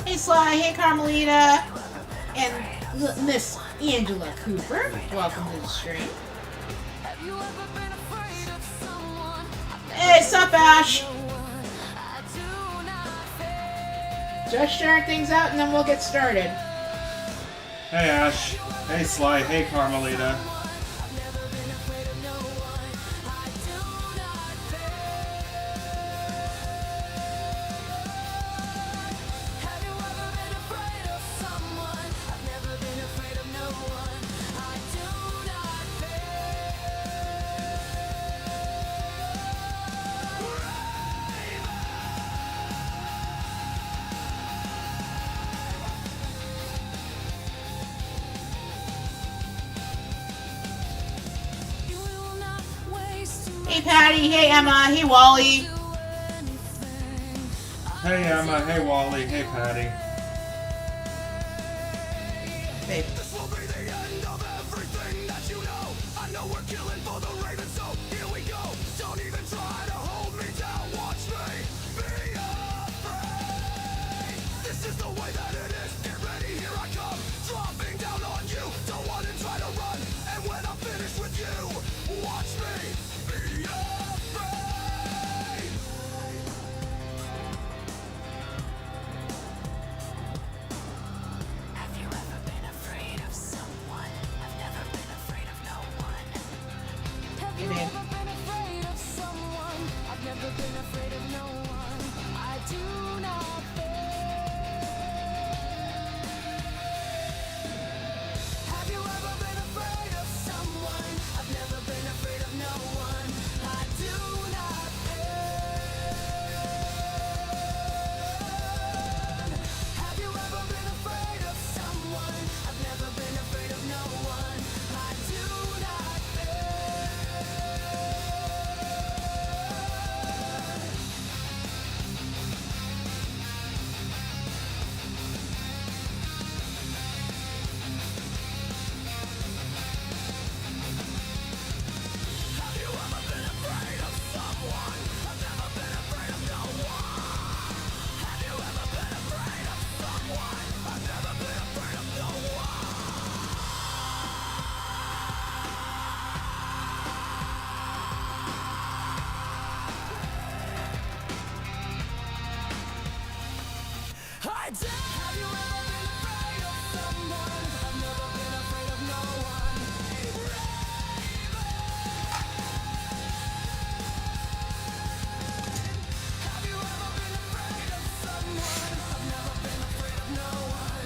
Hey Sly, hey Carmelita, and Miss Angela Cooper. Welcome to the stream. Hey, sup Ash? Just sharing things out and then we'll get started. Hey Ash. Hey Sly. Hey Carmelita. Hey Patty, hey Emma, hey Wally. Hey Emma. Hey Wally. Hey Patty. Babe. This will be the end of everything that you know. I know we're killing for the Ravens, so here we go. Don't even try to hold me down. Watch me be afraid. This is the way that it is. Get ready, here I come. Dropping down on you. Don't want to try to run. And when I'm finished with you, watch me be afraid. Have you ever been afraid of someone? I've never been afraid of no one. Have you Amen. ever been afraid of someone? I've never been afraid of no one. I do not fear. Have you ever been afraid of someone? I've never been afraid of no one. I do not fear. Have you ever been afraid of someone? I've never been afraid of no one. I do not fear. Have you ever been afraid of someone? I've never been afraid of no one. Have you ever been afraid of someone? I've never been afraid of no one. I did. Have you ever been afraid of someone? I've never been afraid of no one. Have you ever been afraid of someone? I've never been afraid of no one.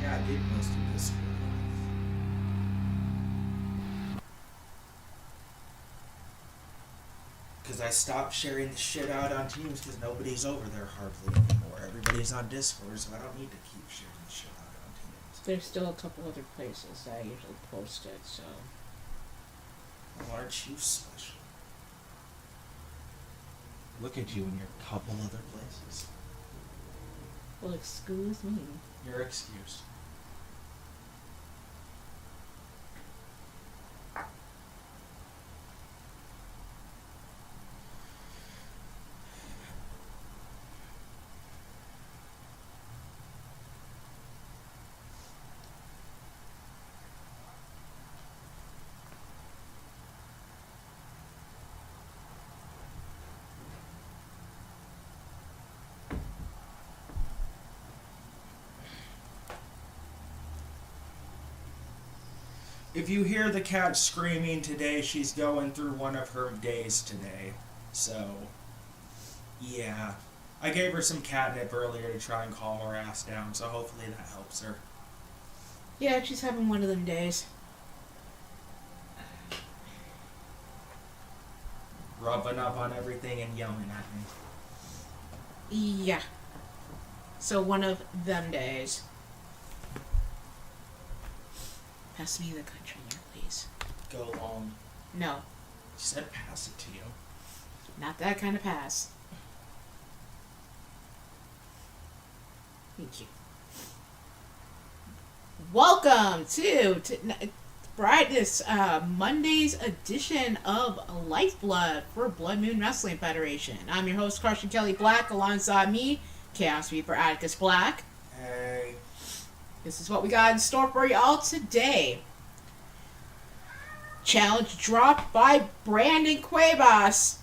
Yeah, I did most of this. Because I stopped sharing the shit out on Teams because nobody's over there hardly anymore. Everybody's on Discord, so I don't need to keep sharing the shit out on Teams. There's still a couple other places that I usually post it, so. Well, aren't you special? Look at you in your couple other places. Well, excuse me. You're excused. If you hear the cat screaming today, she's going through one of her days today. So, yeah. I gave her some catnip earlier to try and calm her ass down, so hopefully that helps her. Yeah, she's having one of them days. Rubbing up on everything and yelling at me. Yeah. So one of them days. Pass me the country there, please. Go long. No, She said pass it to you. not that kind of pass. Thank you. Welcome to this Monday's edition of Lifelood for Blood Moon Wrestling Federation. I'm your host, Carson Kelly Black, alongside me, Chaos Reaper Atticus Black. Hey. This is what we got in store for y'all today. Challenge dropped by Brandon Cuevas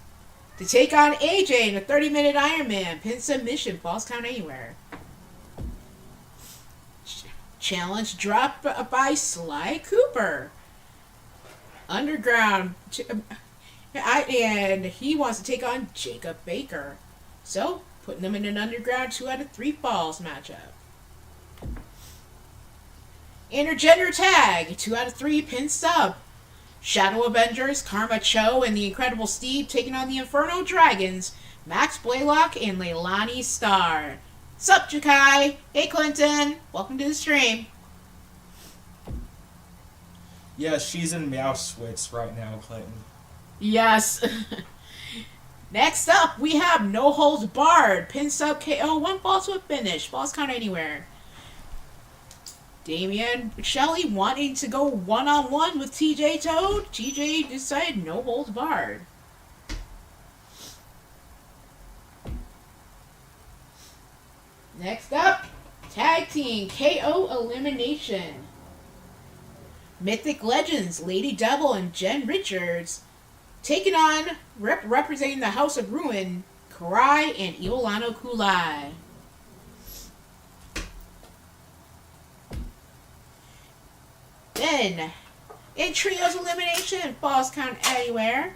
to take on AJ in a 30-minute Ironman. Pin submission, falls count anywhere. Challenge dropped by Sly Cooper. Underground. And he wants to take on Jacob Baker. So, putting them in an underground 2 out of 3 falls matchup. Intergender tag, 2 out of 3 pin sub. Shadow Avengers, Karma Cho, and the Incredible Steve taking on the Inferno Dragons, Max Blaylock and Leilani Starr. Sup, Jakai? Hey, Clinton. Welcome to the stream. Yes, she's in Meowswitz right now, Clinton. Yes. Next up, we have No Holds Barred. Pin sub KO, 1 falls to a finish. Falls count anywhere. Damian Shelley wanting to go one-on-one with TJ Toad. TJ decided no holds barred. Next up, Tag Team KO Elimination. Mythic Legends, Lady Devil and Jen Richards taking on, representing the House of Ruin, Karai and Iolano Kulai. Then, in Trios Elimination, falls count anywhere,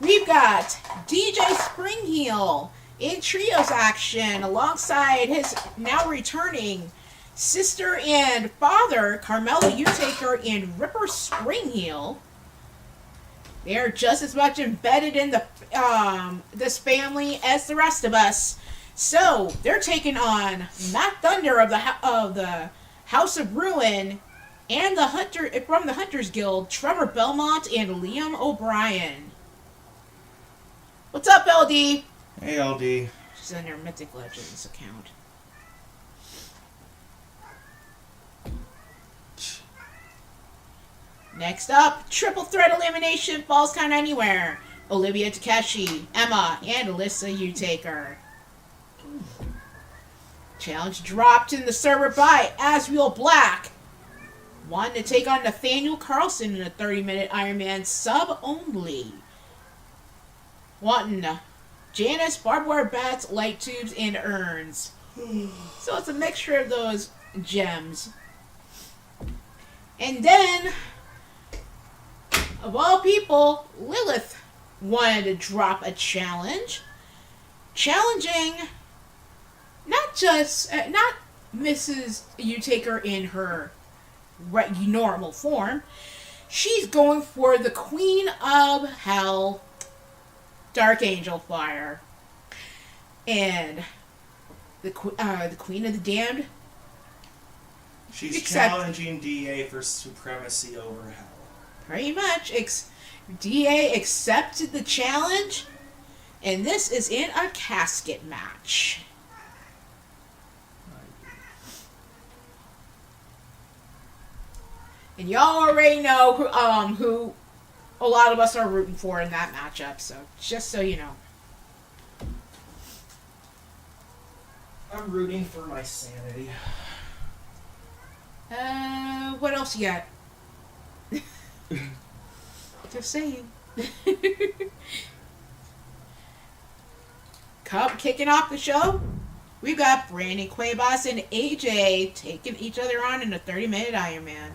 we've got DJ Springheel in Trios action alongside his now returning sister and father, Carmella Utaker and Ripper Springheel. They're just as much embedded in this family as the rest of us. So, they're taking on Matt Thunder of the House of Ruin and the Hunter from the Hunters Guild, Trevor Belmont and Liam O'Brien. What's up, LD? Hey, LD. She's in her Mythic Legends account. Next up, triple threat elimination, falls count anywhere. Olivia Takeshi, Emma, and Alyssa Utaker. Challenge dropped in the server by Asriel Black. Wanting to take on Nathaniel Carlson in a 30-minute Ironman sub only. Wanting Janice, barbed wire bats, light tubes, and urns. So it's a mixture of those gems. And then, of all people, Lilith wanted to drop a challenge. Challenging not Mrs. Utaker in her normal form. She's going for the Queen of Hell, Dark Angel Fire, and the Queen of the Damned. She's challenging DA for supremacy over Hell. Pretty much. DA accepted the challenge, and this is in a casket match. And y'all already know who a lot of us are rooting for in that matchup, so just so you know. I'm rooting for my sanity. What else you got? Just saying. Kicking off the show, we've got Brandon Cuevas and AJ taking each other on in a 30-minute Ironman.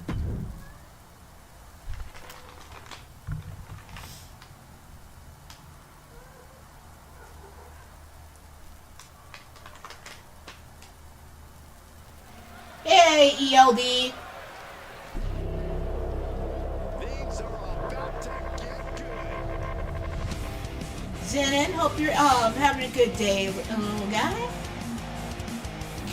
Hey, ELD. Things are about to get good. Zenon, hope you're having a good day, little guy.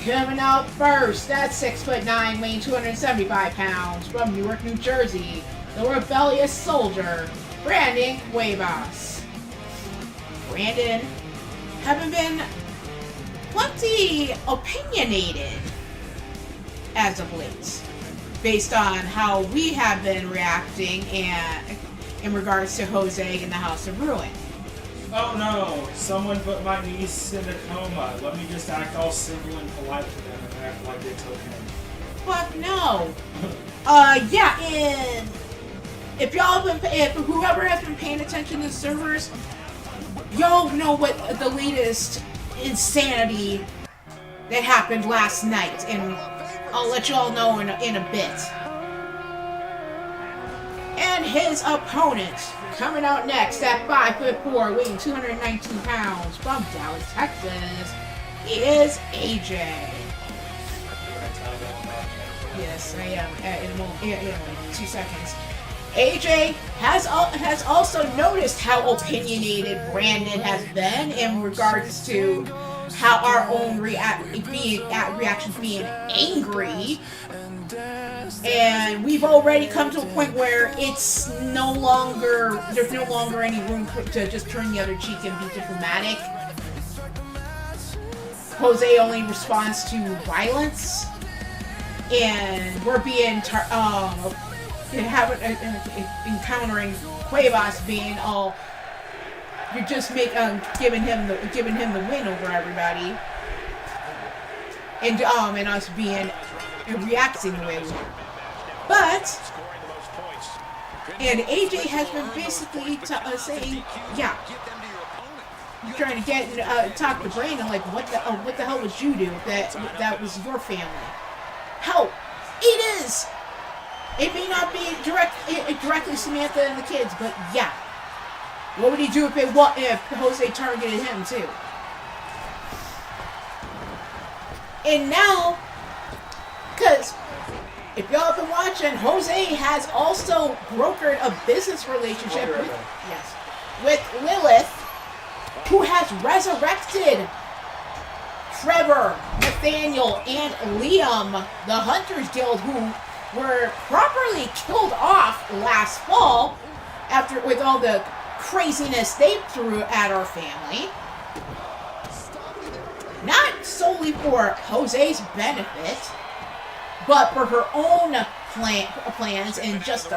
Coming out first, that's 6'9", weighing 275 pounds, from Newark, New Jersey, the rebellious soldier, Brandon Cuevas. Brandon, having been plenty opinionated as of late, based on how we have been reacting and in regards to Jose in the House of Ruin. Oh no, someone put my niece in a coma. Let me just act all civil and polite to them and act like it's okay. Fuck no. Yeah, and if whoever has been paying attention to the servers, y'all know what the latest insanity that happened last night, and I'll let you all know in a bit. And his opponent, coming out next at 5'4", weighing 219 pounds, from Dallas, Texas, is AJ. Yes, I am. In 2 seconds. AJ has also noticed how opinionated Brandon has been in regards to how our own reactions being angry, and we've already come to a point where there's no longer any room to just turn the other cheek and be diplomatic. Jose only responds to violence, and we're being encountering Cuevas being all, you're just giving him the win over everybody, and us being reacting the way we are. But AJ has been basically saying, yeah, you're trying to talk to Brandon like, what the hell would you do if that was your family? Hell, it is. It may not be directly Samantha and the kids, but yeah. What would he do if Jose targeted him too? And now, because if y'all have been watching, Jose has also brokered a business relationship with Lilith, who has resurrected Trevor, Nathaniel, and Liam, the Hunters Guild, who were properly killed off last fall with all the craziness they threw at our family. Not solely for Jose's benefit, but for her own plans, and just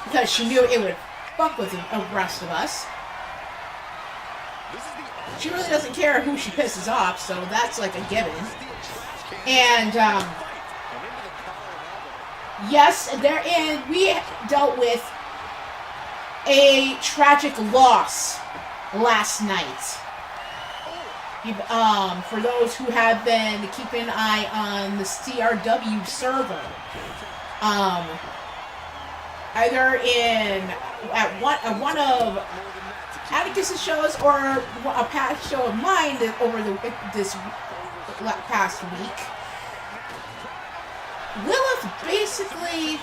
because she knew it would fuck with the rest of us. She really doesn't care who she pisses off, so that's like a given. And yes, we dealt with a tragic loss last night. For those who have been keeping an eye on the CRW server, either at one of Atticus's shows or a past show of mine over this past week, Lilith basically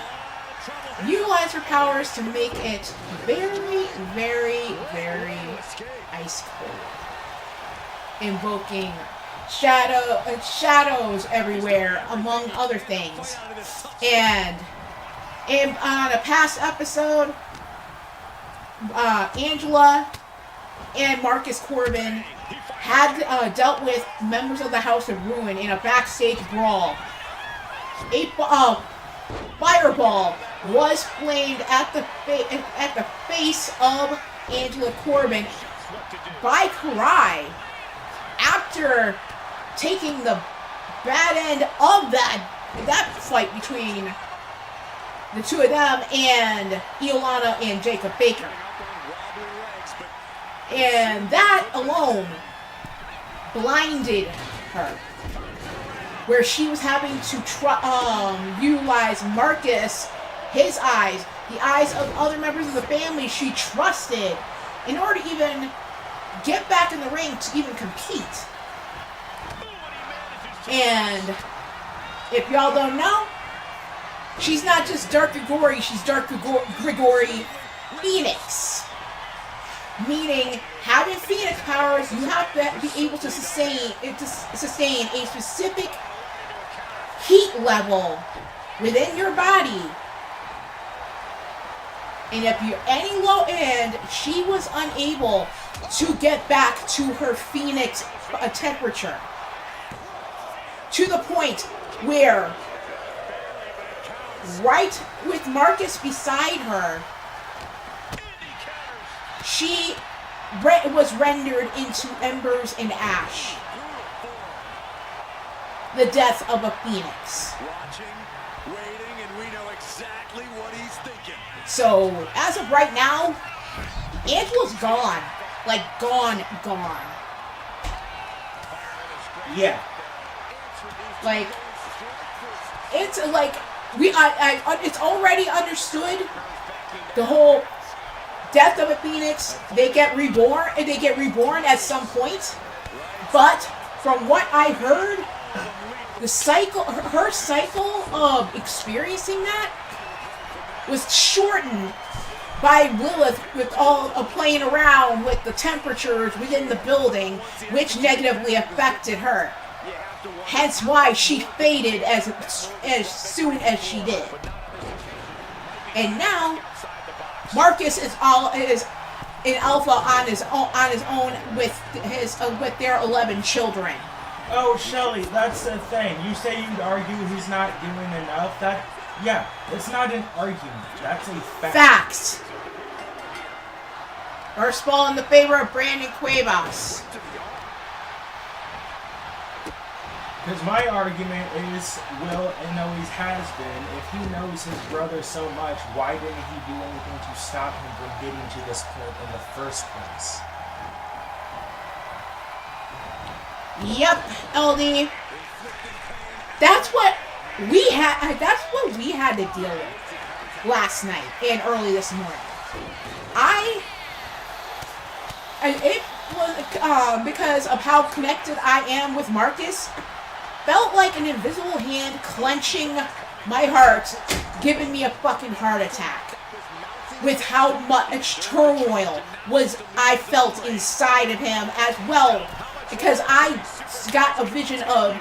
utilized her powers to make it very, very, very ice cold, invoking shadows everywhere, among other things. And on a past episode, Angela and Marcus Corbin had dealt with members of the House of Ruin in a backstage brawl. A fireball was flamed at the face of Angela Corbin by Karai after taking the bad end of that fight between the two of them and Iolana and Jacob Baker. And that alone blinded her, where she was having to utilize Marcus, his eyes, the eyes of other members of the family she trusted, in order to even get back in the ring to even compete. And if y'all don't know, she's not just Dark Grigori, she's Dark Grigori Phoenix. Meaning, having Phoenix powers, you have to be able to sustain a specific heat level within your body. And if you're any low end, she was unable to get back to her Phoenix temperature. to the point where, right with Marcus beside her, she was rendered into embers and ash. The death of a phoenix. Watching, waiting, and we know exactly what he's thinking. So, as of right now, Angela's gone. Like, gone. Yeah. Like, it's like, it's already understood, the whole death of a phoenix, they get reborn at some point, but from what I heard, her cycle of experiencing that was shortened by Lilith with all playing around with the temperatures within the building, which negatively affected her. Hence why she faded as soon as she did. And now Marcus is in Alpha on his own with their 11 children. Oh, Shelly, that's the thing. You say you'd argue he's not doing enough. It's not an argument. That's a fact. Facts. First ball in the favor of Brandon Cuevas. Because my argument is, Will, and always has been, if he knows his brother so much, why didn't he do anything to stop him from getting to this point in the first place? Yep, LD. That's what we had to deal with last night and early this morning. It was because of how connected I am with Marcus. Felt like an invisible hand clenching my heart, giving me a fucking heart attack. With how much turmoil I felt inside of him as well. Because I got a vision of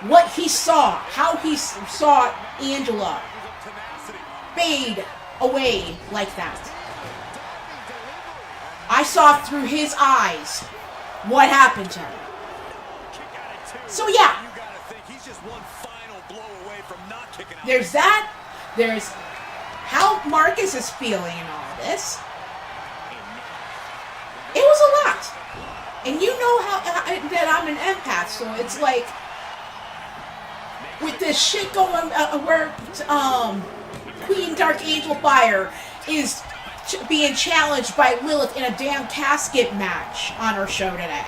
what he saw, how he saw Angela fade away like that. I saw through his eyes what happened to her. So yeah, there's that. There's how Marcus is feeling in all this. It was a lot. And you know that I'm an empath, so it's like with this shit going where Queen Dark Angel Fire is being challenged by Lilith in a damn casket match on her show today.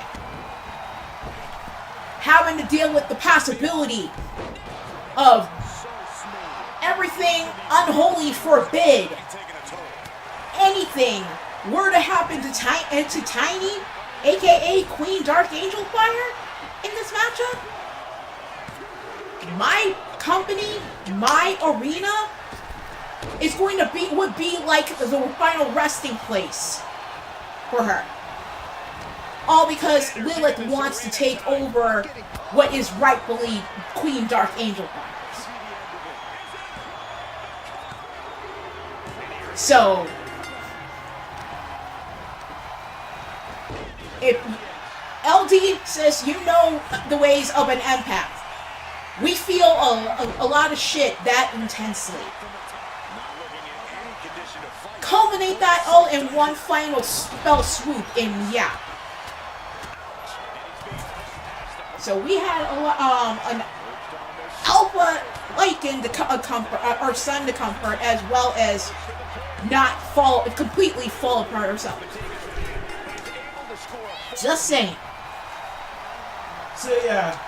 Having to deal with the possibility of everything unholy forbid. Anything were to happen to Tiny, aka Queen Dark Angel Fire, in this matchup, my company, my arena would be like the final resting place for her. All because Lilith wants to take over what is rightfully Queen Dark Angel Fire's. So, if LD says you know the ways of an empath, we feel a lot of shit that intensely. Culminate that all in one final spell swoop, and yeah. So we had an Alpha Lycan to comfort, our son to comfort, as well as not completely fall apart herself. Just saying. So yeah,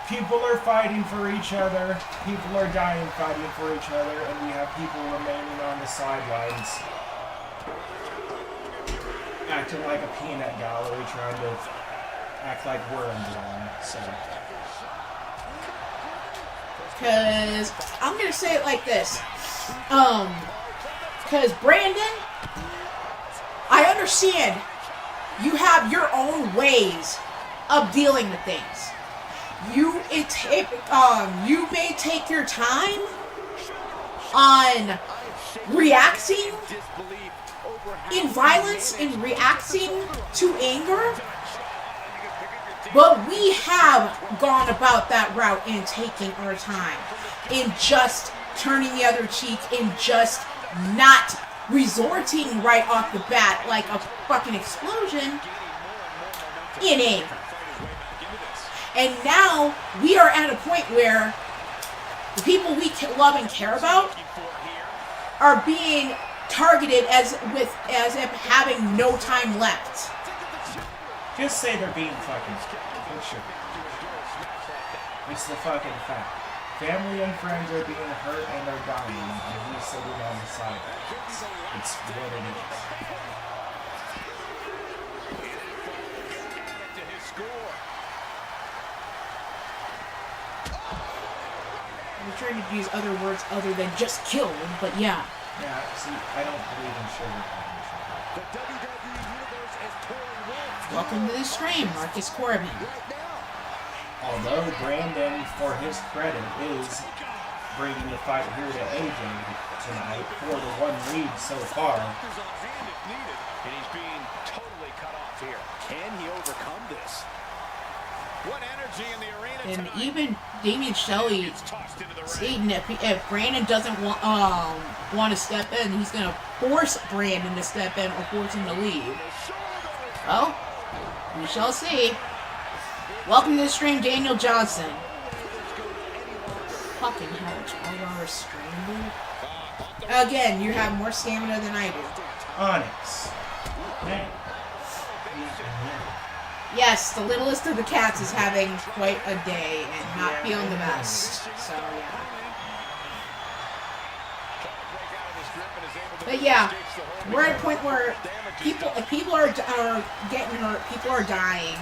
people are fighting for each other, people are dying fighting for each other, and we have people remaining on the sidelines, acting like a peanut gallery, trying to act like we're in the wrong, so. Because, I'm going to say it like this. Because Brandon, I understand you have your own ways of dealing with things. You may take your time on reacting in violence and reacting to anger, But we have gone about that route in taking our time, in just turning the other cheek, in just not resorting right off the bat like a fucking explosion in anger. And now we are at a point where the people we love and care about are being targeted as if having no time left. Just say they're being fucking sure. It's the fucking fact. Family and friends are being hurt and they're dying, and he's sitting on the side. It's what it is. I'm trying to use other words other than just killed, but yeah. Yeah, see, I don't believe in sugarcoating. The WWE Universe is pouring one. Welcome to the stream, Marcus Corbin. Although Brandon, for his credit, is bringing the fight here to AJ tonight for the one lead so far. And he's being totally cut off here. Can he overcome this? What energy in the arena And tonight. even Damian Shelley Gets tossed into the ring. stating that if Brandon doesn't want to step in, he's going to force Brandon to step in or force him to leave. Well, we shall see. Welcome to the stream, Daniel Johnson. Fucking hell, 12 hours stranded. Again, you have more stamina than I do. Onyx. Man. Yes, the littlest of the cats is having quite a day and not feeling the best. So, yeah. But yeah, we're at a point where people are getting hurt, people are dying.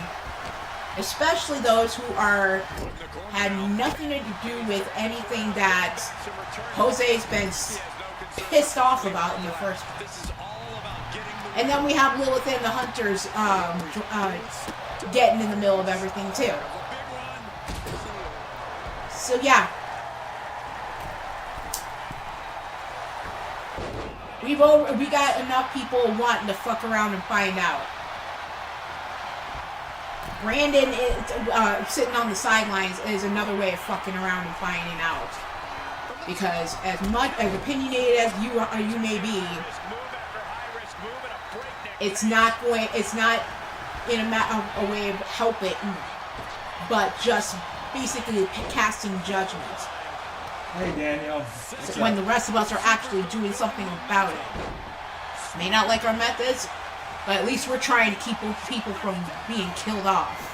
Especially those who had nothing to do with anything that Jose's been pissed off about in the first place. And then we have Lilith and the Hunters getting in the middle of everything too. So yeah. We got enough people wanting to fuck around and find out. Brandon sitting on the sidelines is another way of fucking around and finding out. Because as much as opinionated as you may be, it's not in a way of helping, but just basically casting judgment. Hey, Daniel. So when the rest of us are actually doing something about it. May not like our methods, but at least we're trying to keep people from being killed off.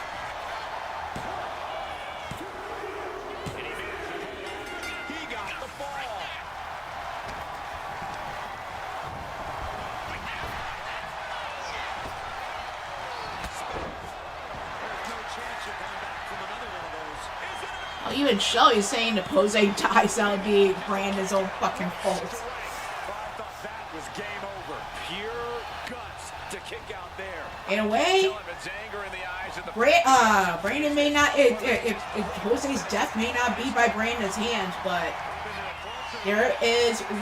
He got the ball. There's no chance you're coming back from another one of those. Is it enough? Well, even Shelly's saying if Jose dies, that would be Brandon's own fucking fault. I thought that was game over. Pure guts to kick out there. In a way, Sullivan's anger in the eyes of the Brandon may not. If Jose's death may not be by Brandon's hands, but there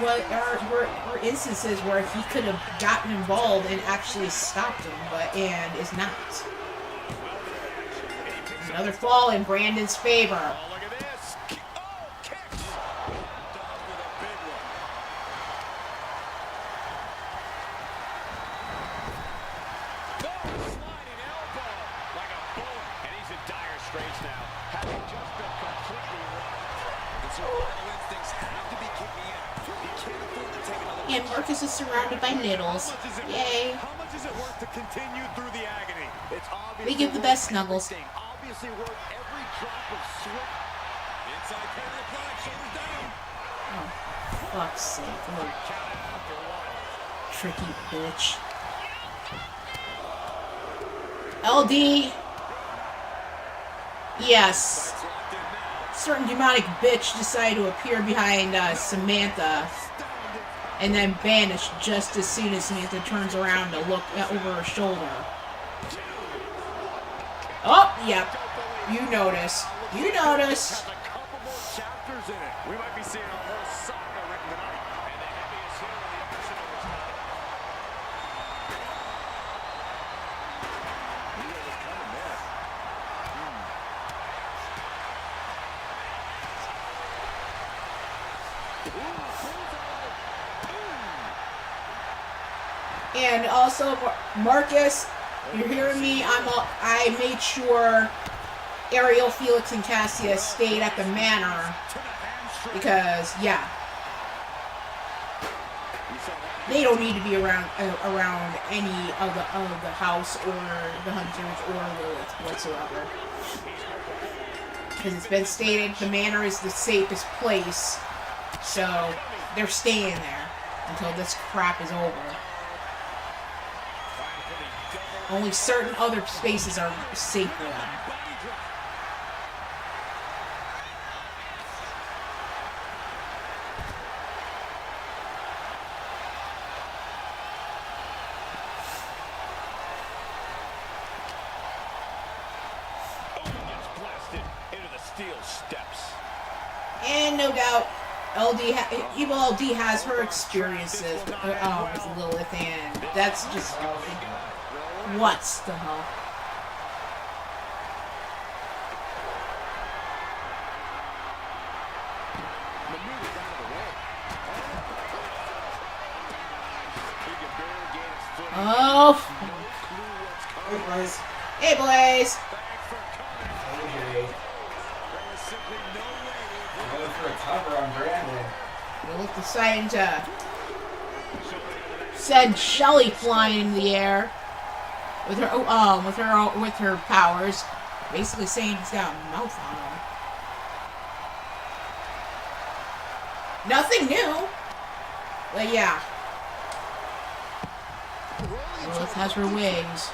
were instances where he could have gotten involved and actually stopped him, and is not. Another fall in Brandon's favor. Oh, look at this. Oh, kicks. Done with a big one. Sliding elbow like a bullet. And he's in dire straits now, having just been completely rocked. The survival instincts have to be kicking in. He can't afford to take another. And Marcus is surrounded by needles. Yay. How much is it worth to continue through the agony? It's obviously We give the best snuggles. obviously worth every drop of sweat. Inside corner applied, shoulders down. Oh, fuck's sake. Oh, tricky bitch. LD. Yes. Locked in now. Certain demonic bitch decided to appear behind Samantha and then vanish just as soon as Samantha turns around to look over her shoulder. Oh, yep. You notice. You notice. Has a couple more chapters in it. We might be seeing a whole saga written tonight. And the heaviest hitter in the arsenal is not. He was coming there. And also, Marcus, you're hearing me? I made sure Ariel, Felix, and Cassius stayed at the manor because, yeah, they don't need to be around any of the house or the hunters or Lilith whatsoever. Because it's been stated the manor is the safest place, so they're staying there until this crap is over. Only certain other spaces are safe for them. And no doubt, Evil LD has her experiences with Lilith, and that's just what the hell. Oh. Hey, Blaze. Hey, Blaze. AJ. Going for a cover on Brandon. Lilith deciding to send Shelly flying in the air with her powers, basically saying he's got a mouth on him. Nothing new, but yeah. Lilith has her wings.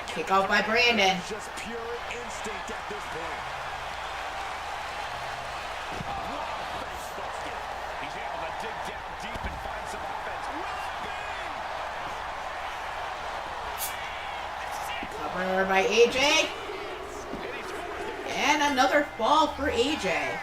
Kick out by Brandon. Just pure instinct at this point. He's able to dig down deep and find some offense. Cover by AJ. And another fall for AJ.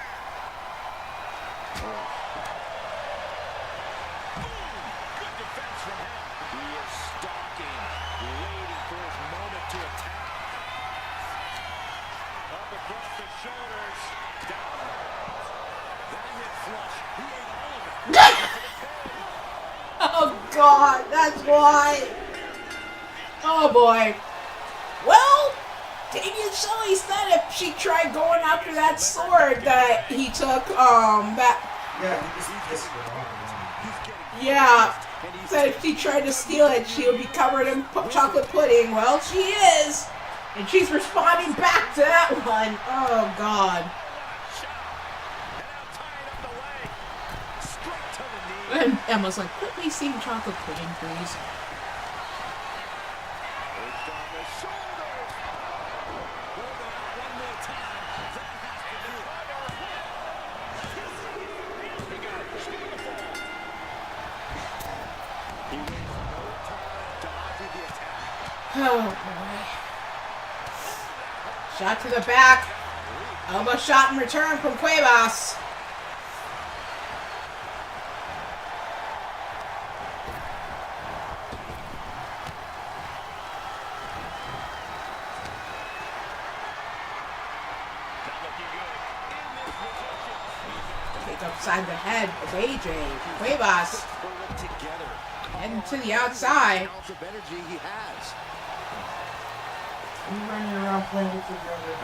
Oh God, that's why. Oh boy. Well, Damian Shelley said if she tried going after that sword that he took, said if she tried to steal it, she would be covered in chocolate pudding. Well, she is, and she's responding back to that one. Oh God. And Emma's like, "Put me some chocolate pudding, please." Oh boy. Shot to the back. Elbow shot in return from Cuevas. Kick upside the head of AJ. Cuevas. Heading to the outside. I'm running around playing with your brother.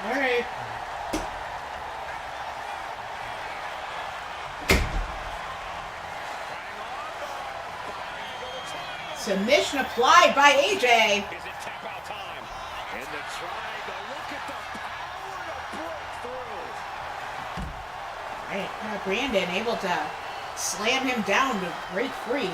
Alright. Submission applied by AJ. Is it tap out time? And they're trying to look at the power to break through. Right, Brandon able to slam him down to break free.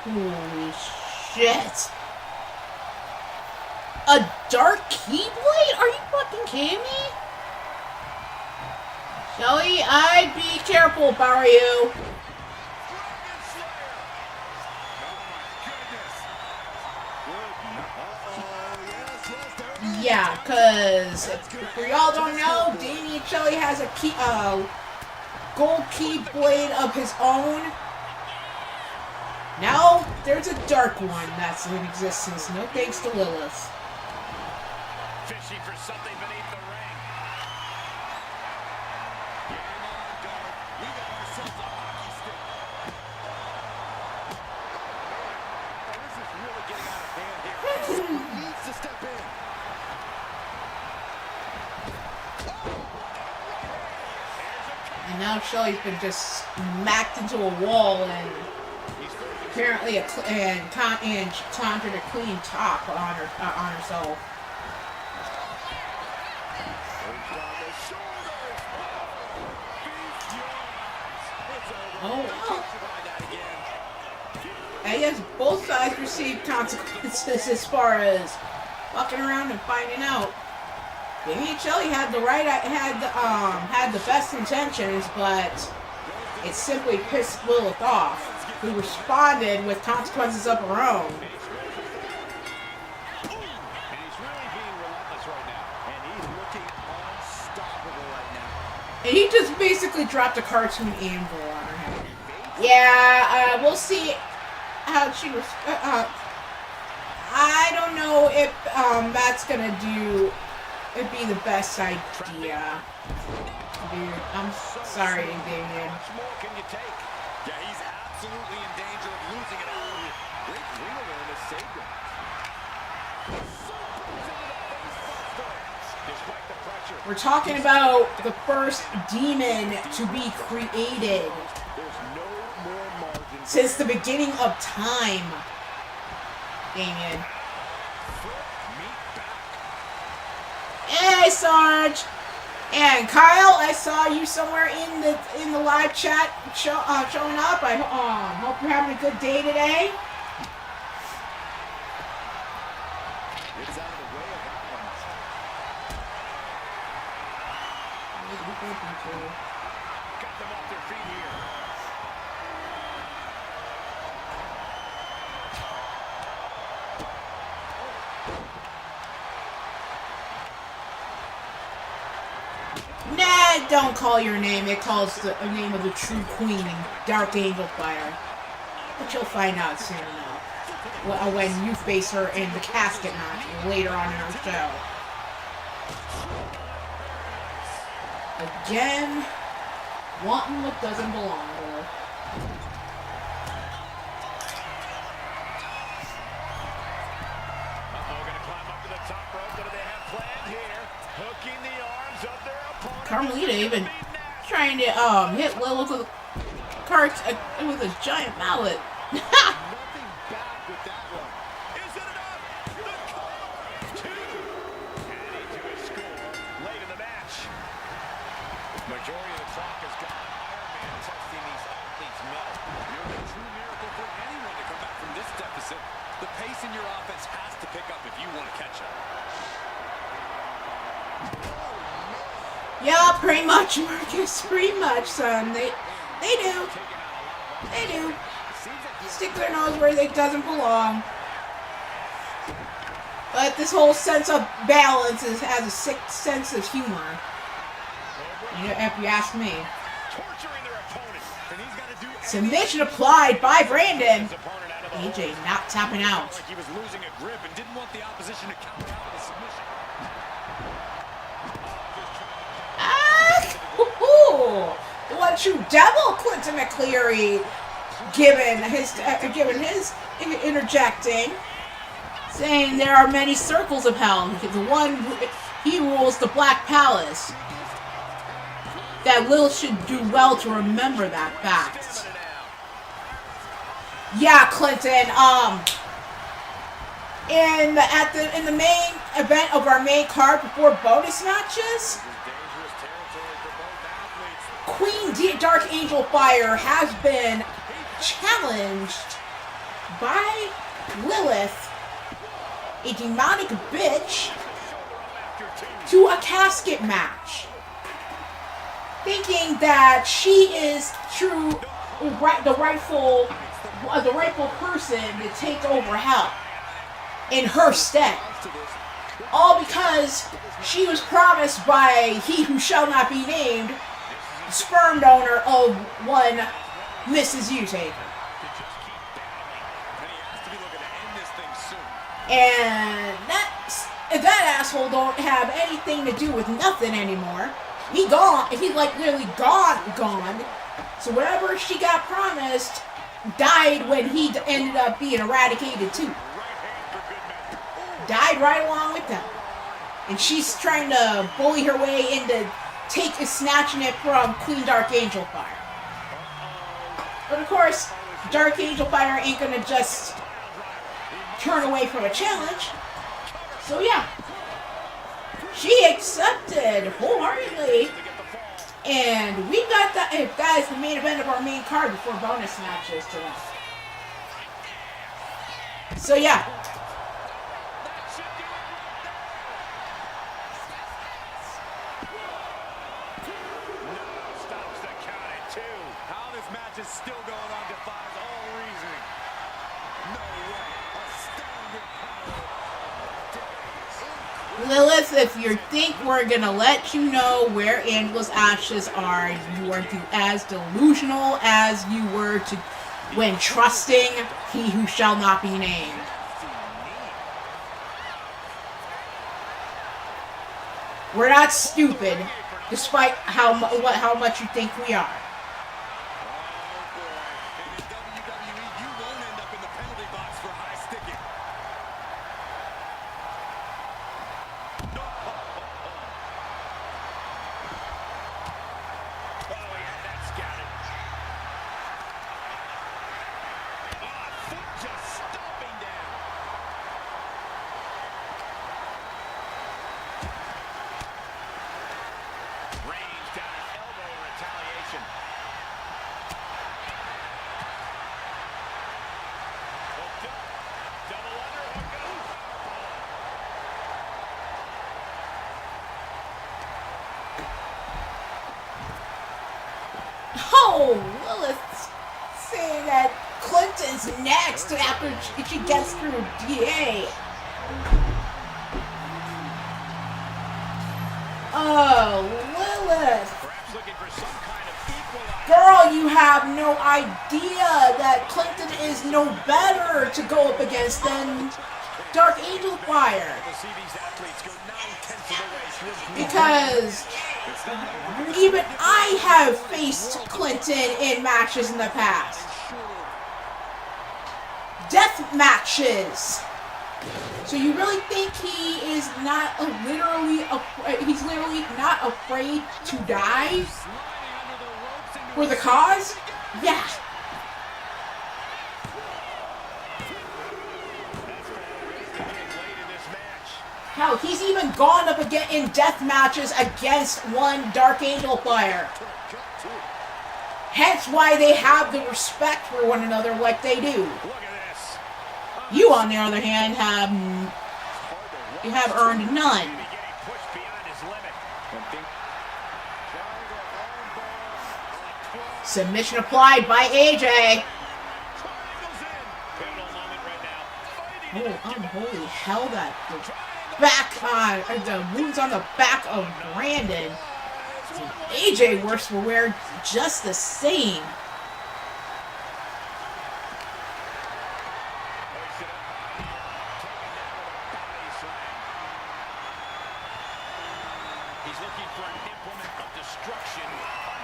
Holy shit. A dark keyblade? Are you fucking kidding me? Shelly, I'd be careful if I were you. Yeah, cause for y'all don't know, Damien Shelly has a gold keyblade of his own. Now there's a dark one that's in existence. No thanks to Lilith. Fishing for something beneath the ring. Game on, guard. We got ourselves a hockey stick. Oh, this is really getting out of hand here. He needs to step in. And now Shelly's been just smacked into a wall and apparently conjured a clean top on herself. Oh, well. I guess both sides received consequences as far as fucking around and finding out. Damien Shelly had had the best intentions, but it simply pissed Lilith off, who responded with consequences of her own. And he just basically dropped a cartoon anvil on her head. Yeah, we'll see how she I don't know if that's gonna it'd be the best idea. Dude, I'm sorry, Damien. How much more can you take? Yeah, he's absolutely in danger of losing it all. Great ring awareness saved him. Despite the pressure. We're talking about the first demon to be created There's no more margin. since the beginning of time. Damien. Hey, Sarge. And Kyle, I saw you somewhere in the live chat showing up. I hope you're having a good day today. It's out of the way of that one. Got them off their feet here. Nah, don't call your name. It calls the name of the true queen in Dark Angel Fire. But you'll find out soon enough when you face her in the casket match later on in our show. Again, wanting what doesn't belong to her. Gonna climb up to the top rope. What do they have planned here? Hooking the arms of their opponent. Carmelita even trying to hit Lilith with with a giant mallet. Nothing back with that one. Is it enough? The cover. Two. Adding to his score late in the match. Majority of the clock has gone. Iron Man testing these athletes' metal. You're a true miracle for anyone to come back from this deficit. The pace in your offense has to pick up if you want to catch up. Yeah, pretty much, Marcus. Pretty much, son. They do. They do. Stick their nose where it doesn't belong. But this whole sense of balance has a sick sense of humor. You know, if you ask me. Torturing their opponent, and he's got to do Submission applied by Brandon. AJ not tapping out. like he was losing a grip and didn't want the opposition to counter out with a submission. Ah! The one true devil, Clinton McCleary, given his interjecting, saying there are many circles of hell. The one he rules the Black Palace. That Lil should do well to remember that fact. Yeah, Clinton. in the main event of our main card before bonus matches, Queen Dark Angel Fire has been challenged by Lilith, a demonic bitch, to a casket match, thinking that she is the rightful person to take over hell in her stead. All because she was promised by he who shall not be named, sperm donor of one Mrs. U-Taker. And that asshole don't have anything to do with nothing anymore. He gone. He's like literally gone. So whatever she got promised died when he ended up being eradicated too. Died right along with them. And she's trying to bully her way into snatching it from Queen Dark Angel Fire. But of course, Dark Angel Fire ain't gonna just turn away from a challenge. So yeah, she accepted wholeheartedly. And we got that is the main event of our main card before bonus matches today. So yeah. How this match is still going on defies all reasoning. No way. A standard power. Lilith, if you think we're gonna let you know where Angela's ashes are, you are as delusional as you were when trusting he who shall not be named. We're not stupid, despite how much you think we are. Oh, Lilith saying that Clinton's next after she gets through DA. Oh, Lilith. Girl, you have no idea that Clinton is no better to go up against than Dark Angel Fire. Because even I have faced Clinton in matches in the past. Death matches. So you really think he is not he's literally not afraid to die for the cause? Yeah. Hell, he's even gone up again in death matches against one Dark Angel Fire. Hence why they have the respect for one another like they do. You, on the other hand, have earned none. Submission applied by AJ. Oh, unholy hell, that the wounds on the back of Brandon. AJ works for wear just the same.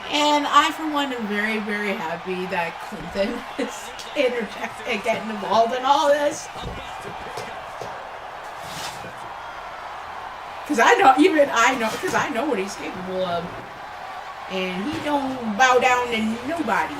And I, for one, am very, very happy that Clinton is getting involved in all this. Because I know what he's capable of. And he don't bow down to nobody.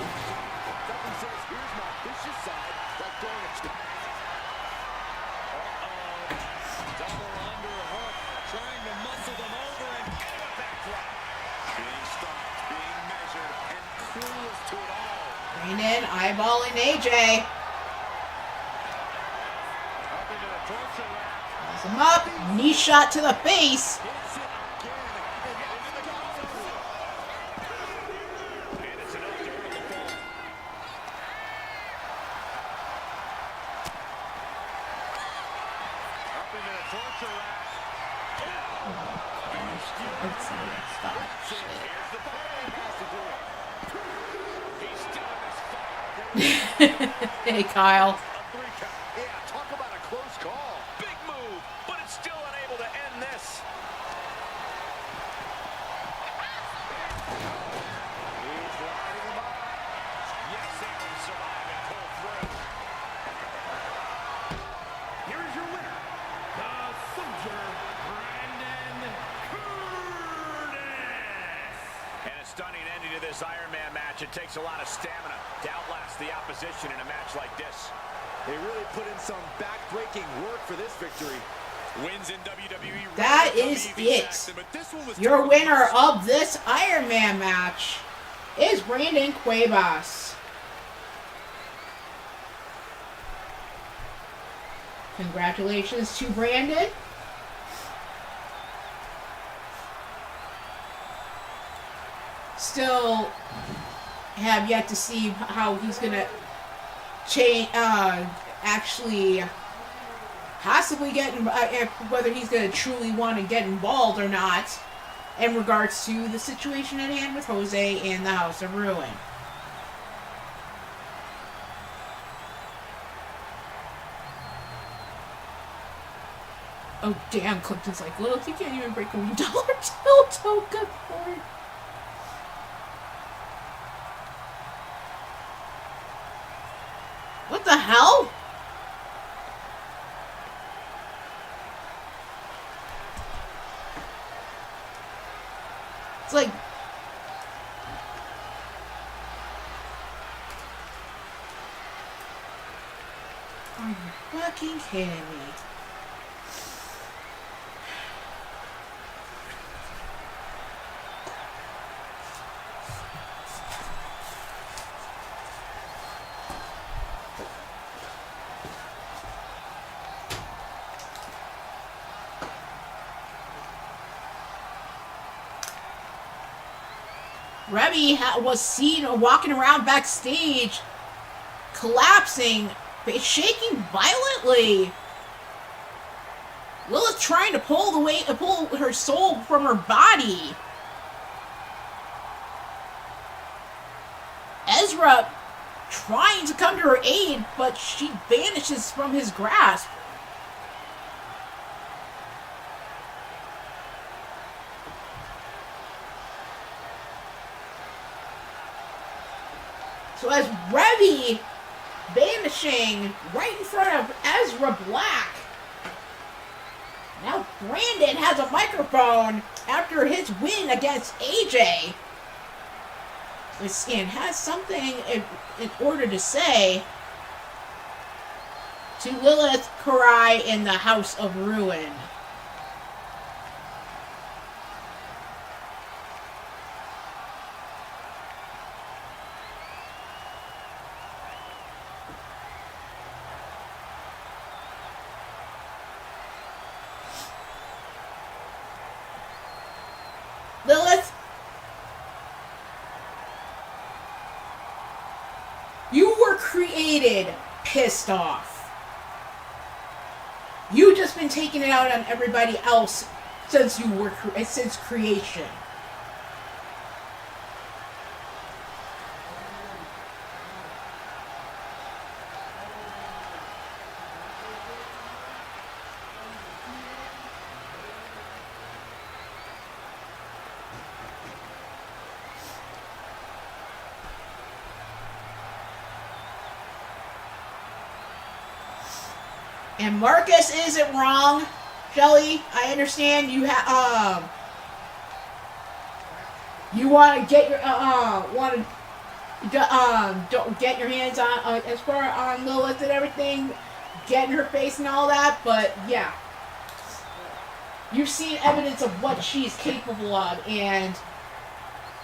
Eyeballing AJ. Pulls him up. Knee shot to the face. Hey, Kyle. Yeah, talk about a close call. Big move, but it's still unable to end this. He's riding him up. Yes, able to survive and pull through. Here is your winner, the Soldier, Brandon Curtis. And a stunning ending to this Iron Man match. It takes a lot of stamina to outlast the opposition in a match like this. They really put in some back-breaking work for this victory. Wins in WWE. That is it. Your winner of this Iron Man match is Brandon Cuevas. Congratulations to Brandon. Still have yet to see how he's gonna change, actually possibly get, whether he's gonna truly want to get involved or not in regards to the situation at hand with Jose and the House of Ruin. Oh damn, Clifton's like, look, you can't even break a $1 tilt. Oh, good lord. What the hell? It's like... Are you fucking kidding me? Reby was seen walking around backstage, collapsing, shaking violently. Lilith trying to pull her soul from her body. Ezra trying to come to her aid, but she vanishes from his grasp. So as Reby vanishing right in front of Ezra Black, now Brandon has a microphone after his win against AJ. And has something in order to say to Lilith, Karai, and the House of Ruin. Lilith, you were created pissed off. You just been taking it out on everybody else since since creation. And Marcus isn't wrong, Shelly. I understand you you want to get your don't get your hands on as far on Lilith and everything, get in her face and all that. But yeah, you've seen evidence of what she's capable of, and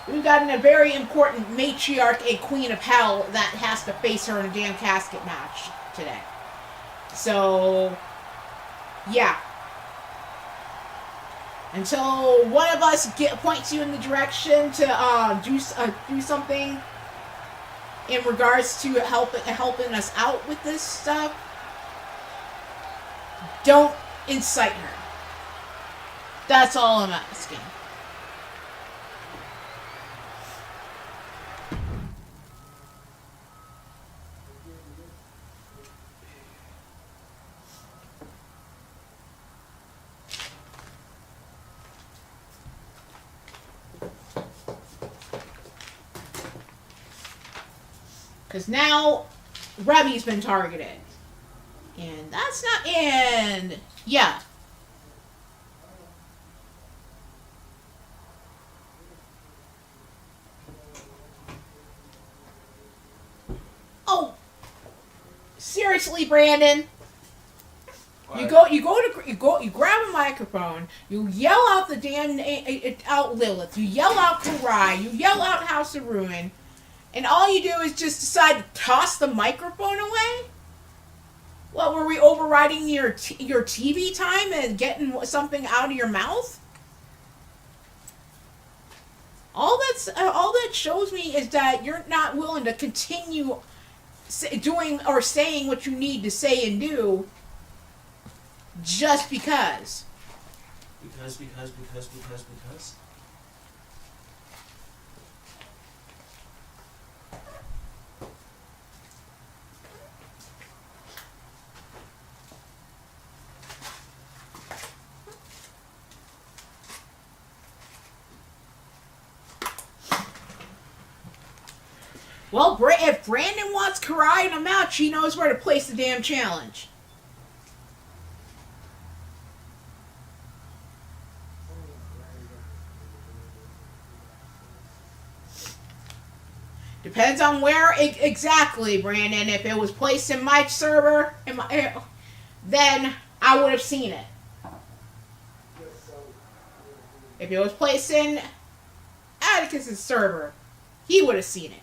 We've got a very important matriarch, a queen of hell, that has to face her in a damn casket match today. So, yeah. Until one of us points you in the direction to do something in regards to helping us out with this stuff, don't incite her. That's all I'm asking. Because now Rebby's been targeted. And that's not in. Yeah. Oh. Seriously, Brandon. You grab a microphone, you yell out the damn out Lilith, you yell out Karai, you yell out House of Ruin, and all you do is just decide to toss the microphone away? What, were we overriding your TV time and getting something out of your mouth? All that shows me is that you're not willing to continue doing or saying what you need to say and do just because. Because. Well, if Brandon wants Karai in a match, he knows where to place the damn challenge. Depends on where exactly, Brandon. If it was placed in my server, then I would have seen it. If it was placed in Atticus's server, he would have seen it.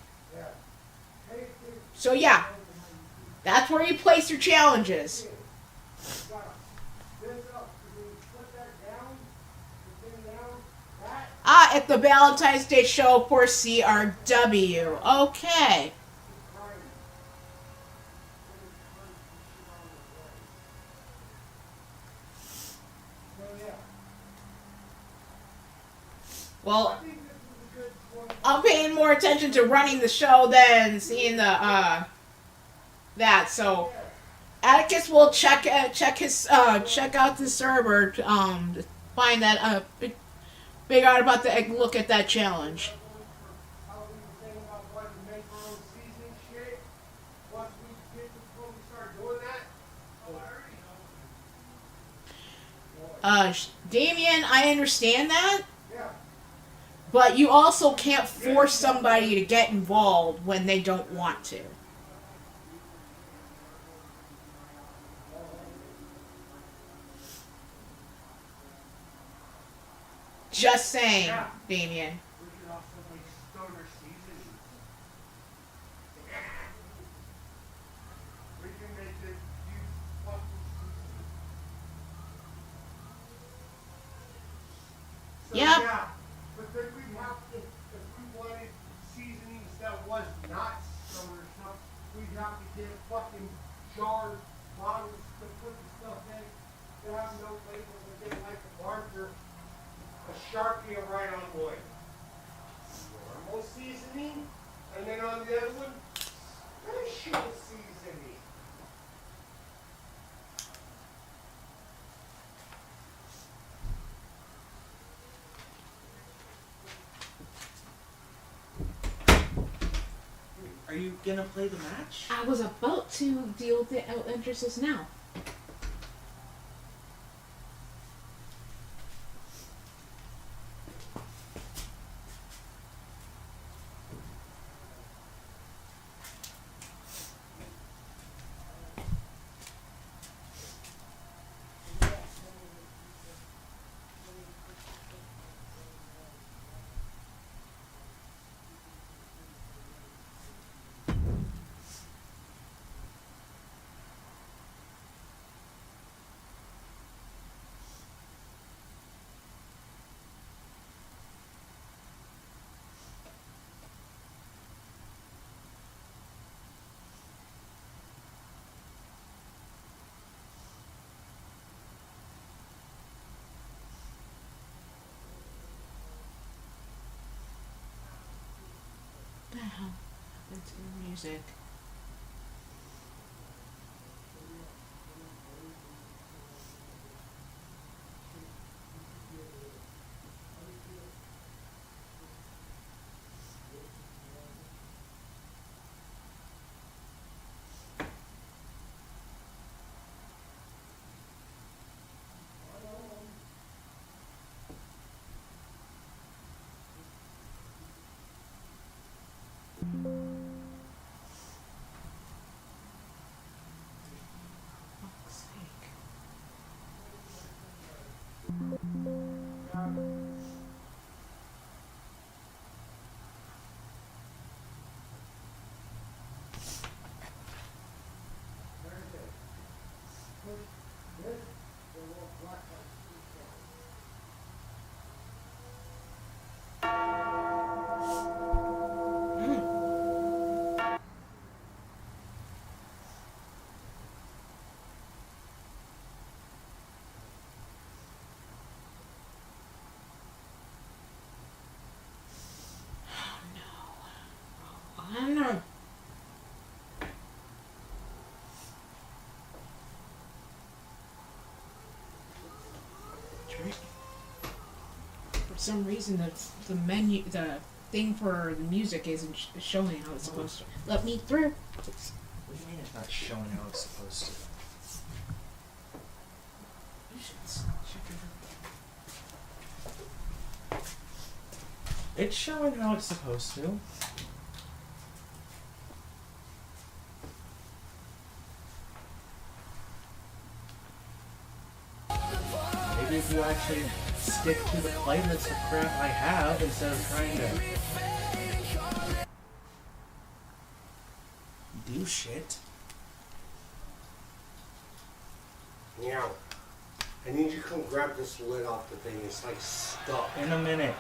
So yeah, that's where you place your challenges. At the Valentine's Day show for CRW. Okay. Well, I'm paying more attention to running the show than seeing the that. So Atticus will check out the server to find that figure out about look at that challenge. Damien, I understand that. But you also can't force somebody to get involved when they don't want to. Just saying, Damien. Yep. Yeah, but then we'd have to, if we wanted seasonings that was not stoner stuff, we'd have to get fucking jars, bottles to put the stuff in. They have no label, but they like a marker, a Sharpie, and write on wood. Normal seasoning, and then on the other one, special seasoning. Are you gonna play the match? I was about to deal with the entrances now. the hell happened to the music? Fuck's sake. I don't know. For some reason, the menu, the thing for the music isn't showing how it's supposed to. Let me through. What do you mean it's not showing how it's supposed to? You should check it It's showing how it's supposed to. Maybe if you actually stick to the playlist of crap I have instead of trying to do shit. Meow. I need you to come grab this lid off the thing. It's like stuck. In a minute.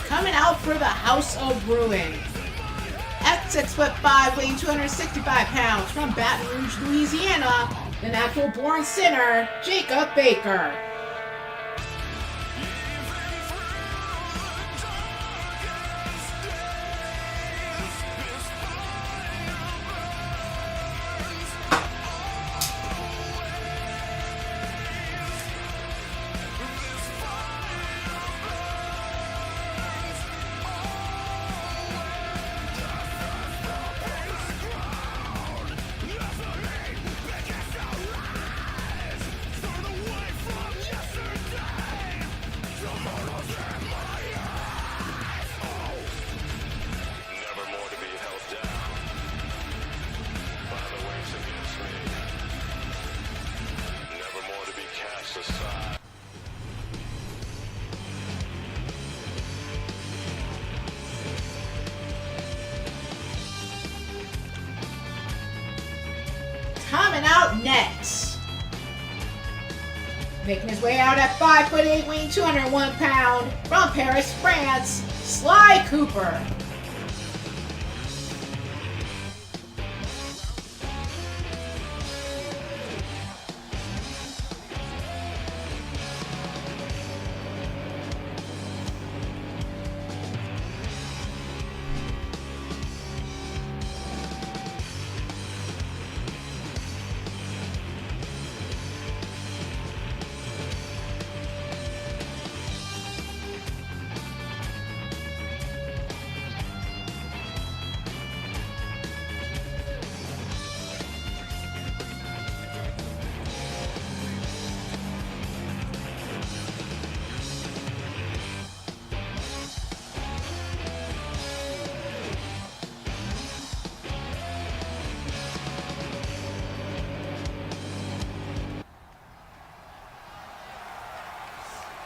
Coming out for the House of Brewing. At 6'5", weighing 265 pounds, from Baton Rouge, Louisiana, the natural born sinner, Jacob Baker. Coming out next. Making his way out at 5'8", weighing 201 pounds, from Paris, France, Sly Cooper.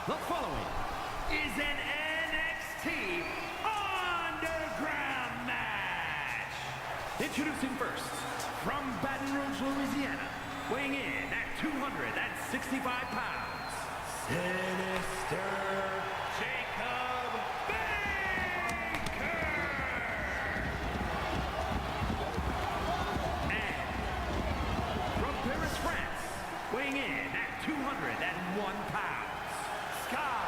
The following is an NXT Underground match. Introducing first, from Baton Rouge, Louisiana, weighing in at 265 pounds, Sinister Jacob Baker. And from Paris, France, weighing in at 201 pounds, Sky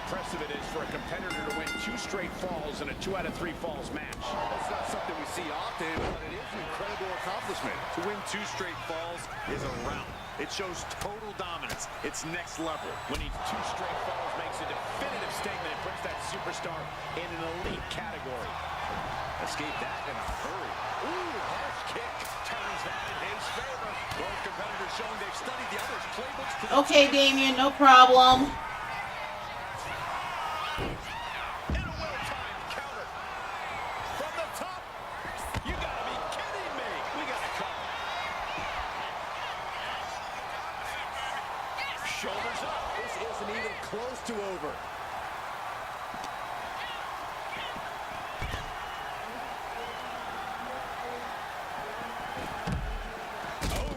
impressive it is for a competitor to win 2 straight falls in a 2 out of 3 falls match. That's not something we see often, but it is an incredible accomplishment. To win 2 straight falls is a rout. It shows total dominance. It's next level. Winning 2 straight falls makes a definitive statement and puts that superstar in an elite category. Escape that in a hurry. Ooh, harsh kick. Turns that in his favor. Both competitors showing they've studied the other's playbooks. Okay, Damien, no problem. Shoulders up. This isn't even close to over. Oh.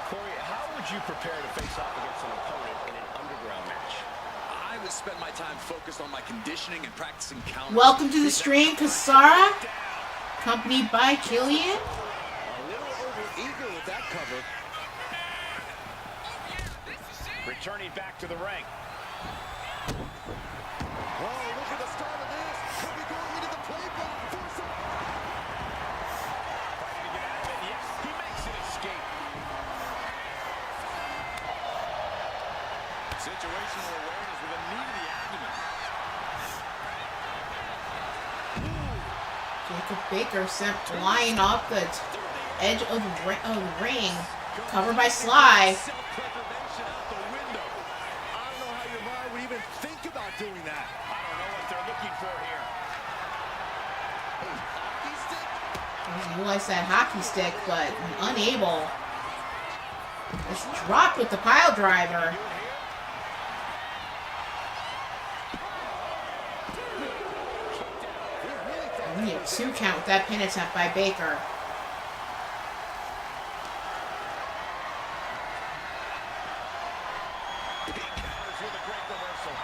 Corey, how would you prepare to face off against an opponent in an underground match? I would spend my time focused on my conditioning and practicing counters. Welcome to the stream, Kasara, accompanied by Killian. A little over-eager with that cover. Returning back to the ring. Oh, look at the start of this. Could be going into the playbook for some... Fighting to get out of it. Yes, he makes an escape. Situational awareness with a knee to the abdomen. Jacob Baker sent flying off the edge of the ring, covered by Sly. Self-preservation out the window. I don't know how your mind would even think about doing that. I don't know what they're looking for here. Hockey stick? I didn't realize that hockey stick, but unable. It's dropped with the pile driver. We need a 2 count with that pin attempt by Baker. He counters with a great reversal.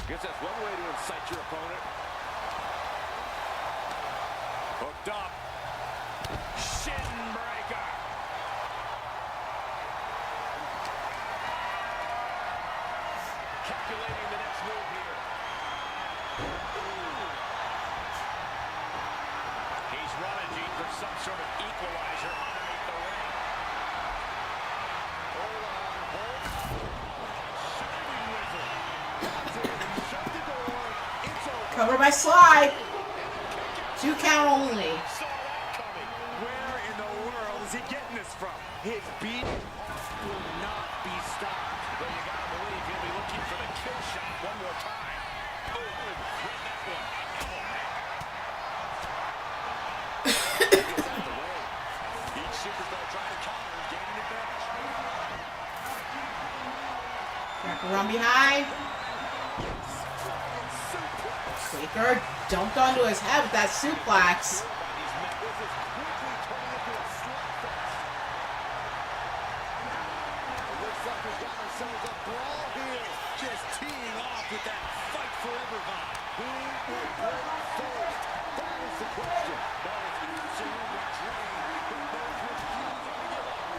Guess that's one way to incite your opponent. Hooked up. Shin breaker. Calculating the next move here. Ooh. He's rummaging for some sort of equalizer underneath the ring. Hold on, hold. Shining whistle. That's it. Shut the door. It's over. Covered by Sly. 2 count only. Saw that coming. Where in the world is he getting this from? His beat will not be stopped. But you gotta believe he'll be looking for the kill shot one more time. Ooh, read that one. Oh, man. Gets out of the way. Each superstar trying to counter is gaining advantage. Cracker run behind. Baker dumped onto his head with that suplex. This is quickly turning into a slugfest. It looks like we've got ourselves a brawl here. Just teeing off with that fight forever vibe. Who will break first? That is the question. That is absolutely drained, but those refusing to give up.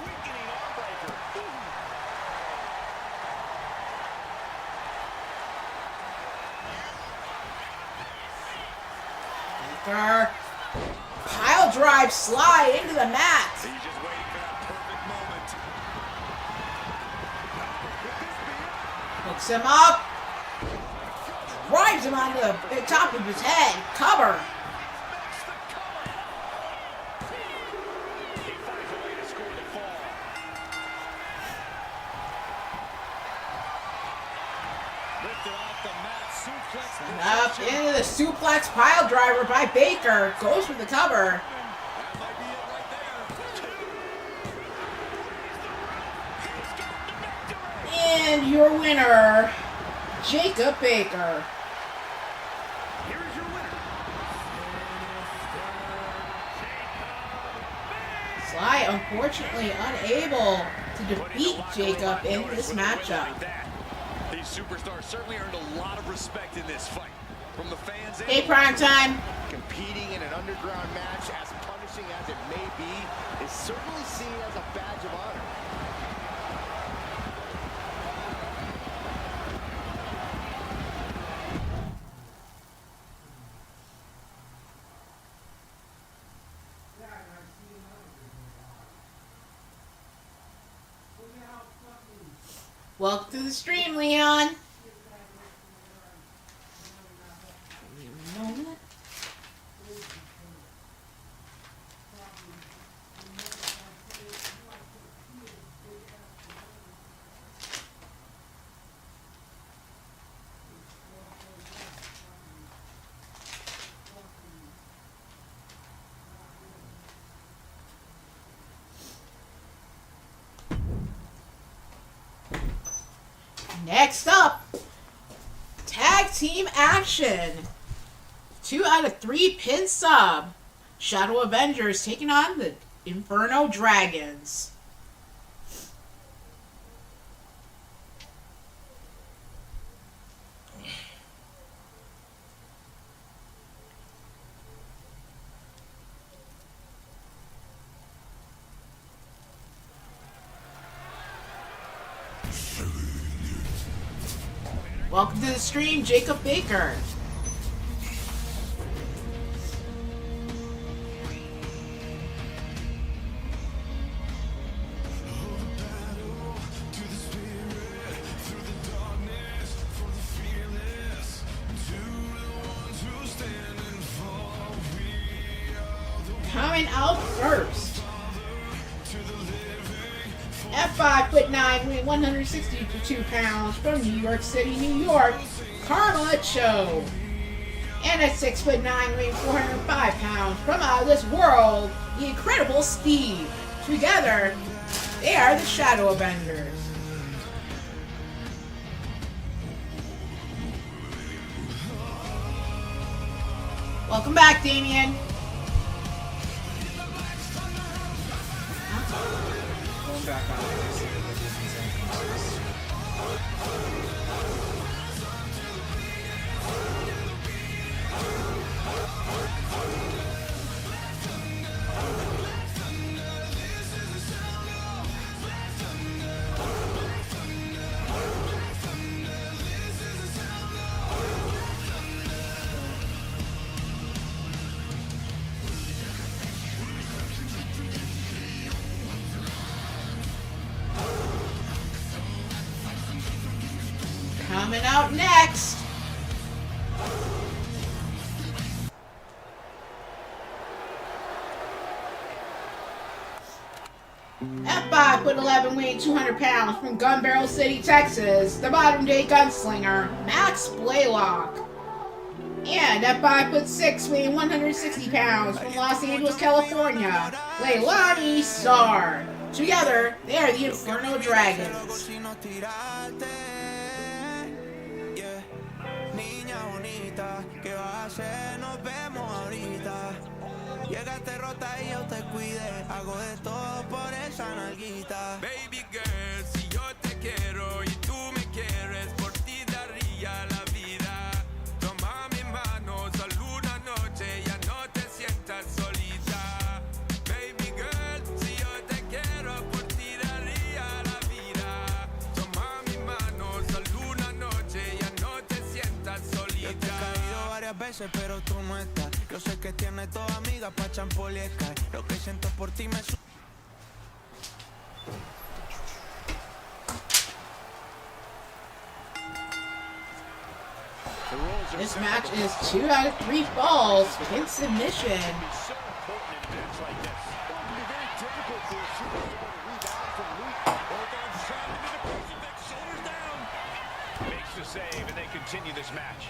Weakening arm breaker. Baker. Pile drive Sly into the mat. He's just waiting for that perfect moment. Hooks him up. Drives him onto the top of his head. Cover. He finds a way to score the fall. suplex pile driver by Baker. Goes for the cover. And your winner, Jacob Baker. Sly unfortunately unable to defeat Jacob in this matchup. These superstars certainly earned a lot of respect in this fight from the fans. Hey, Primetime. Competing in an underground match, as punishing as it may be, is certainly seen as a badge of honor. Welcome to the stream, Leon. Next up, tag team action. 2 out of 3 pin sub. Shadow Avengers taking on the Inferno Dragons. Welcome to the stream, Jacob Baker. Coming out first, at 5'9", weighing 162 pounds from New York City, New York, Karma Cho. And at 6'9", weighing 405 pounds from out of this world, the Incredible Steve. Together, they are the Shadow Avengers. Welcome back, Damien. Going back on to see what the Disney's entrance is. Coming out next, at 5'11", weighing 200 pounds from Gun Barrel City, Texas, the modern-day gunslinger, Max Blaylock. And at 5'6", weighing 160 pounds from Los Angeles, California, Leilani Starr. Together, they are the Inferno Dragons. ¿Qué vas a hacer? Nos vemos ahorita. Llegaste rota y yo te cuidé. Hago de todo por esa nalguita. Baby girl, si yo te quiero y tú me quieres, por ti daría la vida. Toma mi mano, solo una noche, ya no te sientas solita. Baby girl, si yo te quiero, por ti daría la vida. Toma mi mano, solo una noche, ya no te sientas solita. Yo te he caído varias veces, pero tú no estás. Yo sé que tienes toda amiga pa' champoliescar. Lo que siento por ti me This match is 2 out of 3 falls in submission. Makes the save, and they continue this match.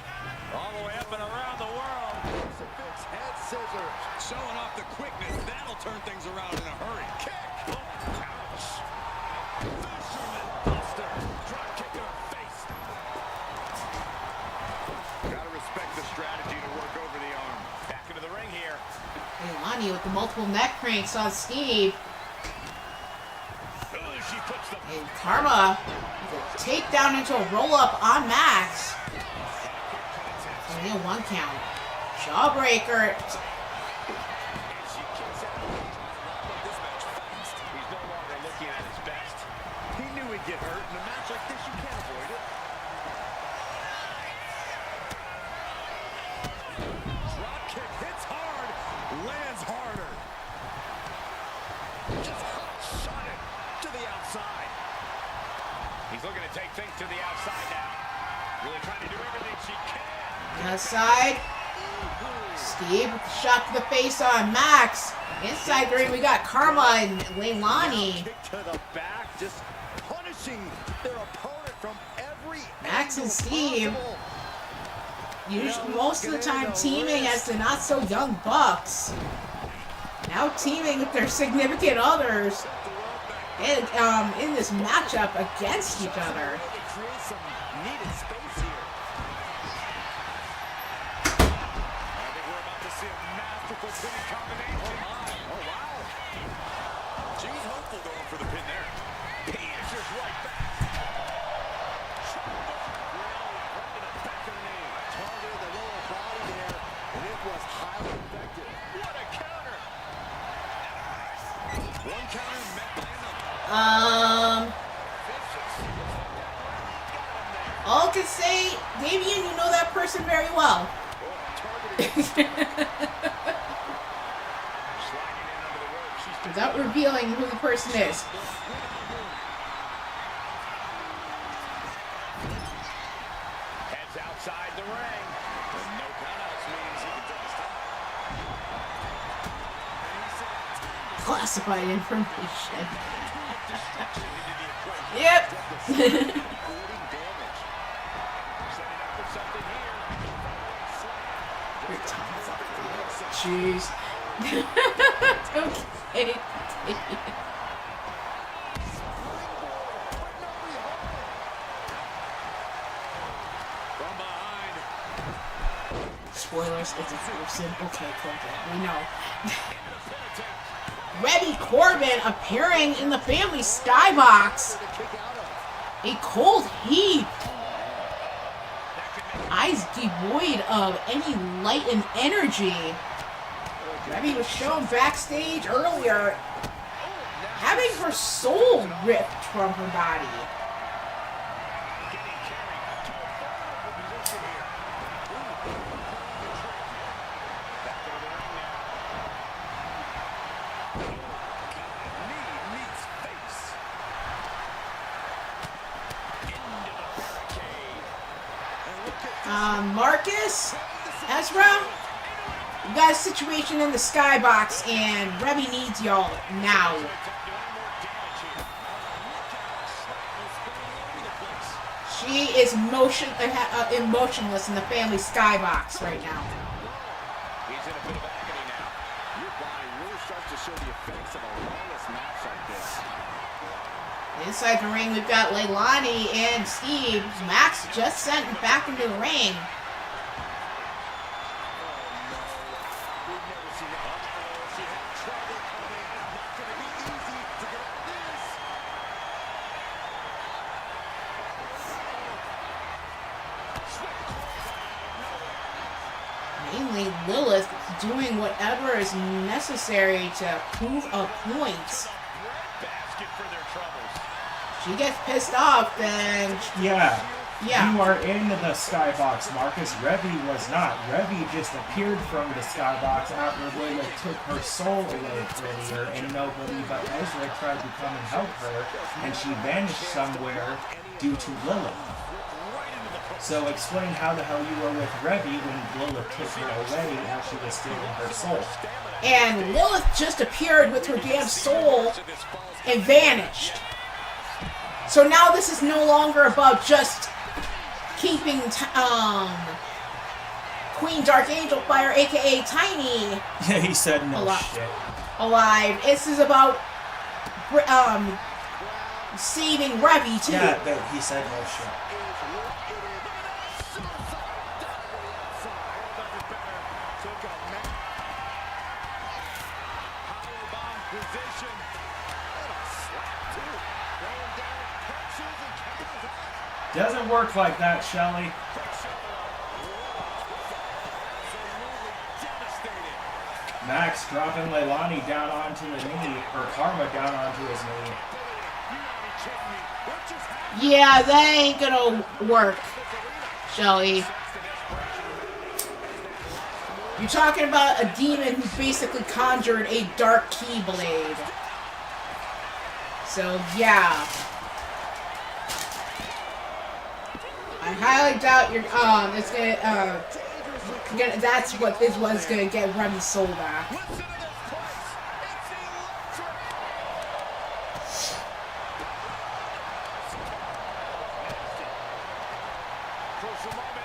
All the way up and around the world. Crucifix head scissors. Showing off the quickness. That'll turn things around in a hurry. Kick. Oh, ouch. Fisherman buster. Drop kick in her face. Gotta respect the strategy to work over the arm. Back into the ring here. Leilani with the multiple neck cranks on Steve. Ooh, she puts the And Karma with a takedown into a roll-up on Max. Only a 1 count. Jawbreaker. she kicks out. This match fast. He's no longer looking at his best. He knew he'd get hurt. In a match like this, you can't avoid it. Drop kick hits hard. Lands harder. Just shot it to the outside. He's looking to take things to the outside now. Really trying to do everything she can. Outside. Steve with the shot to the face on Max. Inside the ring, we got Karma and Leilani. Kick to the back, just punishing their opponent from every Max and angle Steve. possible. Usually, most of the time teaming as the not-so-young Bucks. Now teaming with their significant others. And, in this matchup against each other. To create some needed space here. I think we're about to see a masterful pinning combination. Oh, wow. She was hopeful going for the pin there. He answers right back. Back to the knee. Targeted the lower body there, and it was highly effective. What a counter. One counter met by another. All I can say, Damien, you know that person very well. Without revealing who the person is. Heads outside the ring. And no countouts means he can take his time. Classified information. Destruction into the equation. Yep. Creating damage. Setting up for something here. Jeez. Okay. From behind. Spoilers, it's a person. Okay, Corbin. We know. Rebby Corbin appearing in the family skybox. A cold heap. Eyes devoid of any light and energy. Rebby was shown backstage earlier having her soul ripped from her body. Getting carried to a vulnerable position here. Back into the ring now. Knee meets face. Into the barricade. And look at Marcus, Ezra, you got a situation in the skybox, and Rebby needs y'all now. She is emotionless in the family skybox right now. He's in a bit of agony now. Your body really starts to show the effects of a lawless match like this. Inside the ring, we've got Leilani and Steve. Max just sent back into the ring. We've never seen that. She had trouble coming. Not going to be easy to get out of this. Mainly Lilith doing whatever is necessary to prove a point. Basket for their troubles. She gets pissed off, then Yeah. yeah. You are in the skybox, Marcus. Revy was not. Revy just appeared from the skybox after Lilith took her soul away earlier, and nobody but Ezra tried to come and help her, and she vanished somewhere due to Lilith. So explain how the hell you were with Revy when Lilith took her away and she was stealing her soul. And Lilith just appeared with her damn soul and vanished. So now this is no longer about just keeping Queen Dark Angel Fire, aka Tiny, Yeah, he said no Alive. shit. alive. This is about saving Revy too. Yeah, but he said no shit. Doesn't work like that, Shelly. Max dropping Leilani down onto the knee, or Karma down onto his knee. Yeah, that ain't gonna work, Shelly. You're talking about a demon who basically conjured a dark keyblade. So, yeah. I highly doubt you're, it's that's what this was gonna get Remy's soul back.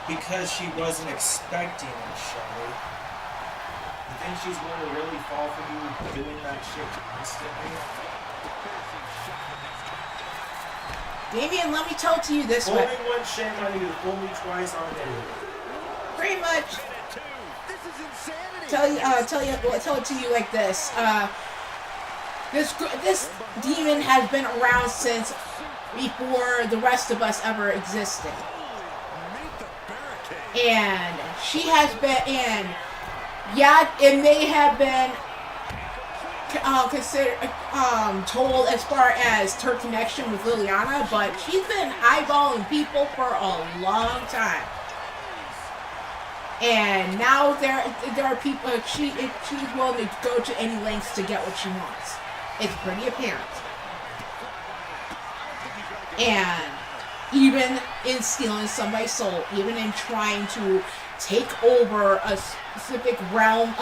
Because she wasn't expecting it, Shelly. You think she's going to really fall for you doing that shit constantly? Damien, let me tell it to you this Only way. one shame on you, fool me twice on it. Pretty much. This is insanity. Tell it to you like this. This demon has been around since before the rest of us ever existed. And she has been in. Yeah, it may have been considered told as far as her connection with Liliana, but she's been eyeballing people for a long time. And now there are people. She's willing to go to any lengths to get what she wants. It's pretty apparent. And even in stealing somebody's soul, even in trying to take over a specific realm,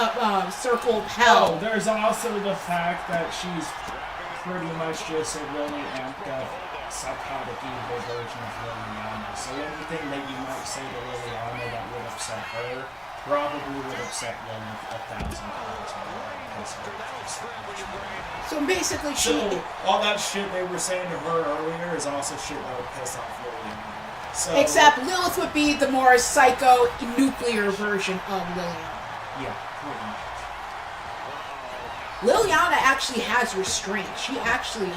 circle of hell. Oh, there's also the fact that she's pretty much just a really amped up, psychotic, evil version of Liliana. So anything that you might say to Liliana that would upset her probably would upset Lilith 1,000 times more. So basically, So all that shit they were saying to her earlier is also shit that would piss off Liliana. So, except Lilith would be the more psycho, nuclear version of Liliana. yeah, pretty much. Liliana actually has restraint. She actually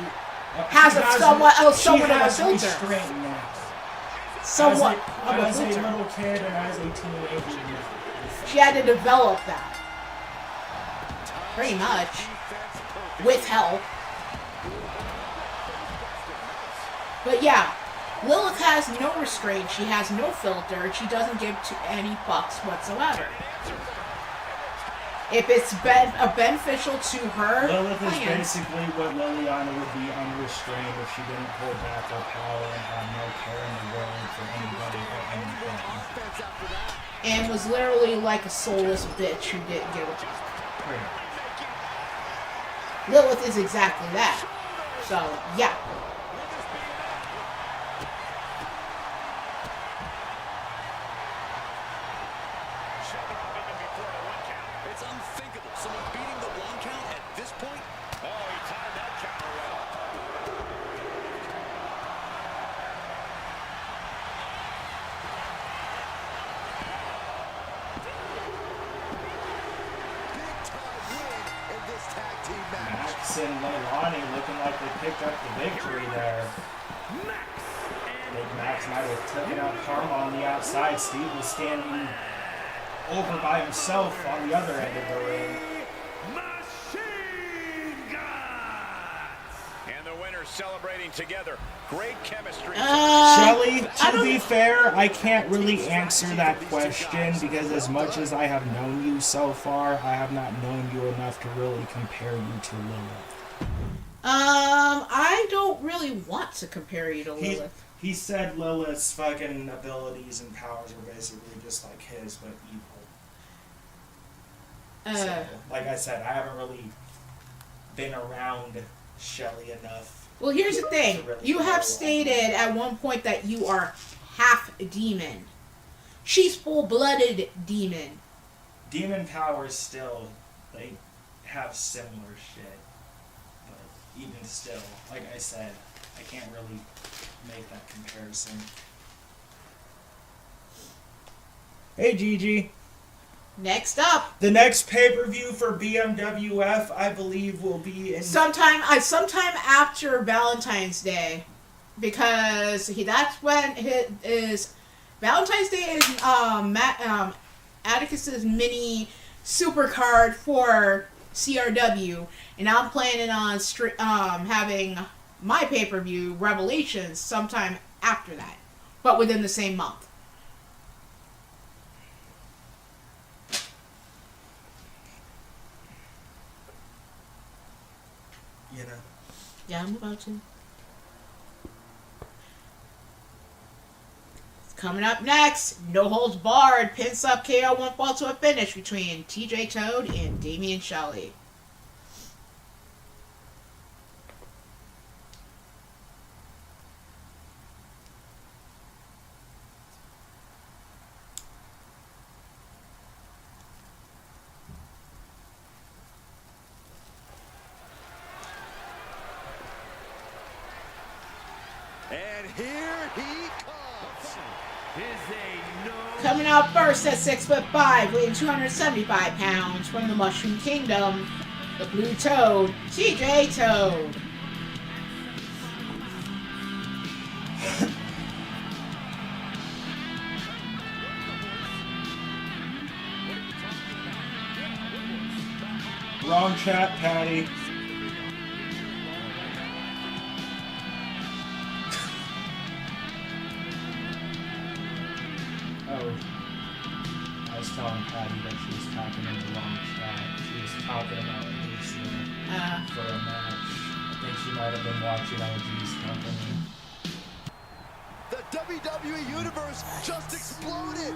Has somewhat of a filter. restraint now. Somewhat of a as a filter. little kid and as a teenager. She had to develop that. Pretty much. With help. But yeah, Lilith has no restraint. She has no filter. She doesn't give any fucks whatsoever. If it's beneficial to her Lilith is plans, basically what Liliana would be unrestrained if she didn't hold back her power and had no care in the world for anybody or anything. and was literally like a soulless bitch who didn't give a fuck. Lilith is exactly that. So, yeah. It's unthinkable. Someone beating the 1 count at this point? Oh, he timed that counter well. Big time win in this tag team match. Max and Leilani looking like they picked up the victory there. I think Max might have taken out Karma on the outside. Steve was standing over by himself on the other end of the ring. And the winners celebrating together. Great chemistry. Shelly, I to don't- be fair, I can't really answer that question because as much as I have known you so far, I have not known you enough to really compare you to Lilith. I don't really want to compare you to Lilith. He said Lilith's fucking abilities and powers are basically just like his, but evil. So, like I said, I haven't really been around Shelly enough. Well, here's the thing. Really You have cool. stated at one point that you are half demon. She's full-blooded demon. Demon powers still, they have similar shit. But even still, like I said, I can't really make that comparison. Hey Gigi. Next up, The next pay-per-view for BMWF, I believe, will be in... sometime after Valentine's Day, because that's when Valentine's Day is Atticus's mini super card for CRW, and I'm planning on having my pay-per-view Revelations sometime after that, but within the same month. You know. Yeah, I'm about to. Coming up next, No Holds Barred, pins up KO 1 fall to a finish between TJ Toad and Damian Shelley. And here he comes. Coming out first at 6'5", weighing 275 pounds from the Mushroom Kingdom, the Blue Toad, TJ Toad. Wrong chat, Patty. Oh, I was telling Patty that she was talking in the wrong chat. She was talking about Lucy for a match. I think she might have been watching OG's company. The WWE Universe just exploded.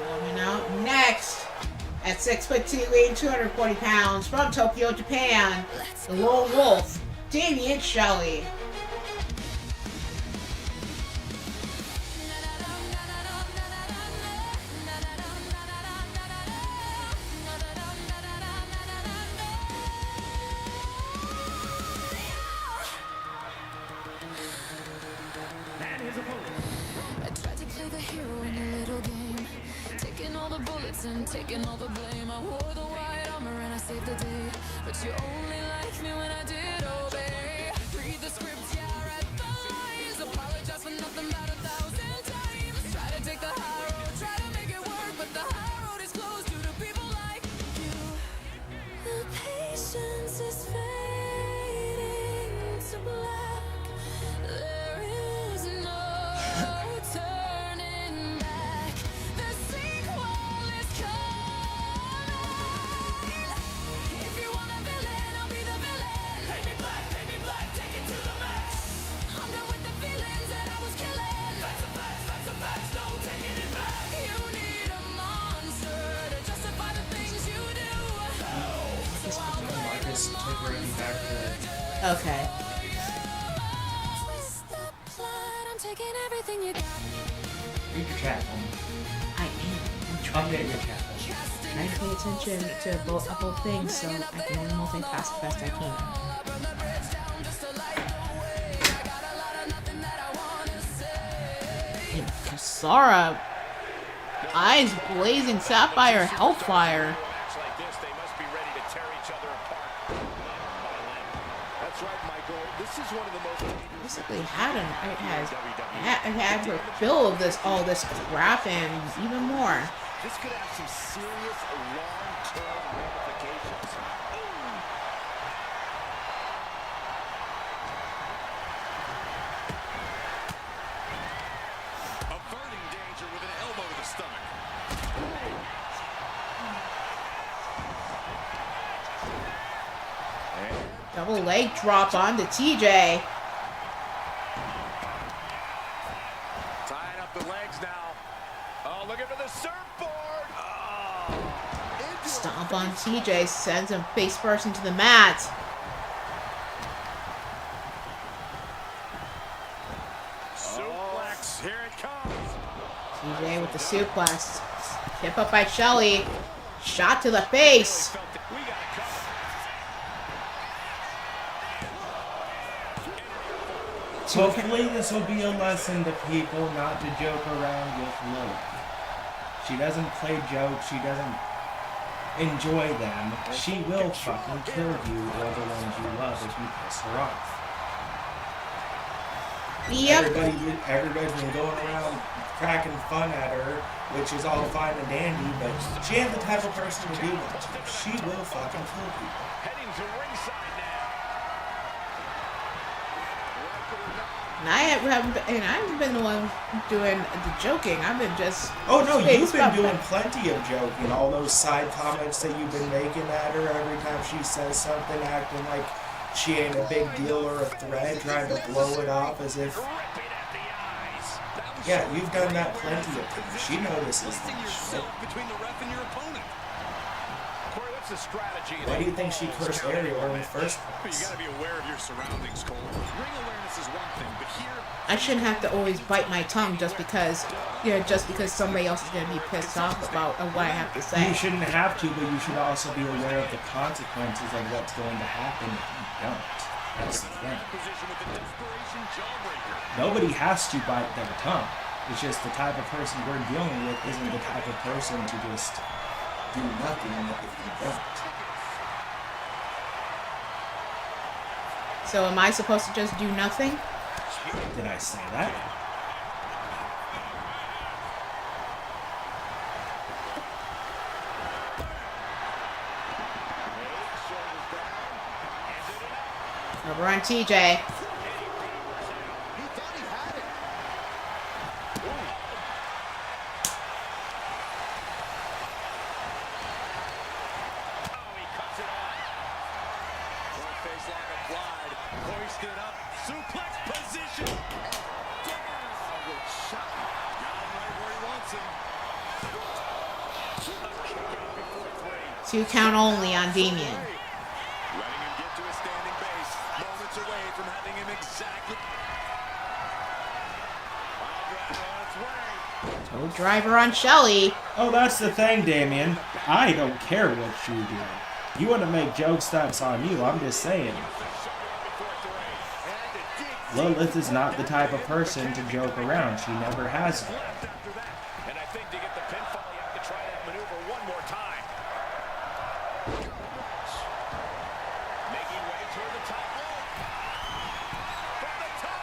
Coming out next at 6'2", weighing 240 pounds from Tokyo, Japan, the Lone Wolf, Damian Shelley. I tried to play the hero in a little game, taking all the bullets and taking all the blame. I wore the white armor and I saved the day, but you only liked me when I did obey. Read the script, yeah, I read the lines. Apologize for nothing about 1,000 times. Try to take the high road, try to make it work, but the high road is closed due to people like you. The patience is fading to black. There is no turning back. The sequel is coming. If you want a villain, I'll be the villain. Paint me black, take it to the max. I'm done with the feelings that I was killing. Facts are facts, no taking it back. You need a monster to justify the things you do. Marcus took her back to... Okay. Twist the plot, I'm taking everything you got. Read your chat, homie. I am. I'm Update your chat. trying to pay attention to both things so I can only multitask as best I can. And Kasara, eyes blazing sapphire, hellfire. Match like this, they must be ready to tear each other apart. That's right, Michael. This is one of the most dangerous. Basically had her fill of all this crap and even more. This could have some serious long-term ramifications. Averting danger with an elbow to the stomach. Double leg drop on to TJ. Tying up the legs now. Oh, looking for the surfboard. Oh. Stomp on TJ, sends him face first into the mat. with the suplex. Hip up by Shelly. Shot to the face. Hopefully this will be a lesson to people not to joke around with Lilith. She doesn't play jokes, she doesn't enjoy them. She will fucking kill you or the ones you love if you piss her off. Yep. Everybody's been going around cracking fun at her, which is all fine and dandy, but she ain't the type of person to do that. She will fucking kill people. Heading to ringside now. And I haven't been the one doing the joking. I've been just. Oh no, saying you've been stuff doing that- plenty of joking. All those side comments that you've been making at her every time she says something, acting like she ain't a big deal or a threat, trying to blow it off as if. Yeah, you've done that plenty of times. She notices that shit. between the ref and your opponent. Corey, what's the strategy? Why do you think she cursed Ariel in the first But you place? gotta be aware of your surroundings, Cole. Ring awareness is one thing, but here, I shouldn't have to always bite my tongue just because somebody else is gonna be pissed off about what I have to say. You shouldn't have to, but you should also be aware of the consequences of what's going to happen if you don't. That's the thing. position with the desperation jawbreaker. Nobody has to bite their tongue. It's just the type of person we're dealing with isn't the type of person to just do nothing if you don't. So am I supposed to just do nothing? Did I say that? Over on TJ. He thought he had it. He cuts it off. One face lock applied. Hoisted up. Suplex position. Down with shot. Got him right where he wants him. A kick out before 3. 2 count only on Damien. Letting him get to a standing base. Moments away from having him exactly. Toe driver on Shelly. Oh, that's the thing, Damien. I don't care what you do. You want to make jokes, that's on you. I'm just saying. Lilith is not the type of person to joke around. She never has been. And I think to get the pinfall, you have to try that maneuver one more time. Making way toward the top rope. From the top.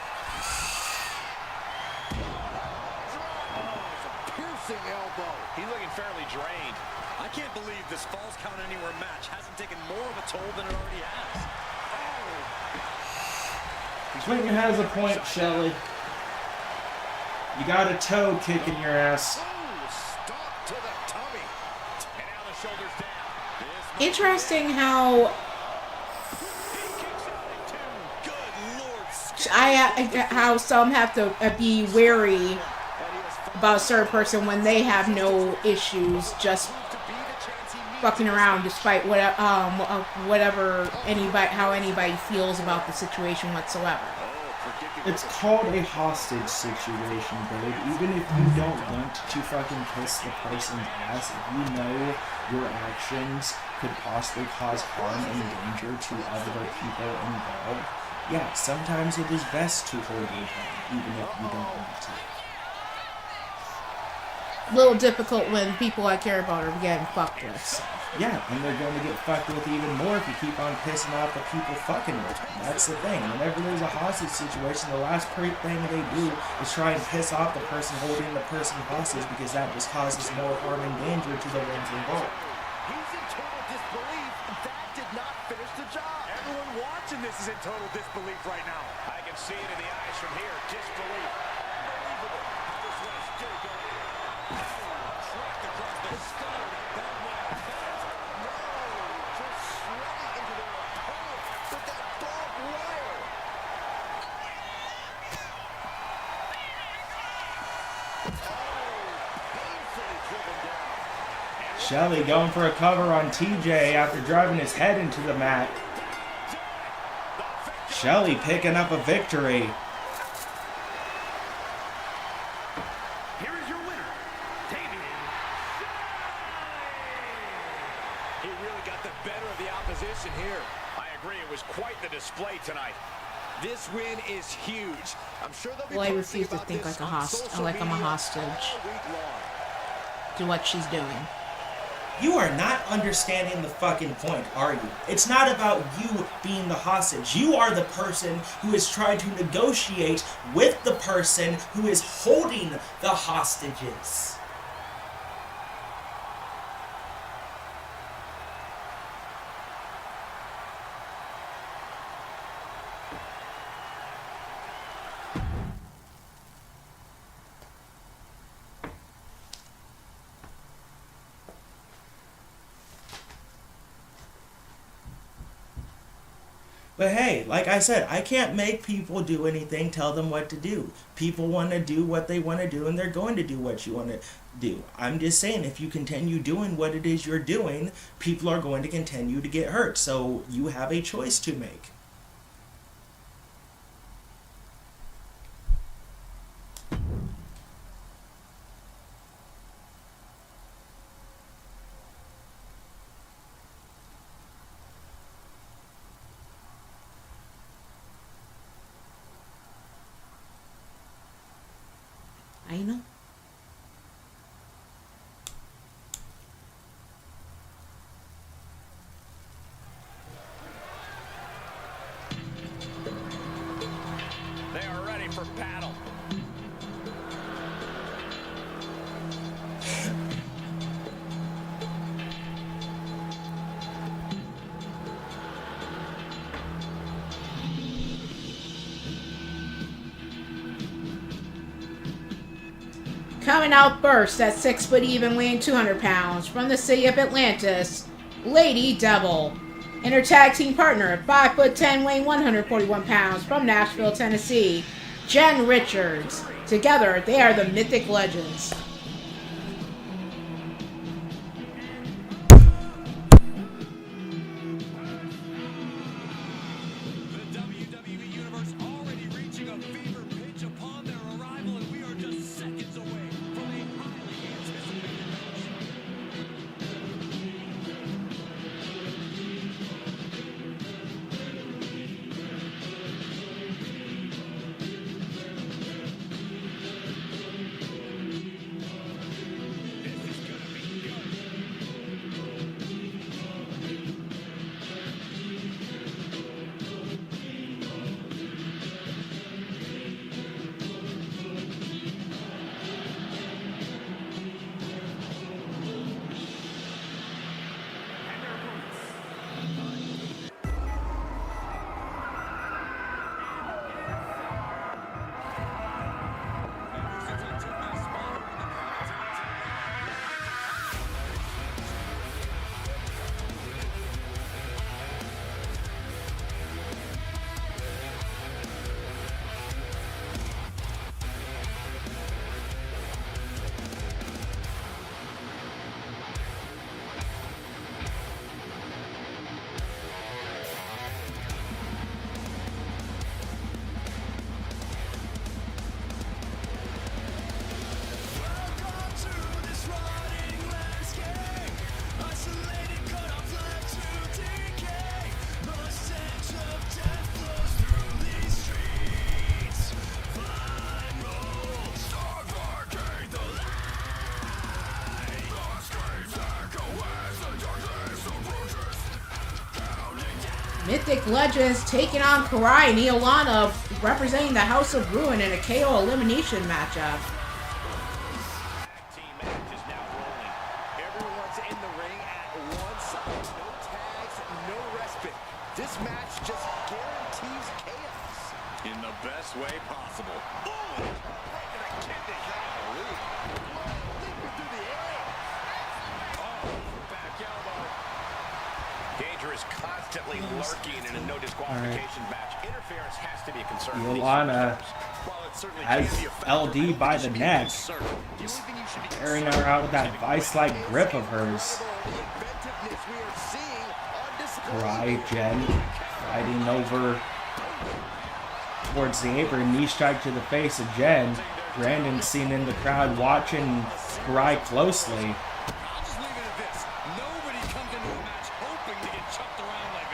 Piercing elbow. He's looking fairly drained. I can't believe this Falls Count Anywhere match hasn't taken more of a toll than it already has. Swinging has a point, Shelly. You got a toe kicking your ass. Oh, stop to the tummy. And now the shoulders down. Interesting how Good Lord. how some have to be wary about a certain person when they have no issues, just fucking around despite whatever how anybody feels about the situation whatsoever. It's called a hostage situation, babe. Even if you don't want to fucking kiss the person's ass, if you know your actions could possibly cause harm and danger to other people involved, yeah, sometimes it is best to hold your tongue, even if you don't want to. A little difficult when people I care about are getting fucked with. So. Yeah, and they're going to get fucked with even more if you keep on pissing off the people fucking with them. That's the thing. Whenever there's a hostage situation, the last thing they do is try and piss off the person holding the person hostage because that just causes more harm and danger to the ones involved. He's in total disbelief. That did not finish the job. Everyone watching this is in total disbelief right now. I can see it in the eyes from here. Disbelief. Unbelievable. How this one is still going. Tracked across the skull. That one fast. No, just shredding into their opponent with that barbed wire. Painfully driven down. Shelly going for a cover on TJ after driving his head into the mat. Shelly picking up a victory. Here is your winner, competition here. I agree. It was quite the display tonight. This win is huge. I'm sure they'll be Well, I posting refuse to about think this like a on hostage, social like I'm a media hostage all week long. to what she's doing. You are not understanding the fucking point, are you? It's not about you being the hostage. You are the person who is trying to negotiate with the person who is holding the hostages. But hey, like I said, I can't make people do anything, tell them what to do. People want to do what they want to do, and they're going to do what you want to do. I'm just saying, if you continue doing what it is you're doing, people are going to continue to get hurt. So you have a choice to make. I know. They are ready for battle. Coming out first at 6 foot even, weighing 200 pounds, from the city of Atlantis, Lady Devil. And her tag team partner, 5 foot 10, weighing 141 pounds, from Nashville, Tennessee, Jen Richards. Together, they are the Mythic Legends. The WWE Universe already reaching a fever pitch upon their arrival, and we are just seconds away from a highly anticipated match. Mythic Legends taking on Karai and Iolana, representing the House of Ruin in a KO elimination matchup. Team match is now rolling. Everyone's in the ring at once. No tags, no respite. This match just guarantees chaos. In the best way possible. Ooh! Right to the kidney. Golly. Leaping through the air. Oh, back elbow. Danger is constantly lurking in a no disqualification match. Interference has to be a concern. Iolana While it certainly has can be a factor, I LD don't by think the you should be neck. concerned. The only thing you should be Tearing concerned her out with about that is vice-like grip of hers. The inventiveness we are seeing on display. Karai, Jen fighting over towards the apron. Knee strike to the face of Jen. Brandon seen in the crowd watching Karai closely. I'll just leave it at this. Nobody comes into a match hoping to get chucked around like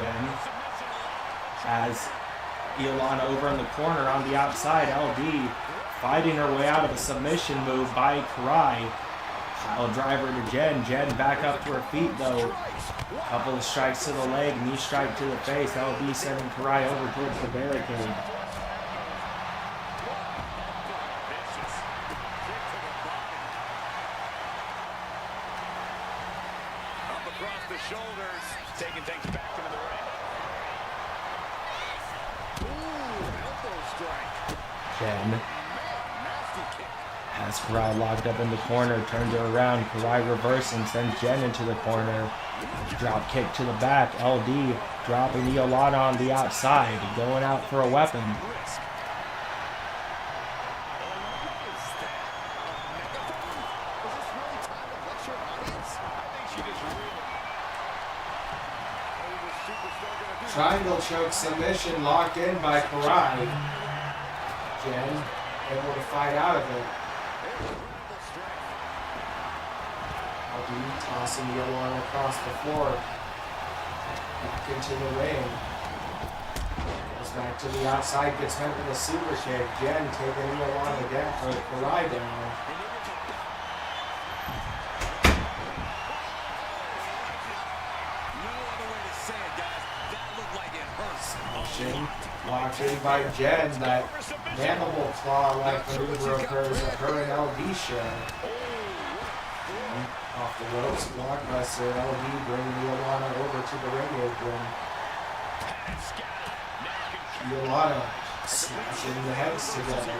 Jen has Iolana over in the corner on the outside. LD fighting her way out of a submission move by Karai. Pile driver to Jen. Jen back up to her feet though. Couple of strikes to the leg, knee strike to the face. LD sending Karai over towards the barricade. Up across the shoulders, taking things back into the ring. Ooh, elbow strike. Jen has Karai locked up in the corner, turns her around. Karai reversing, sends Jen into the corner. Drop kick to the back. LD dropping Iolana on the outside, going out for a weapon. Triangle choke submission locked in by Karai. Jen able to fight out of it. LD tossing Iolana across the floor. Back into the ring. Goes back to the outside, gets hit with a super kick. Jen taking Iolana down, or Karai down. Locked in by Jen. That mandible claw-like maneuver occurs at her and LD show. Off the ropes, blockbuster. LD bringing Iolana over to the ring apron. Iolana smashing the heads together.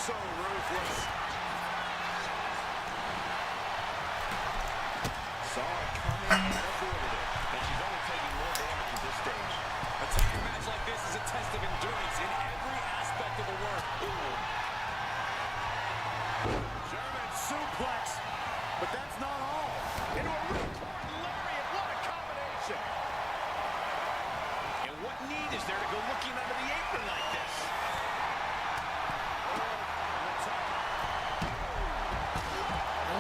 So ruthless. Saw it coming and avoided it. And she's only taking more damage at this stage. A tag match like this is a test of endurance in every aspect of the work. Ooh. German suplex. But that's not all. Into a ripcord lariat. What a combination. And what need is there to go looking under the apron like this?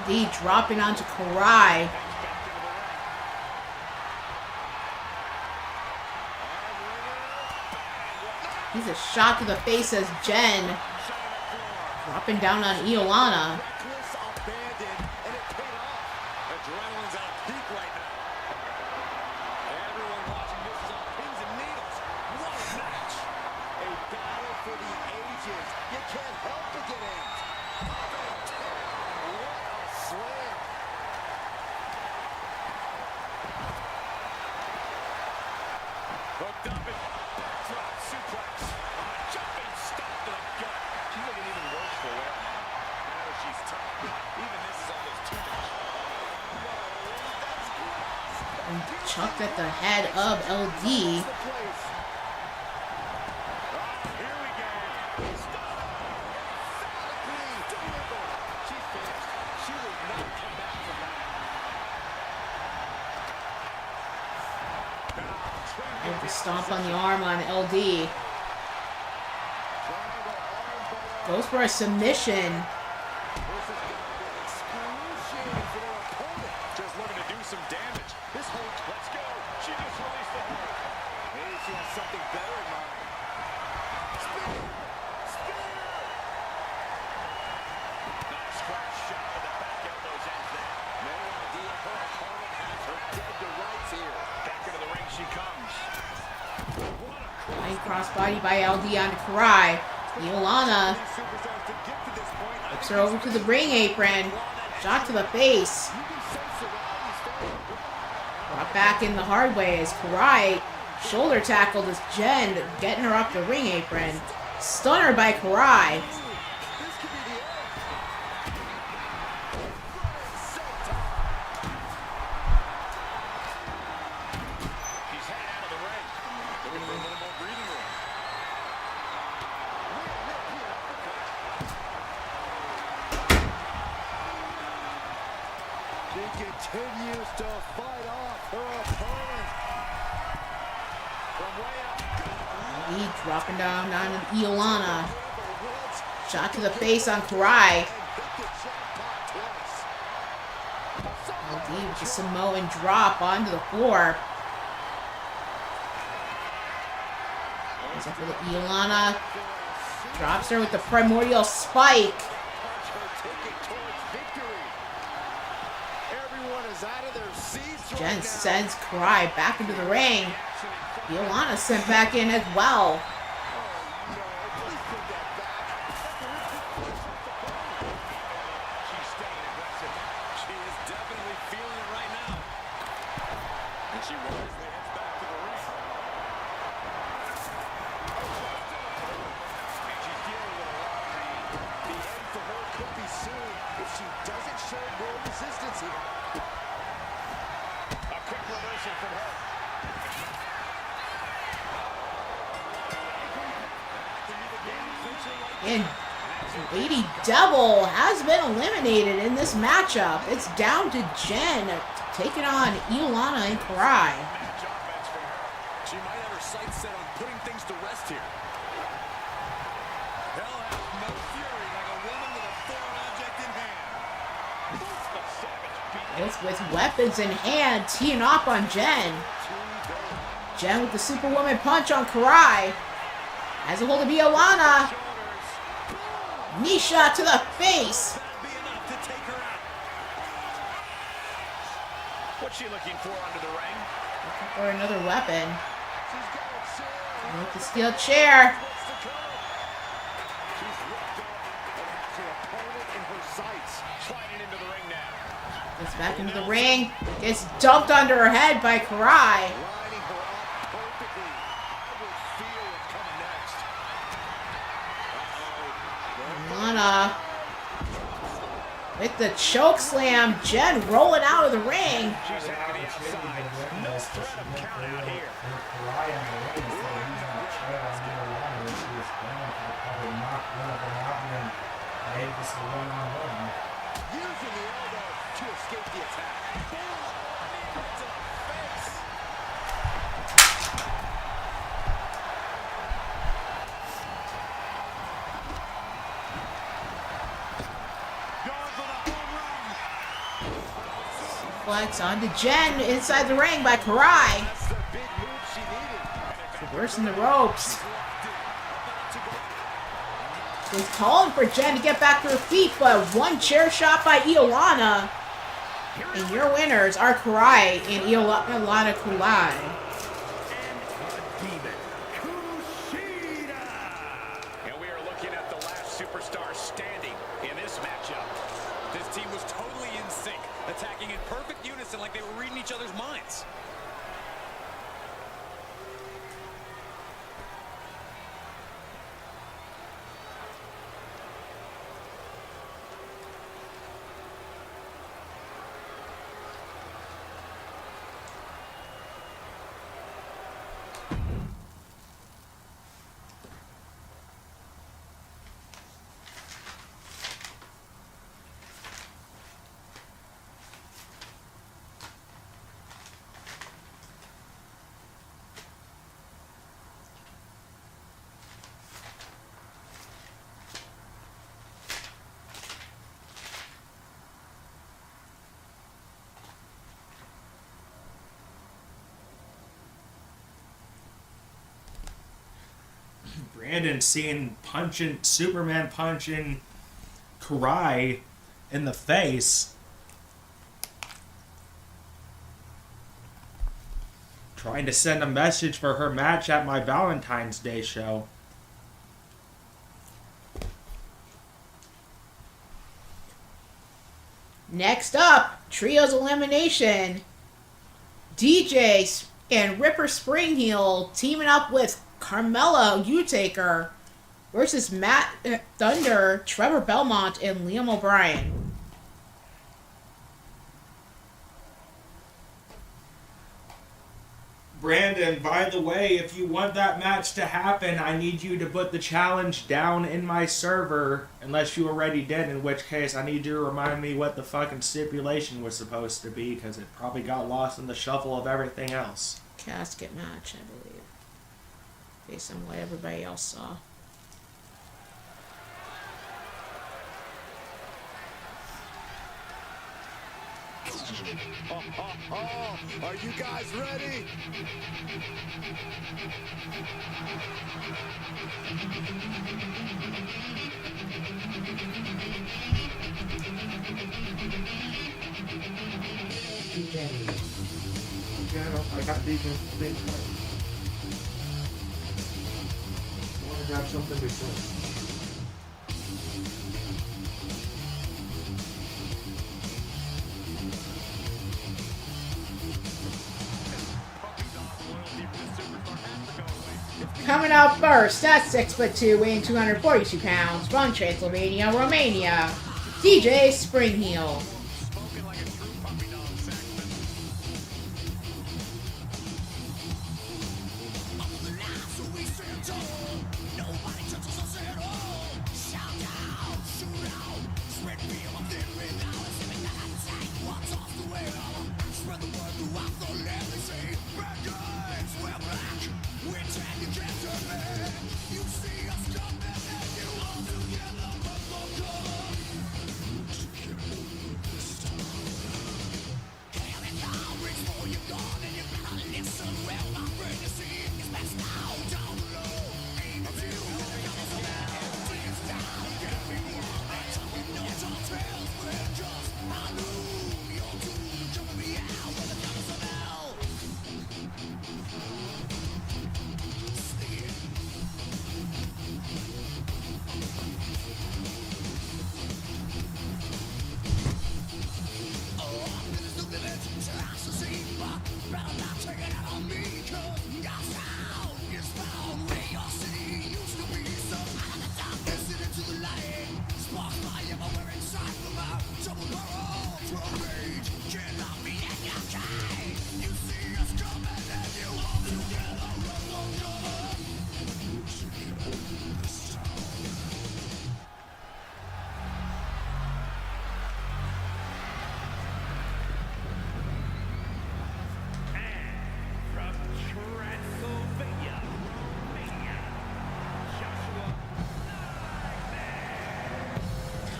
LD dropping onto Karai. He's a shot to the face as Jen dropping down on Iolana. Adrenaline's at a peak right now. Everyone watching this is on pins and needles. What a match. A battle for the ages. You can't help but get amped. What a slam. Hooked up and backdrop suplex. A jumping stop to the gut. She's looking even worse for wear. I know she's tough, but even this is almost too much. And chucked at the head of LD. And the stomp on the arm on LD. Goes for a submission. Just looking to do some damage. This hold, let's go. She just released the hold. Maybe she has something better in mind. Spear! Spear! Nice crash shot with the back elbows ends there. No idea her opponent has her dead to rights here. Back into the ring she comes. Nice crossbody by LD on Karai. Iolana whips her over to the ring apron. Shot to the face. Brought back in the hard way as Karai shoulder tackled as Jen getting her up the ring apron. Stunner by Karai. continues to fight off her opponent. From way up. He dropping down on Iolana. Shot to the face on Karai. LD with the Samoan drop onto the floor. Except for the Iolana. Drops her with the primordial spike. Jen sends Karai back into the ring. Iolana sent back in as well. And Lady Devil has been eliminated in this matchup. It's down to Jen taking on Iolana and Karai. She might have her sights set on putting things to rest here. They'll have no fury like a woman with a foreign object in hand. It's with weapons in hand, teeing off on Jen. Jen with the Superwoman punch on Karai. Has a hold of Iolana. Knee shot to the face. What's she looking for under the ring? Looking for another weapon. With the steel chair. Gets back into the ring. Gets dumped under her head by Karai. Lana with the choke slam. Jen rolling out of the ring. Using the elbow to escape the attack. Flex onto Jen inside the ring by Karai. Traversing the ropes. He's calling for Jen to get back to her feet, but one chair shot by Iolana. And your winners are Karai and Iolana Kulai. And we are looking at the last superstar standing in this matchup. This team was totally in sync, attacking in perfect unison like they were reading each other's minds. Brandon seeing Superman punching Karai in the face. Trying to send a message for her match at my Valentine's Day show. Next up, Trios Elimination. DJ and Ripper Springheel teaming up with Carmella Utaker versus Matt Thunder, Trevor Belmont, and Liam O'Brien. Brandon, by the way, if you want that match to happen, I need you to put the challenge down in my server, unless you already did, in which case I need you to remind me what the fucking stipulation was supposed to be, because it probably got lost in the shuffle of everything else. Casket match, I believe. Based on what everybody else saw. Are you guys ready? I got these things. I want to grab something before. Coming up first, at 6'2", weighing 242 pounds, from Transylvania, Romania, DJ Springheel.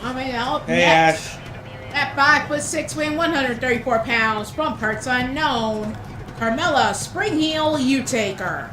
Coming out next, at 5'6", weighing 134 pounds, from parts unknown, Carmella Springheel U-Taker.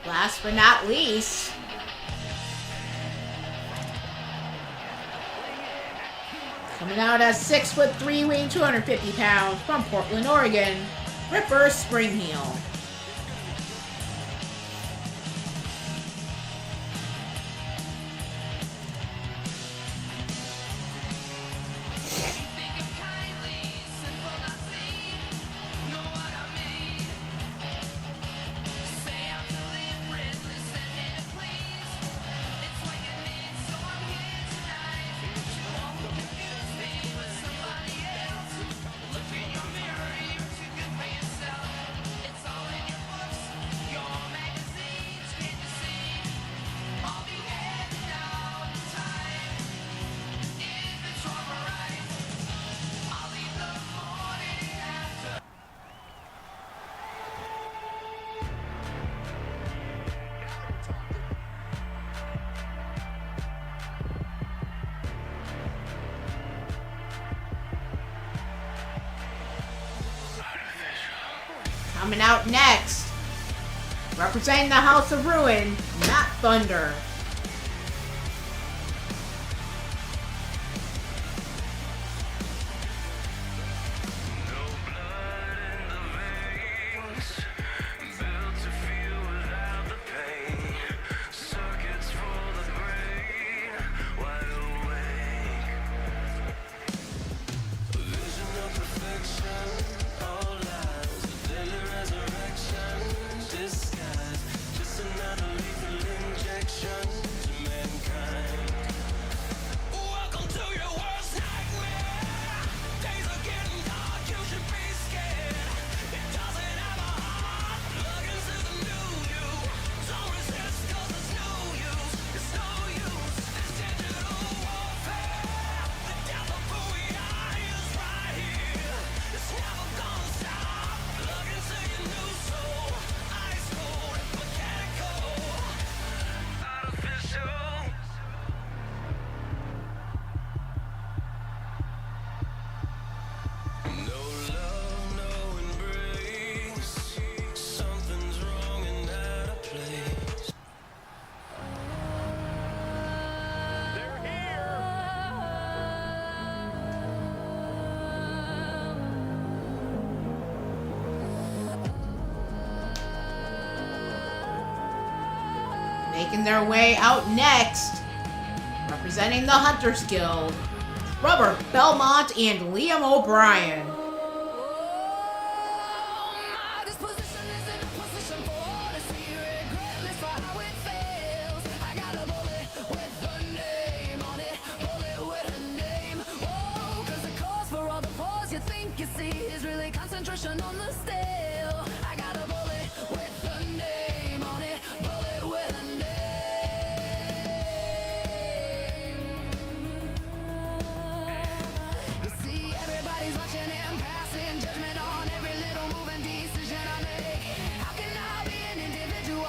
Last but not least, coming out at 6'3", weighing 250 pounds, from Portland, Oregon, Ripper Springheel. Coming out next, representing the House of Ruin, Matt Thunder. Making their way out next, representing the Hunters Guild, Robert Belmont and Liam O'Brien. On the stale, I got a bullet with a name on it, bullet with a name. You see, everybody's watching and passing judgment on every little move and decision I make. How can I be an individual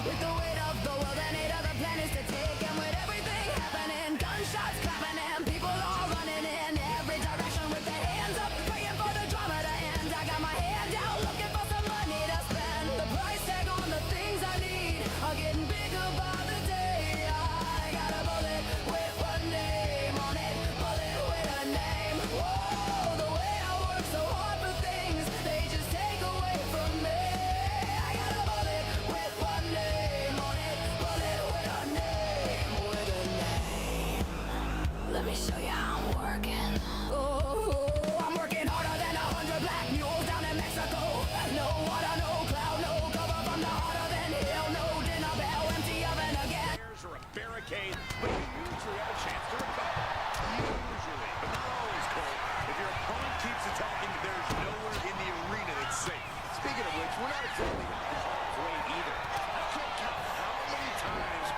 with the weight of the world and 8 other planets to take, and with everything happening, gunshots clapping and people all running in every direction with their hands up, praying for the drama to end. I got my hand out looking for some money to spend. The price tag on the things I need are getting bigger by the day. I got a bullet with one name on it, bullet with a name. Whoa, the way I work so hard for things, they just take away from me. I got a bullet with one name on it, bullet with a name, with a name. Let me show you how I'm working. Oh, I'm working harder than 100 black mules down in Mexico. No water, no cloud, no cover from the harder than hell. No dinner bell, empty oven again. Or a barricade, but you usually have a chance to recover. Usually, but not always, Cole. If your opponent keeps attacking, there's nowhere in the arena that's safe. Speaking of which, we're not exactly out of harm's way either. I can't count how many times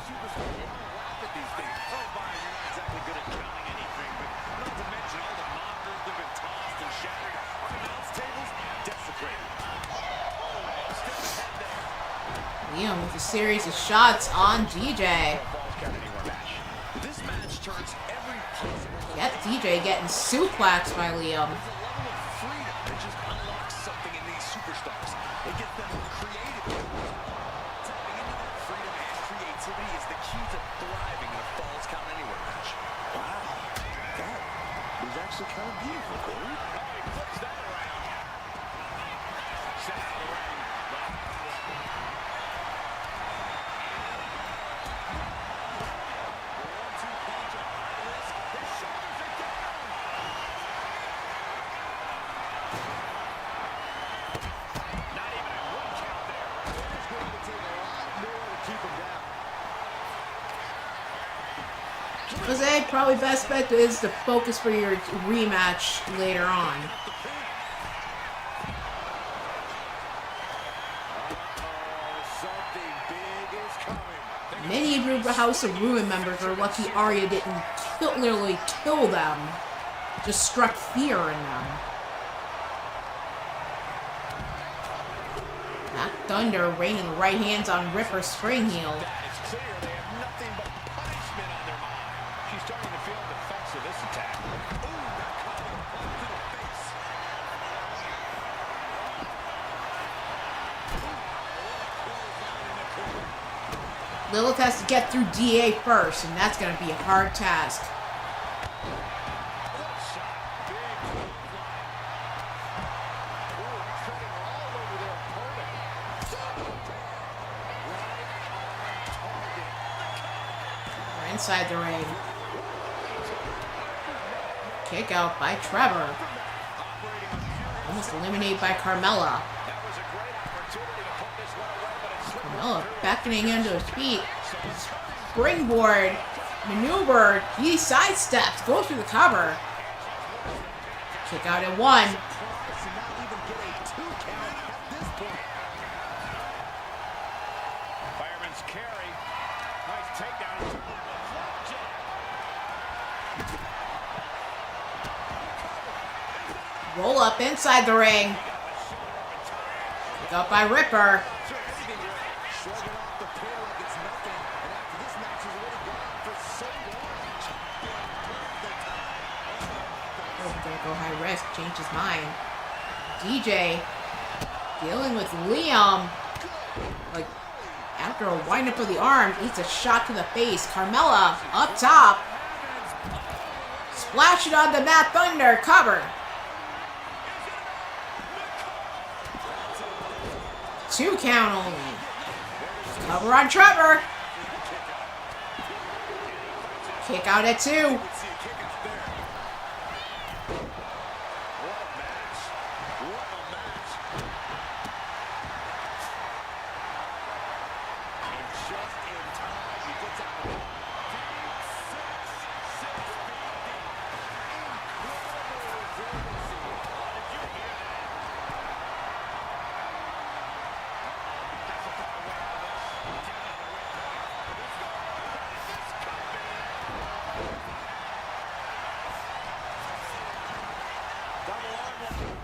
superstars laugh at these things. Oh, Byron, you're not exactly good at counting anything, but not to mention all the monitors that have been tossed and shattered. Our announce tables desecrated. Step ahead there. Liam with a series of shots on DJ. This match turns every possible. Yet DJ getting suplexed by Liam. There's a level of freedom that just unlocks something in these superstars. It gets them creative. Tapping into that freedom and creativity is the key to thriving in a Falls Count Anywhere match. Wow, that was actually kind of beautiful, Corey. Oh, he flips that around. Set out of the ring. Jose, probably best bet is to focus for your rematch later on. Many House of Ruin members are lucky Arya didn't literally kill them, just struck fear in them. Matt Thunder raining right hands on Ripper Springheel. It's clear they have nothing but punishment on their mind. She's starting to feel the effects of this attack. Ooh, that combo right to the face. Lilith has to get through DA first, and that's going to be a hard task. We're inside the ring. Kick out by Trevor. Almost eliminated by Carmella. Carmella beckoning him to his feet. Springboard maneuver. He sidesteps. Goes through the cover. Kick out at 1. Fireman's carry. Nice takedown. Roll up inside the ring. Kick out by Ripper. Oh, gonna go high risk. Change his mind. DJ dealing with Liam. Like, after a wind up of the arm, eats a shot to the face. Carmella up top. Splash it onto Matt Thunder. Cover. 2 count only. Cover on Trevor. Kick out at 2.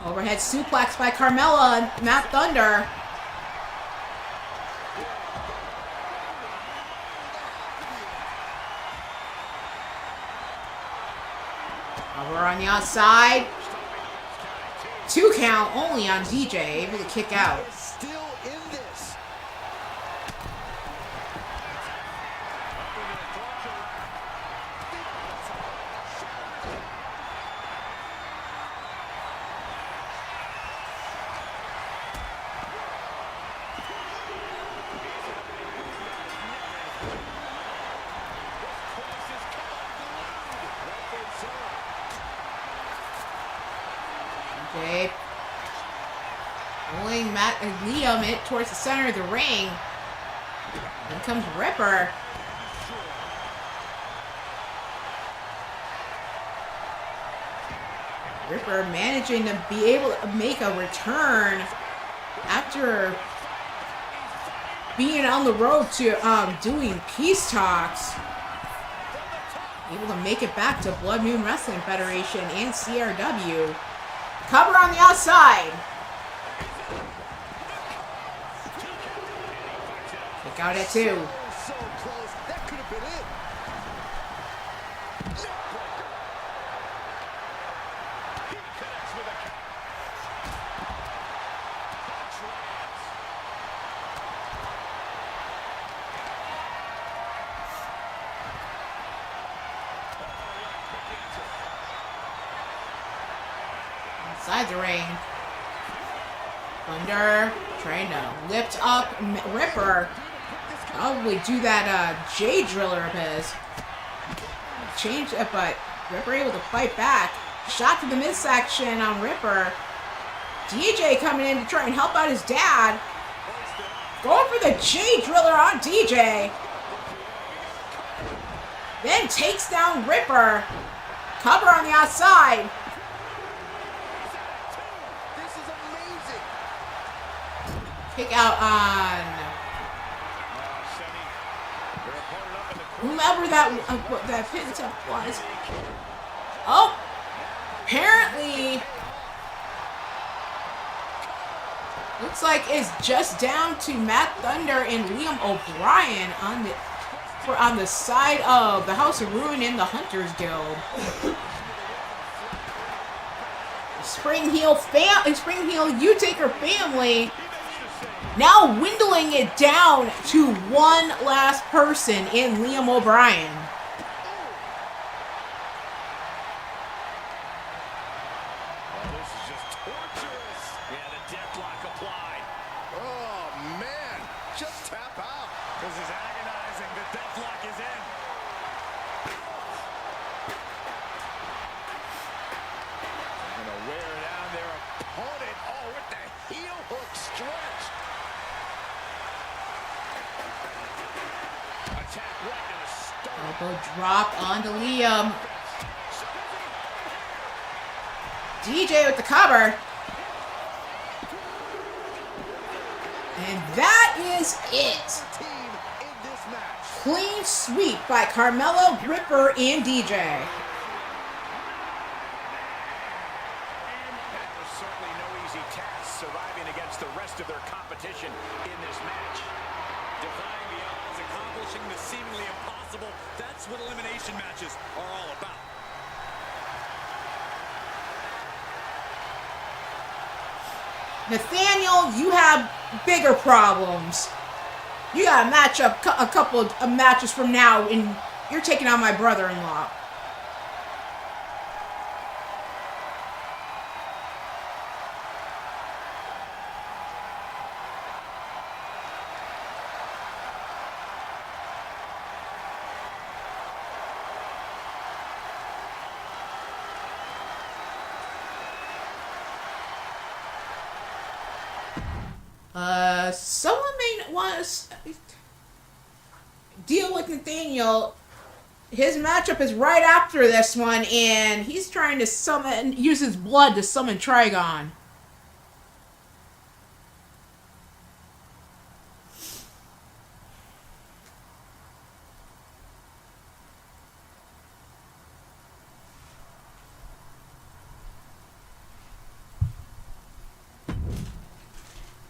Overhead suplex by Carmella and Matt Thunder. Over on the outside. 2 count only on DJ, able to kick out. Still in this. Okay. Pulling Matt and Liam in towards the center of the ring. Then comes Ripper. Ripper managing to be able to make a return after being on the road to doing peace talks. Able to make it back to Blood Moon Wrestling Federation and CRW. Cover on the outside. Kick out at 2. So close. That could have been it. He connects with a Inside the ring. Thunder trying to lift up Ripper. Probably do that J driller of his. Change it, but Ripper able to fight back. Shot to the midsection on Ripper. DJ coming in to try and help out his dad. Going for the J driller on DJ. Then takes down Ripper. Cover on the outside. Kick out on whomever that pin tip was. Oh, apparently looks like it's just down to Matt Thunder and Liam O'Brien on the side of the House of Ruin and the Hunters Guild. Spring Heel Utaker family Now dwindling it down to one last person in Liam O'Brien. Oh, this is just torturous. Yeah, the deathlock applied. Oh, man. Just tap out. This is agonizing. The deathlock is in. Gonna wear down their opponent. Oh, with the heel hook stretch. Attack right to the start. Elbow drop onto Liam. DJ with the cover. And that is it. Team in this match. Clean sweep by Carmelo, Ripper, and DJ. That was certainly no easy task, surviving against the rest of their competition in this match. Defying the odds, accomplishing the seemingly impossible. That's what elimination matches are all about. Nathaniel, you have bigger problems. You got a matchup a couple of matches from now, and you're taking on my brother-in-law. Someone may want to deal with Nathaniel. His matchup is right after this one, and he's trying to use his blood to summon Trigon.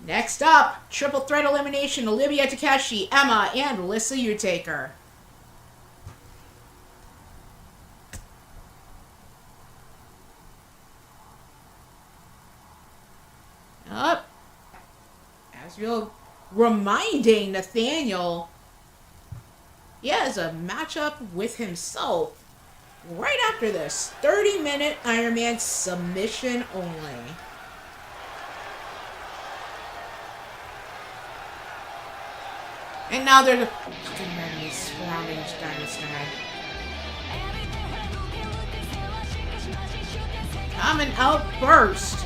Next up, triple threat elimination, Olivia Takeshi, Emma, and Alyssa Utaker. Up. As you're reminding Nathaniel, he has a matchup with himself right after this. 30-minute Iron Man submission only. And now there's a fucking enemies surrounding this guy. Coming out first.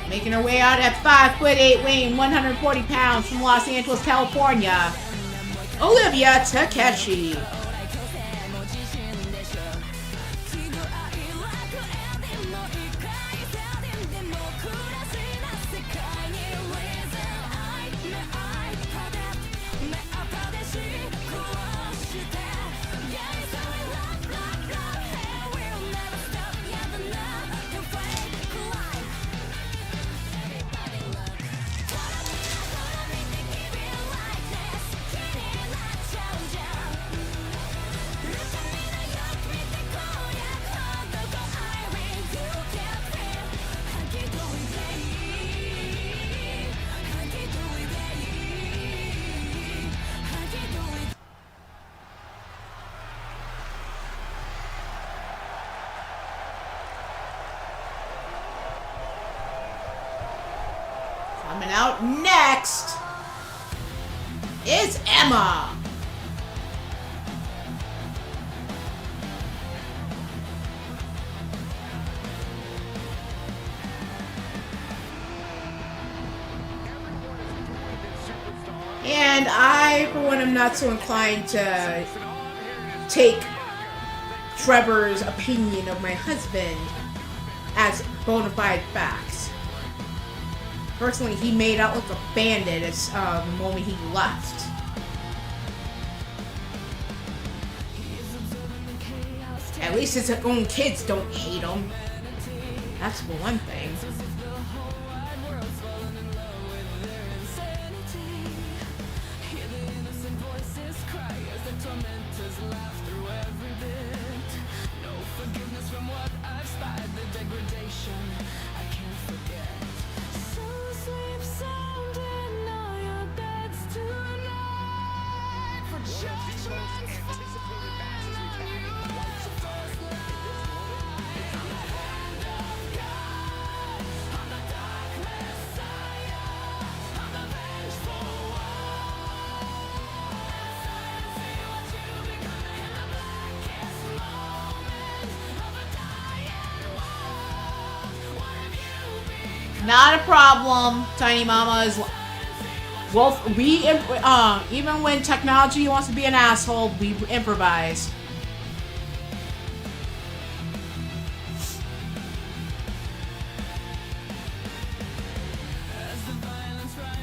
Making her way out at 5'8", weighing 140 pounds from Los Angeles, California, Olivia Takeshi. Coming out next is Emma. And I, for one, am not so inclined to take Trevor's opinion of my husband as bona fide facts. Personally, he made out like a bandit as the moment he left. At least his own kids don't hate him. That's for one thing. Not a problem, Tiny Mama is. Well, we even when technology wants to be an asshole, we improvise.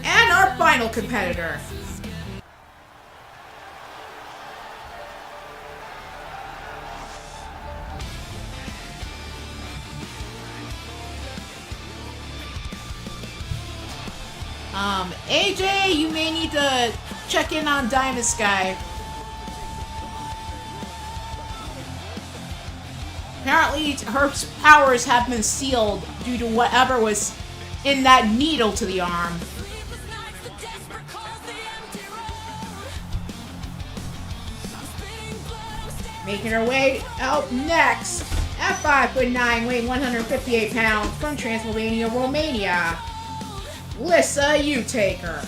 And our final competitor. AJ, you may need to check in on Diamond Sky. Apparently, her powers have been sealed due to whatever was in that needle to the arm. Making her way out next, at 5'9", weighing 158 pounds, from Transylvania, Romania. Lissa, you take her.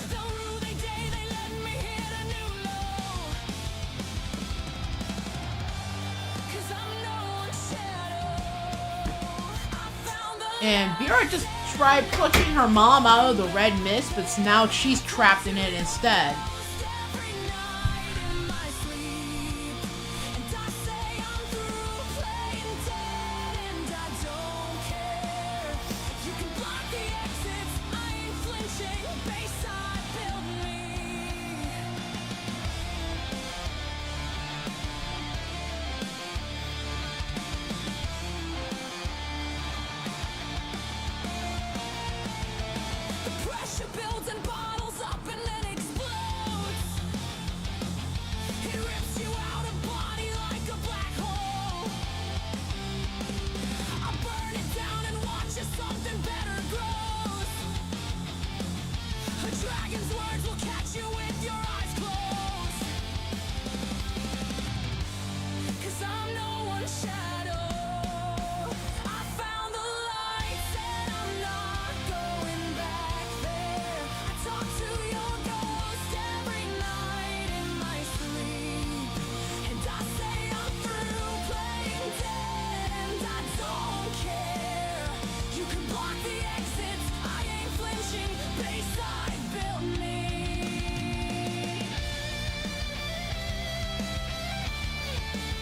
And Vera just tried pushing her mom out of the red mist, but now she's trapped in it instead.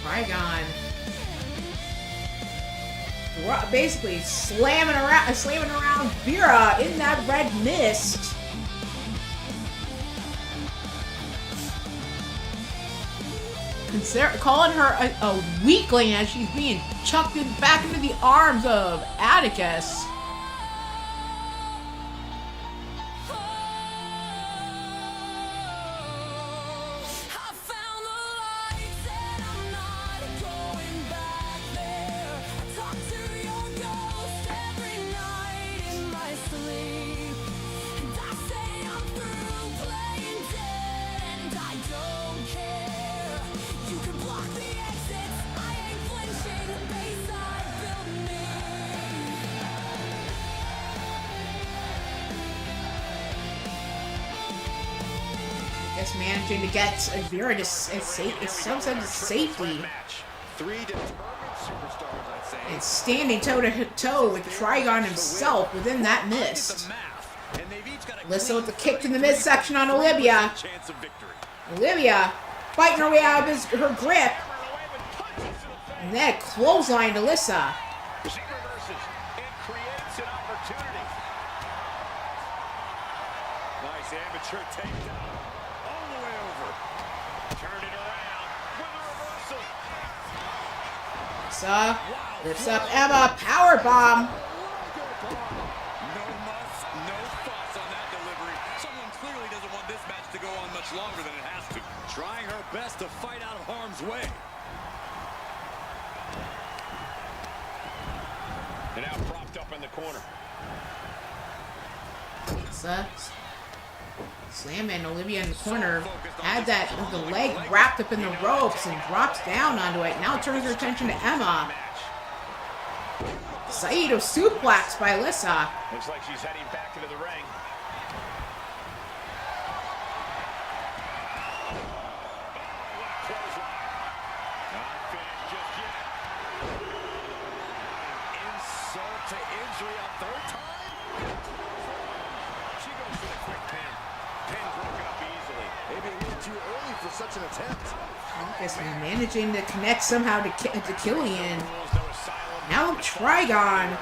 Trigon. Basically slamming around Vera in that red mist. Calling her a weakling as she's being chucked back into the arms of Atticus. Managing to get Vera to some sense of safety. And standing toe to toe with Trigon himself within that mist. Lissa with the kick in the midsection on Olivia. Olivia fighting her way out of her grip. And then clothesline to Lissa. Nice amateur takedown. Lifts up Emma, powerbomb. No muss, no fuss on that delivery. Someone clearly doesn't want this match to go on much longer than it has to. Trying her best to fight out of harm's way. And now propped up in the corner. Slamming Olivia in the corner. Had that the leg wrapped up in the ropes and drops down onto it. Now turns her attention to Emma. Saito suplex by Alyssa. Looks like she's heading back into the ring. Insult to injury a third time. She goes for the quick pin. Pin broken up easily. Maybe a little too early for such an attempt. I guess we're managing to connect somehow to Killian. Now Trigon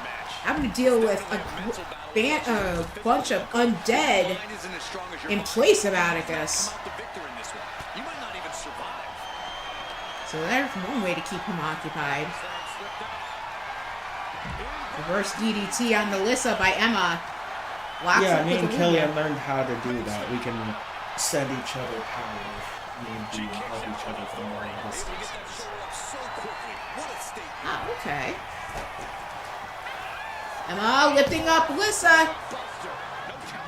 having to deal with a bunch of undead in place of Atticus. So there's one way to keep him occupied. Reverse DDT on Alyssa by Emma. Yeah, me and Killian learned how to do that. We can send each other power if need be and help each other from long distances. Oh, okay. Emma lifting up Alyssa.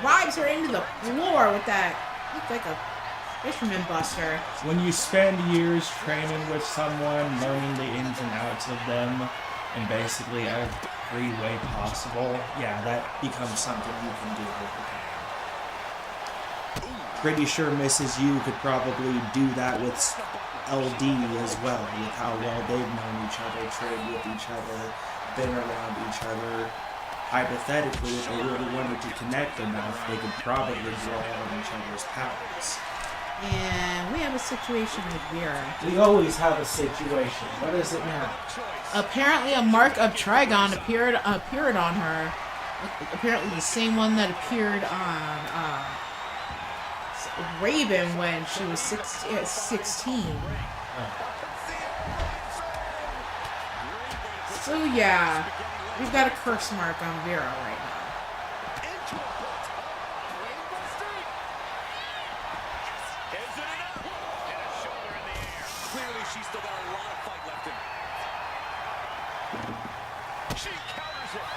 Drives her into the floor with that. Looked like a fisherman buster. When you spend years training with someone, learning the ins and outs of them, in basically every way possible, yeah, that becomes something you can do over time. Pretty sure Mrs. U could probably do that with LD as well, with how well they've known each other, trained with each other, been around each other. Hypothetically, if they really wanted to connect enough, they could probably draw on each other's powers. And we have a situation with Vera. We always have a situation. What is it now? Apparently a mark of Trigon appeared on her. Apparently the same one that appeared on Raven when she was 16. So yeah, we've got a curse mark on Vera right now. Clearly, she's still got a lot of fight left in her. She counters it.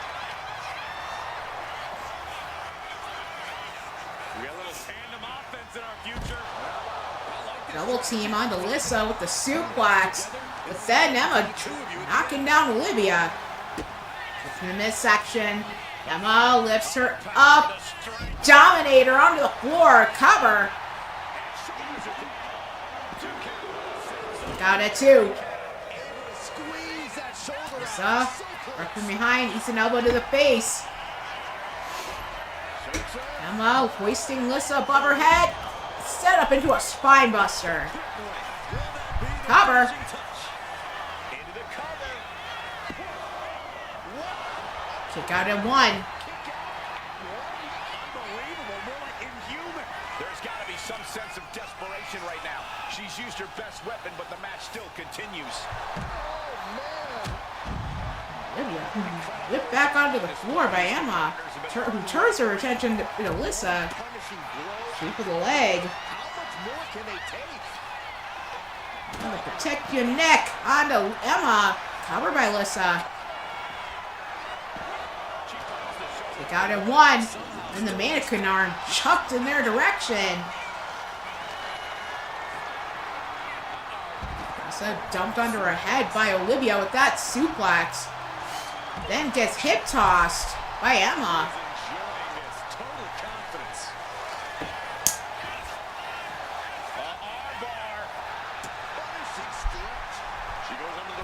We got a little tandem offense in our future. Double team on Alyssa with the suplex. But then Emma knocking down Olivia. In the midsection, Emma lifts her up. Dominator onto the floor. Cover. Got it too. Alyssa, right from behind, eats an elbow to the face. Emma hoisting Alyssa above her head. Set up into a spine buster. Cover. Kick out at one. Unbelievable, more like inhuman. There's got to be some sense of desperation right now. She's used her best weapon, but the match still continues. Olivia whipped back onto the floor by Emma, who turns her attention to Alyssa. Sweep of the leg. I'm gonna protect your neck onto Emma. Covered by Alyssa. Kick out at one. And the mannequin arm chucked in their direction. Alyssa dumped under her head by Olivia with that suplex. Then gets hip tossed by Emma.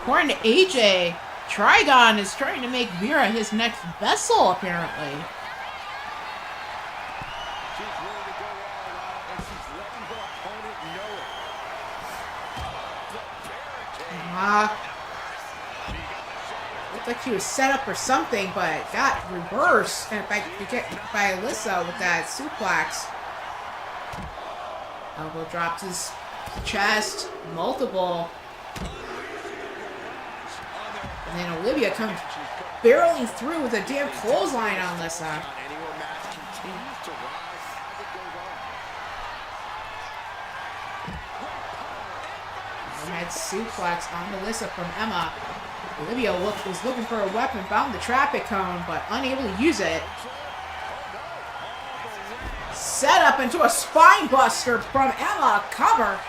According to AJ, Trigon is trying to make Vera his next vessel, apparently. She's ready to go all out, and she's letting her opponent know it. Looked like she was set up for something, but got reversed by Alyssa with that suplex. Elbow drops his chest, multiple. And then Olivia comes barreling through with a damn clothesline on Alyssa. Overhead suplex on Alyssa from Emma. Olivia was looking for a weapon, found the traffic cone, but unable to use it. set up into a spine buster from Emma. Cover.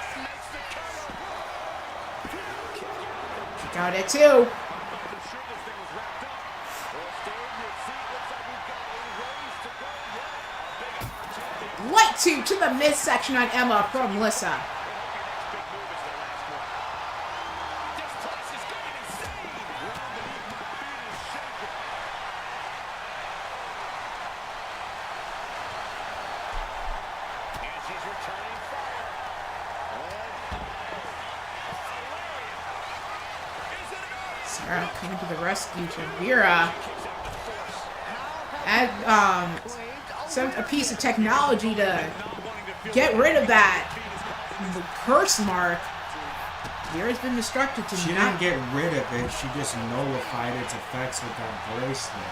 Got it too. Light two to the midsection on Emma from Melissa. Sarah coming to the rescue to Vera. Add a piece of technology to get rid of that curse mark. Vera's been instructed to She didn't get rid of it. She just nullified its effects with that bracelet.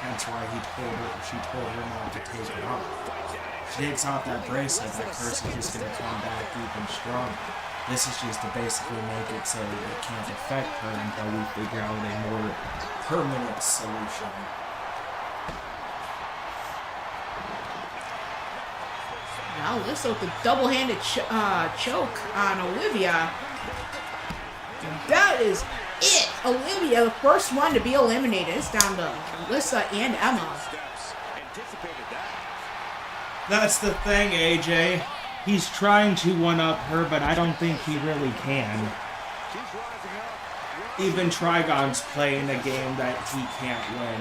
That's why she told her not to take it off. She takes off that bracelet, that curse is just gonna come back even stronger. This is just to basically make it so it can't affect her until we figure out a more permanent solution. Now Alyssa with the double-handed choke on Olivia. And that is it. Olivia, the first one to be eliminated. It's down to Alyssa and Emma. That's the thing, AJ. He's trying to one-up her, but I don't think he really can. Even Trigon's playing a game that he can't win.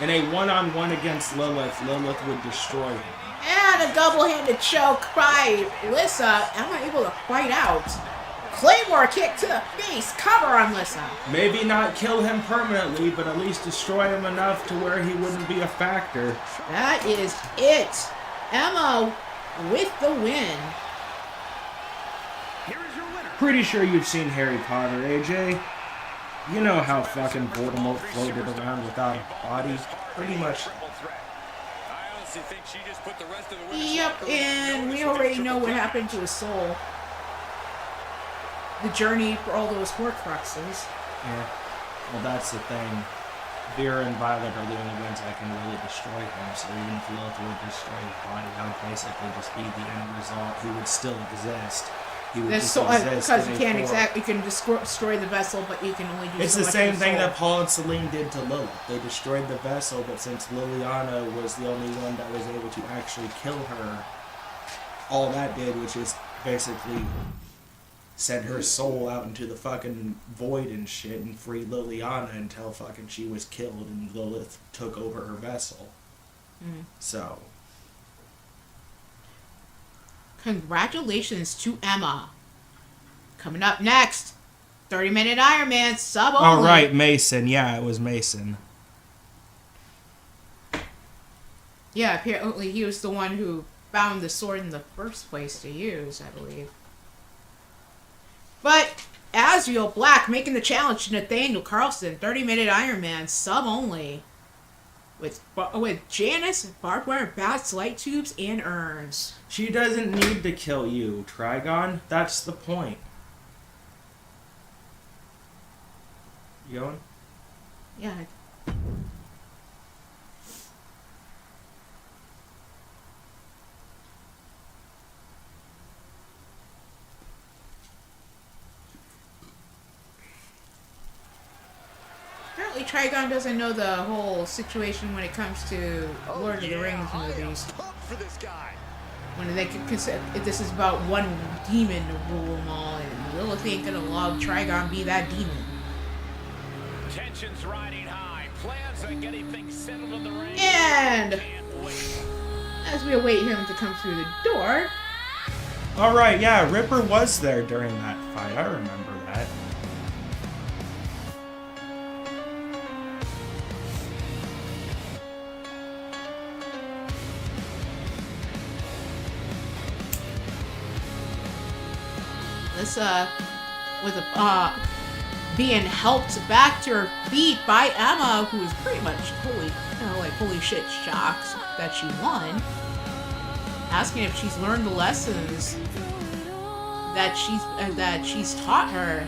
In a one-on-one against Lilith, Lilith would destroy him. And a double-handed choke by Alyssa. Emma able to fight out. Claymore kick to the face. Cover on Alyssa. Maybe not kill him permanently, but at least destroy him enough to where he wouldn't be a factor. That is it. Emma with the win. Pretty sure you've seen Harry Potter, AJ. You know how fucking Voldemort floated around without a body. Pretty much. Yep, and we already know what happened to his soul. The journey for all those Horcruxes. Yeah. Well, that's the thing. Vera and Violet are the only ones that can really destroy him, so even if Lilith would destroy his body, that would basically just be the end result. He would still exist. He would just exist. Because you can't exactly, you can destroy the vessel, but you can only do It's so the much same of thing soul. that Paul and Celine did to Lilith. They destroyed the vessel, but since Liliana was the only one that was able to actually kill her, all that did was just basically send her soul out into the fucking void and shit and free Liliana until fucking she was killed and Lilith took over her vessel. So. Congratulations to Emma. Coming up next, 30-minute Iron Man sub only. Oh, right, Mason. Yeah, it was Mason. Yeah, apparently he was the one who found the sword in the first place to use, I believe. But Azrael Black making the challenge to Nathaniel Carlson, 30-minute Iron Man sub only. With Janice, barbed wire bats, light tubes, and urns. She doesn't need to kill you, Trigon. That's the point. You going? Yeah. Apparently Trigon doesn't know the whole situation when it comes to Lord of the Rings movies. When they could consider this is about one demon to rule them all, and Lilith ain't gonna love Trigon be that demon. Tensions riding high. Plans on getting things settled in the ring. And as we await him to come through the door. Alright, yeah, Ripper was there during that fight. I remember that. This with a being helped back to her feet by Emma, who is pretty much holy shit shocked that she won. Asking if she's learned the lessons that she's taught her.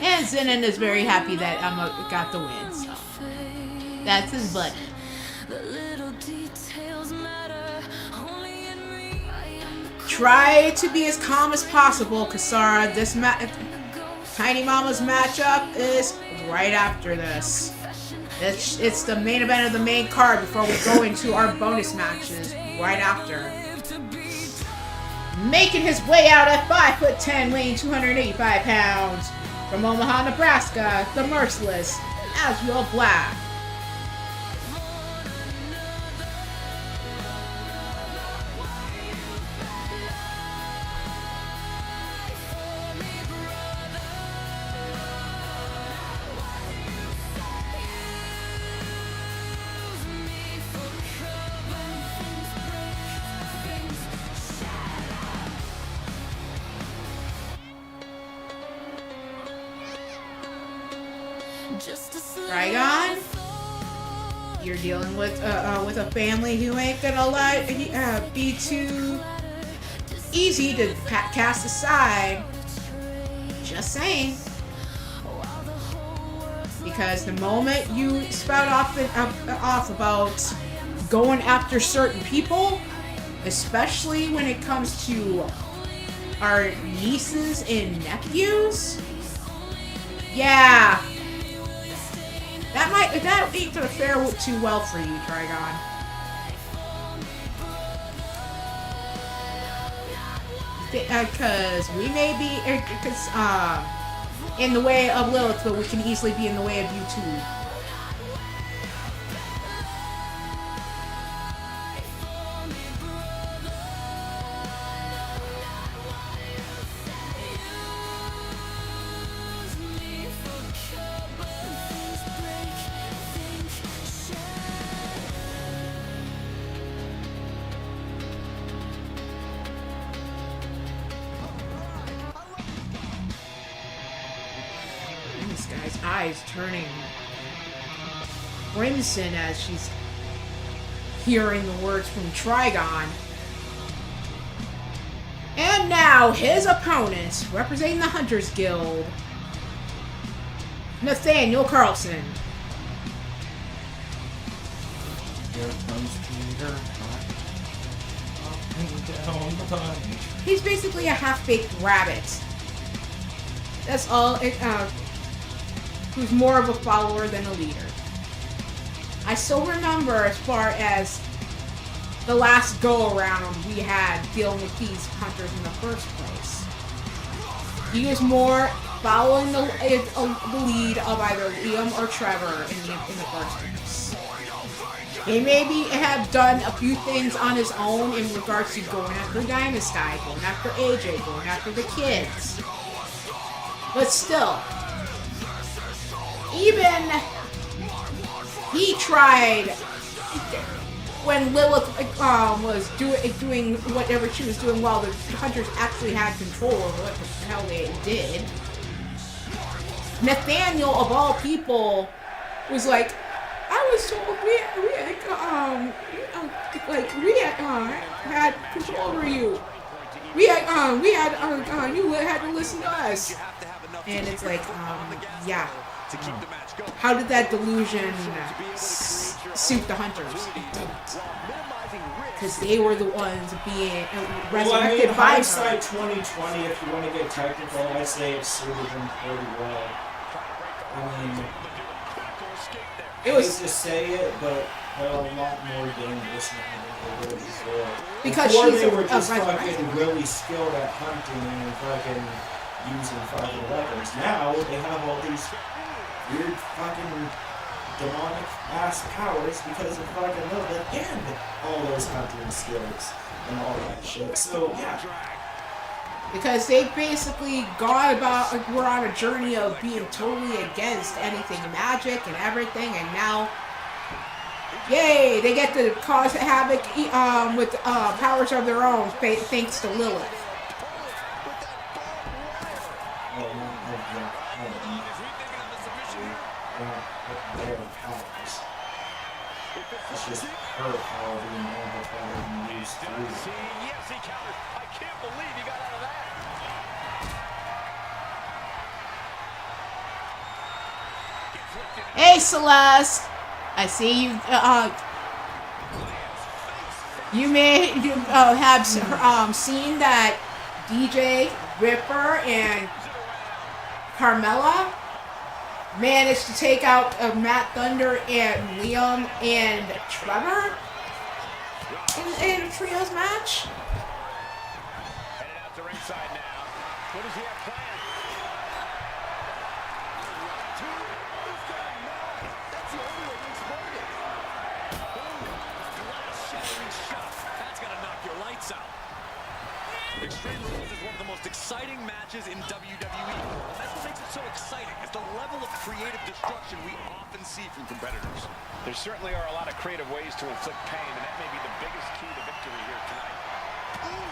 And Zenon is very happy that Emma got the win, so that's his buddy. The little details matter only in me. I am the Try to be as calm as possible, Kasara. This Tiny Mama's matchup is right after this. It's the main event of the main card before we go into our bonus matches right after. Making his way out at 5'10", weighing 285 pounds. From Omaha, Nebraska, the merciless Azrael Black. Trigon, you're dealing with a family who ain't gonna be too easy to cast aside. Just saying. Because the moment you spout off about going after certain people, especially when it comes to our nieces and nephews, yeah. That ain't gonna fare too well for you, Trigon. Because we may be in the way of Lilith, but we can easily be in the way of you too. This guy's eyes turning crimson as she's hearing the words from Trigon. And now his opponent, representing the Hunters Guild, Nathaniel Carlson. Here comes Peter. Down the bunch. He's basically a half-baked rabbit. That's all. Who's more of a follower than a leader. I still remember, as far as the last go-around we had dealing with these hunters in the first place. He was more following the lead of either Liam or Trevor in the first place. He maybe have done a few things on his own in regards to going after Diamond Sky, going after AJ, going after the kids. But still, even he tried when Lilith was doing whatever she was doing while the hunters actually had control over what the hell they did. Nathaniel, of all people, was like, I was told we had control over you. You had to listen to us. And it's like, yeah. How did that delusion suit the hunters? It didn't. Because they were the ones being resurrected by hindsight 2020, if you want to get technical, I say it suited them pretty well. I mean, it was to say it, but they're a lot more dangerous now than they were before. Because before she's they were just resurrected. really skilled at hunting and fucking using fucking weapons. Now they have all these weird fucking demonic ass powers because of fucking Lilith and all those hunting skills and all that shit. So yeah. Because they basically were on a journey of being totally against anything magic and everything, and now, yay, they get to cause havoc with powers of their own thanks to Lilith. It's just her power being amplified and used through. Yes, he countered. I can't believe he got out of that. Hey, Celeste! I see you You may have seen that DJ, Ripper, and Carmella managed to take out Matt Thunder and Liam and Trevor in a trios match. Headed out to ringside now. What does he have planned? That's the only way to explain it. Glass-shattering shot. That's gonna knock your lights out. Extreme Rules is one of the most exciting matches in WWE. That's what makes it so exciting, is the level of creative destruction we often see from competitors. There certainly are a lot of creative ways to inflict pain, and that may be the biggest key to victory here tonight. Ooh,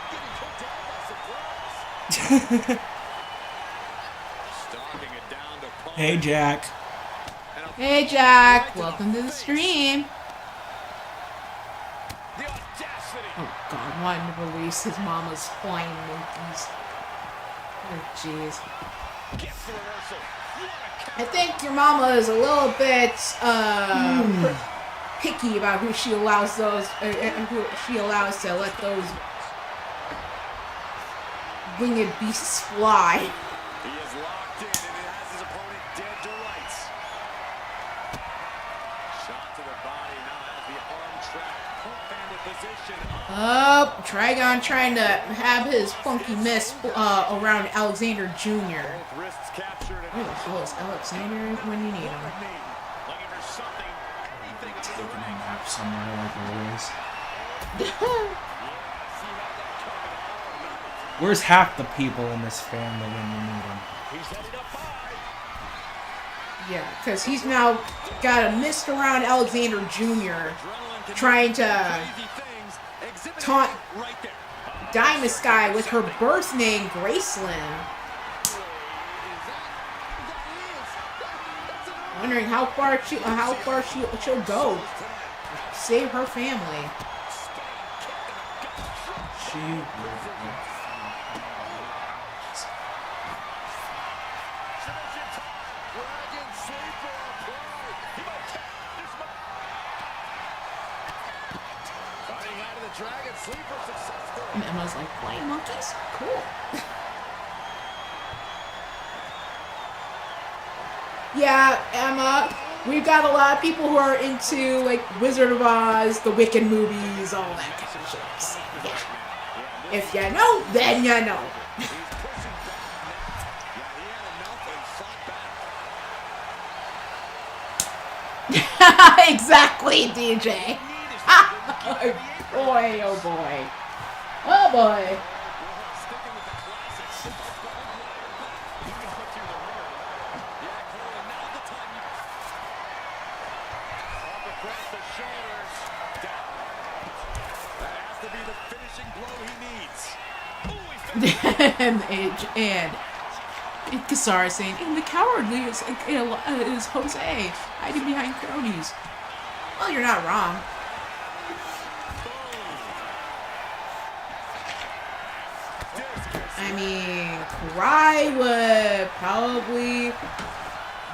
getting put down by surprise. Stalking it down to Paul. Hey, Jack. Hey Jack, welcome to the stream. The audacity. Oh God, wanting to release his mama's flying monkeys. Oh jeez. Gets the reversal. I think your mama is a little bit picky about who she allows who she allows to let those winged beasts fly. He is locked in and it has his opponent dead to rights. Shot to the body now as the arm trap. Pump banded position. Oh, Trigon trying to have his funky miss around Alexander Jr. Both wrists captured and Where the hell is Alexander when you need him? looking for something, anything on the Taking a ring. nap somewhere like always. Where's half the people in this family when you need them? He's headed up high. Yeah, because he's now got a mist around Alexander Jr. trying to Crazy things. Exhibit taunt right there. Diamond Sky with her birth name, Graceland. Wondering how far she'll go. Save her family. She Dragon sleeper applied. He might count. This might. Fighting out of the Dragon sleeper successful. And Emma's like, flying monkeys? Cool. Yeah, Emma, we've got a lot of people who are into, like, Wizard of Oz, the Wicked movies, all that kind of shit. Yeah. If you know, then you know. He's pushing back now. Yeah, he had enough and fought back. Exactly, DJ. Boy, oh boy. Oh boy. Sticking with the classics. You can put through the mirror. Yeah, Cole, and now's the time you... Up across the shoulders. Down. That has to be the finishing blow he needs. Ooh, he finished. and Kasara saying, and the cowardly is Jose, hiding behind cronies. Well, you're not wrong. I mean, Cry would probably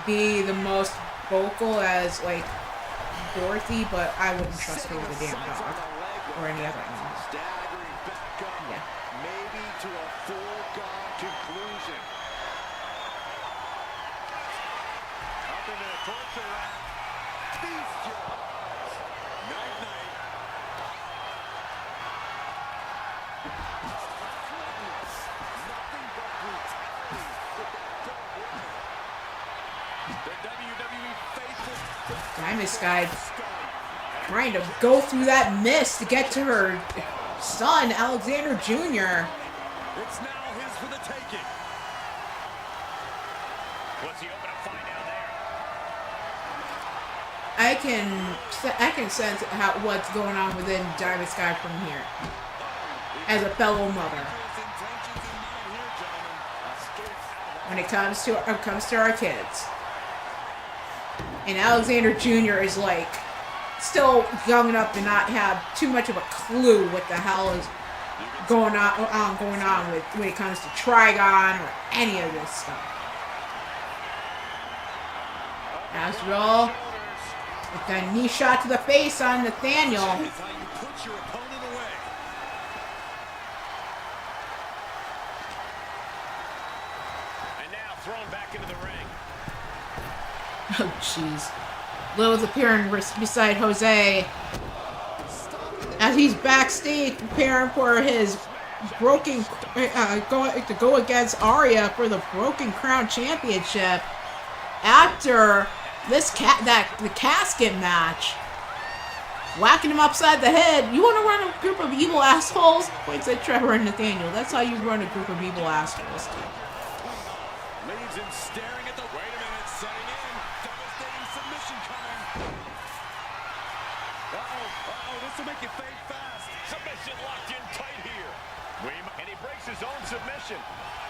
be the most vocal as, like, Dorothy, but I wouldn't trust her with a damn dog. Or any other animal. Staggering back up. Yeah. Maybe to a foregone conclusion. Up into the torture rack. Beast Jaws. Night-night. Nothing but brutality with that double. The WWE faithful. Diamond Sky trying to go through that mist to get to her son, Alexander Jr. It's now his for the taking. What's he open to find down there? I can sense what's going on within Diamond Sky from here. As a fellow mother, His intentions in mind here, gentlemen. Escape out of when it comes to our kids, and Alexander Jr. is like still young enough to not have too much of a clue what the hell is going on with when it comes to Trigon or any of this stuff. After all, with that knee shot to the face on Nathaniel, It's how you put push your opponent away. And now thrown back into the ring. Oh, jeez. Lilith appearing beside Jose as he's backstage preparing for his broken to go against Arya for the Broken Crown Championship after this the casket match. Whacking him upside the head. You want to run a group of evil assholes? Points at Trevor and Nathaniel. That's how you run a group of evil assholes. Leaves him staring at the... Wait a minute, setting in. Devastating submission coming. Uh-oh, this will make you fade fast. Submission locked in tight here. And he breaks his own submission.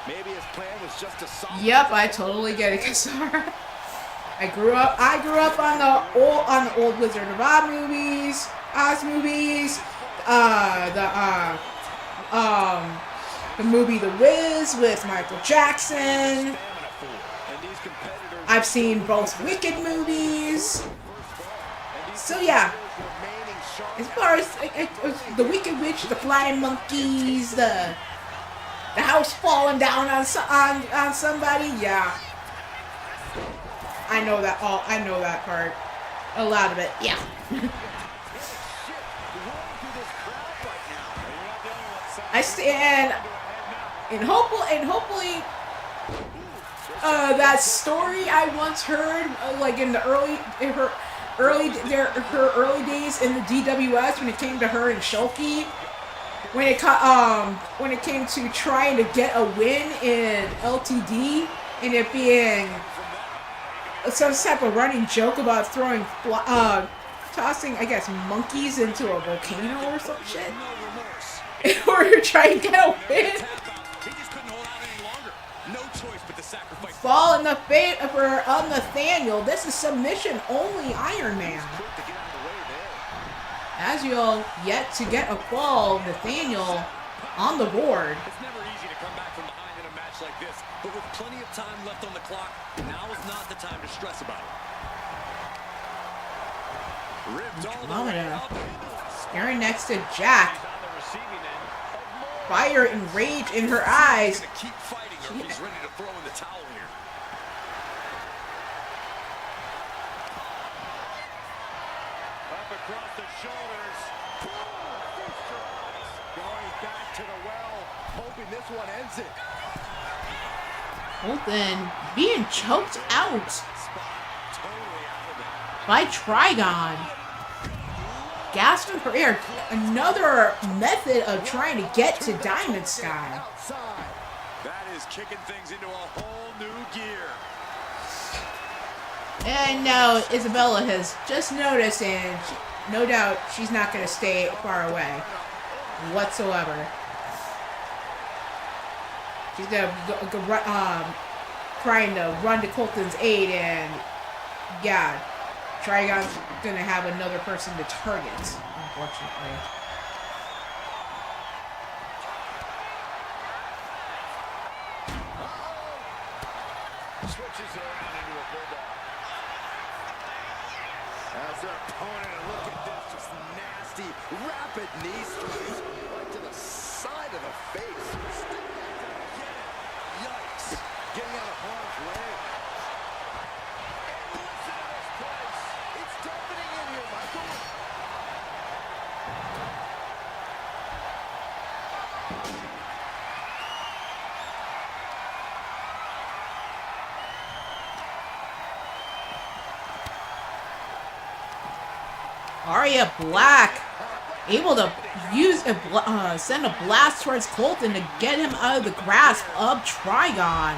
Maybe his plan was just to solve... Yep, I totally get it, Kasar. I grew up on the old Wizard of Oz movies, the movie The Wiz with Michael Jackson. I've seen both Wicked movies. So yeah, as far as the Wicked Witch, the flying monkeys, the house falling down on somebody, yeah. I know that part. A lot of it, yeah. I stand and hopefully that story I once heard like in her early days in the DWS when it came to her and Shulky, when it came to trying to get a win in LTD and it being some type of running joke about tossing, I guess, monkeys into a volcano or some shit. In order to try and get a win. Fall in the fate of Nathaniel. This is submission only Iron Man. As you'll yet to get a fall, Nathaniel on the board. It's never easy to come back from behind in a match like this, but with plenty of time left on the clock, now is not the time to stress about it. Ripped all the way up. Staring next to Jack. Fire and rage in her eyes. Keep fighting or he's ready to throw in the towel here. Up across the shoulders. Going back to the well, hoping this one ends it. Colton being choked out by Trigon. Gasping for air. Another method of trying to get to Diamond Sky. That is kicking things into a whole new gear. And now Isabella has just noticed, and no doubt she's not going to stay far away whatsoever. She's going to trying to run to Colton's aid, and yeah, Trigon's going to have another person to target, unfortunately. Switches around into a bulldog. As their opponent, look at this, just nasty, rapid knee strikes right to the side of the face. Yikes. Getting out of harm's way. Listen to this place. It's deafening in here, Michael. Arya Black able to use send a blast towards Colton to get him out of the grasp of Trigon.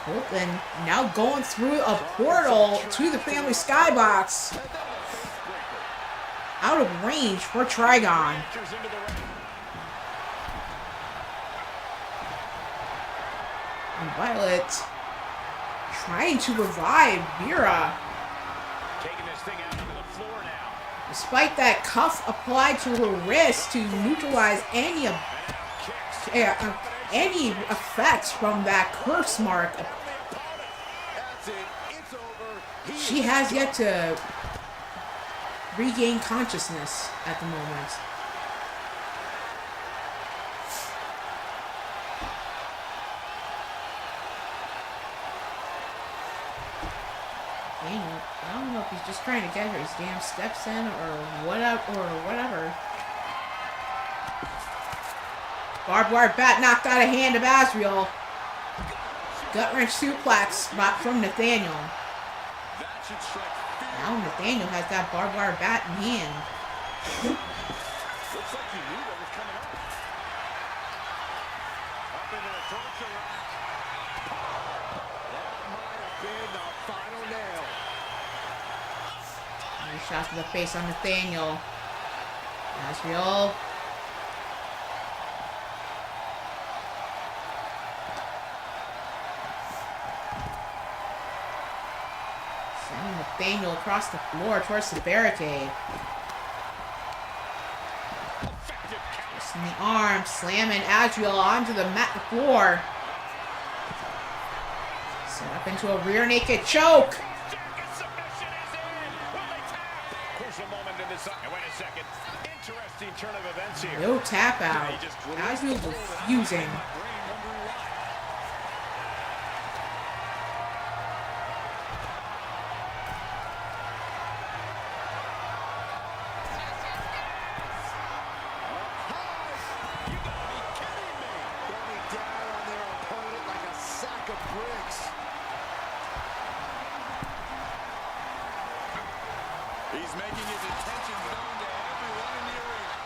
Colton now going through a portal to the family skybox. Out of range for Trigon. And Violet trying to revive Vera. Taking this thing out onto the floor now. Despite that cuff applied to her wrist to neutralize any effects from that curse mark She has yet to regain consciousness at the moment. Dang, I don't know if he's just trying to get his damn steps in or whatever. Barbed wire bat knocked out of hand of Azrael. Gut wrench suplex spot from Nathaniel. Now Nathaniel has that barbed wire bat in hand. Looks like he knew that was coming up. Up into the torture rack. That might have been the final nail. Nice shot to the face on Nathaniel. Azrael. Sending Nathaniel across the floor towards the barricade. Twisting the arm, slamming Azrael onto the floor. Set up into a rear naked choke. No tap out. Azrael refusing. He's making his intentions known to everyone in the arena.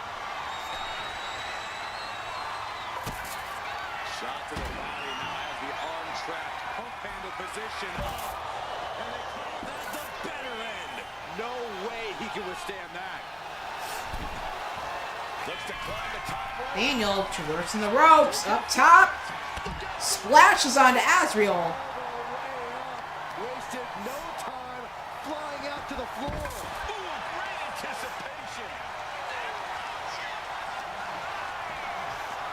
Shot to the body now has the arm trapped. Pump handle position up. And they call that the better end. No way he can withstand that. Looks to climb the top rope. Daniel traversing the ropes up top. Splashes onto Azrael. Wasted no time flying out to the floor. Ooh, great anticipation.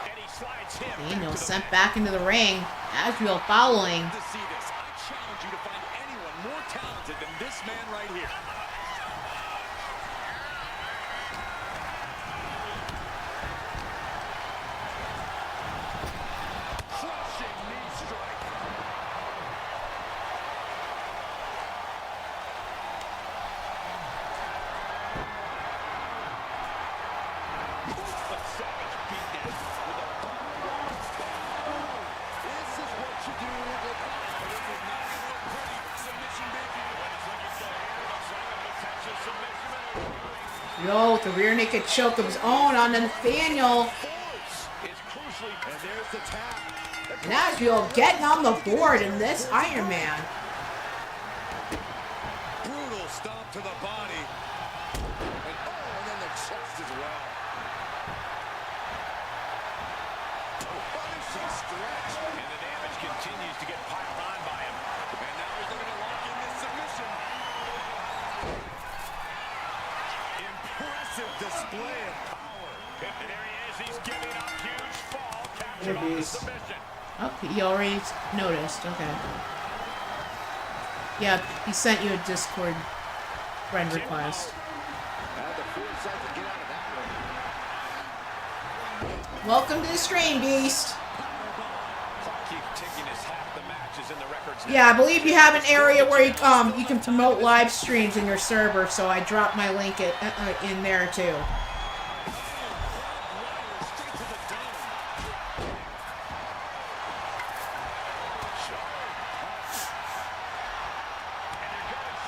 And he slides him. Daniel sent back into the ring. Azrael following. To see this, I challenge you to find anyone more talented than this man right here. Crushing knee strike. A savage beatdown with a this is what you do to get by. This is not going to look pretty. Submission debut. Looks like it's a potential submission. Yo, the rear naked choke of his own on Nathaniel. It's crucially, and there's the tap. And Azrael getting on the board in this Iron Man. Brutal stomp to the body. And then the chest as well. Punishing stretch. And the damage continues to get piled on by him. And now he's looking to lock in this submission. Impressive display of power. And there he is. He's giving up huge fall. Captured on the submission. Oh, he already noticed. Okay. Yeah, he sent you a Discord friend request. Had the foresight to get out of that one. Welcome to the stream, Beast. Keep ticking as half the matches in the records. Yeah, I believe you have an area where you can promote live streams in your server, so I dropped my link in there too.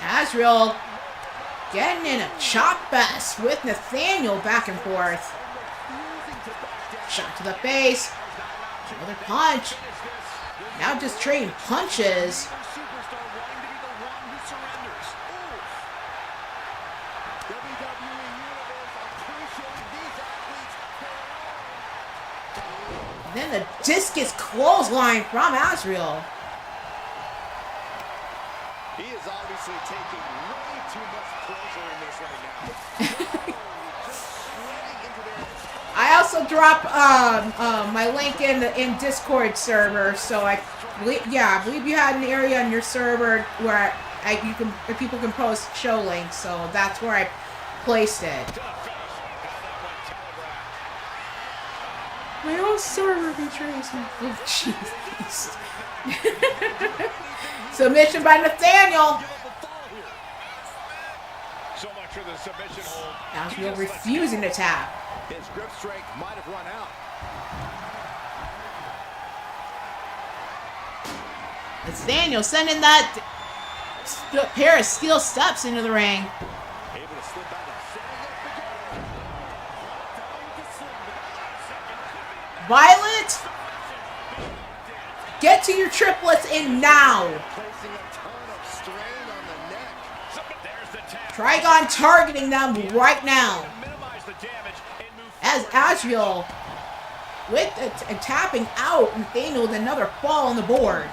Azrael getting in a chop fest with Nathaniel back and forth. Shot to the face. Another punch. Now just trading punches. And then the discus clothesline from Azrael. He is obviously taking way too much pleasure in this right now. I also dropped my link in Discord server, so I believe you had an area on your server where people can post show links, so that's where I placed it. My own server betrays me. Oh, jeez. Submission by Nathaniel. So much for the submission hold. Asheville refusing to tap. His grip strength might have run out. Nathaniel sending that pair of steel steps into the ring. Able to slip out and setting up again. Violet, get to your triplets in now. Placing a ton of strain on the neck. There's the tap. Trigon targeting them right now. Minimize the damage and move As Asheville with a tapping out, Nathaniel with another fall on the board.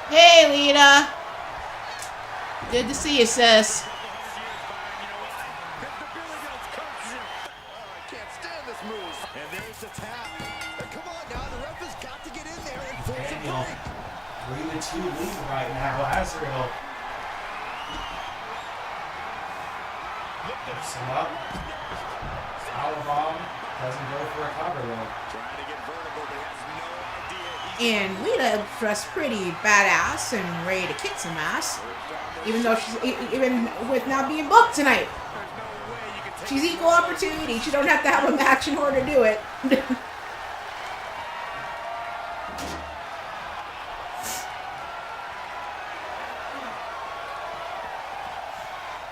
Hey, Lita. Good to see you, sis. I can't stand this move. And there's the tap. Come on now, the ref has got to get in there and force a Daniel, break. 3-2 lead right now. Azrael lifts him up. Power bomb. Doesn't go for a cover though. trying to get vertical, but has no idea. And Lita dressed pretty badass and ready to kick some ass. Even though even with not being booked tonight. She's equal opportunity. She don't have to have a match in order to do it.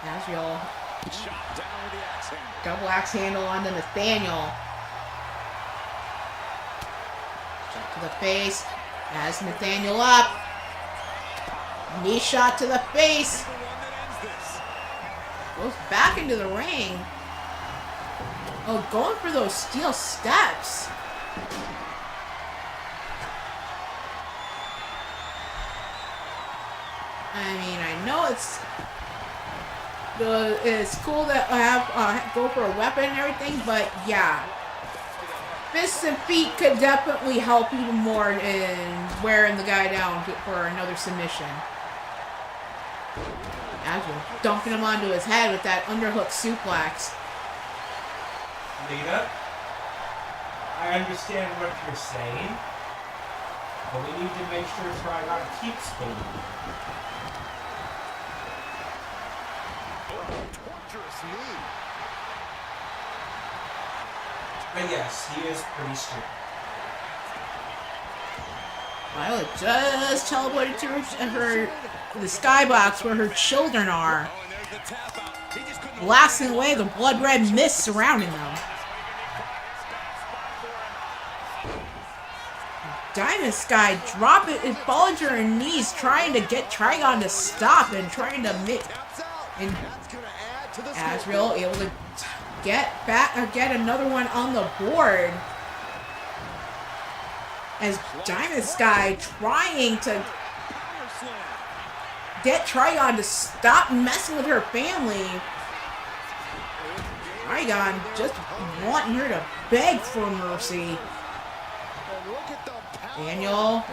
Asheville. Shot down with the axe handle. Double axe handle onto Nathaniel. Shot to the face. Has Nathaniel up. Knee shot to the face. The one that ends this. Goes back into the ring. Oh, going for those steel steps. I mean, I know it's cool to have go for a weapon and everything, but yeah, fists and feet could definitely help even more in wearing the guy down for another submission. Actually, dumping him onto his head with that underhook suplex. Lita, I understand what you're saying, but we need to make sure Trigon keeps moving. Torturous knee. But yes, he is pretty strong. Violet just teleported to the skybox where her children are, Oh, and there's the tap out. He just couldn't blasting away the blood red mist surrounding them. Diamond Sky falling to her knees, trying to get Trigon to stop and trying to make. Taps out. And That's going to add to the Azrael able to get another one on the board. As Diamond Sky trying to get Trigon to stop messing with her family. Trigon just wanting her to beg for mercy. And look at the power Daniel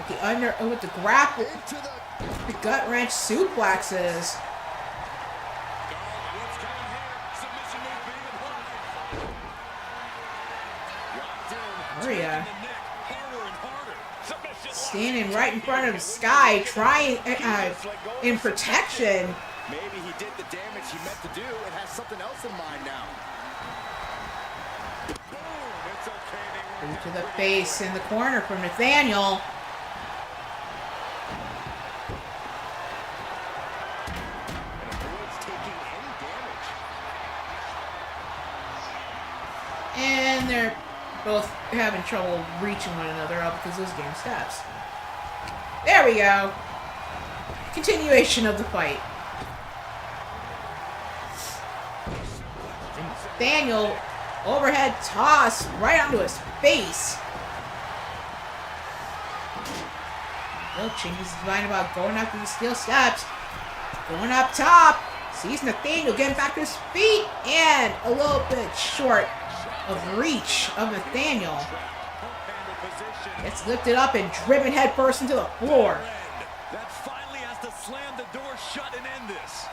with the grapple, into the gut wrench suplexes. What's coming here? Submission move being applied. Maria The neck harder and harder. Submission lock. standing right in front of Sky, trying in protection. Maybe he did the damage he meant to do and has something else in mind now. Boom. It's okay. They Boot worked to out the pretty face in the corner from Nathaniel. And avoids taking any damage. And they're both having trouble reaching one another up because those game steps. There we go. Continuation of the fight. And Nathaniel overhead toss right onto his face. Bill changes his mind about going up these steel steps. Going up top. Sees Nathaniel getting back to his feet. And a little bit short of reach of Nathaniel. Gets lifted up and driven headfirst into the floor. That finally has to slam the door shut and end this.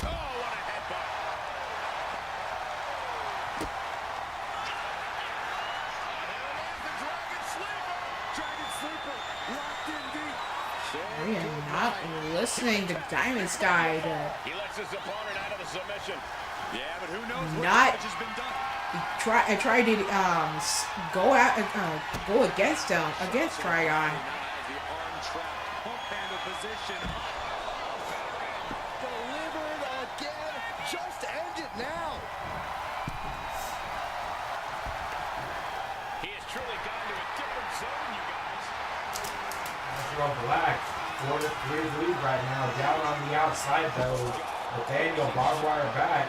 Oh, what a headbutt. Dragon sleeper locked in deep. We are not listening to Diamond Sky to He lets his opponent out of the submission. Yeah, but who knows what Not- damage has been done. I tried to go against him, against Trigon. The arm trap, pump handle position. Delivered again. Just end it now. He has truly gone to a different zone, you guys. Natural Black, 4-3 lead right now. Down on the outside though. Nathaniel barbed wire back.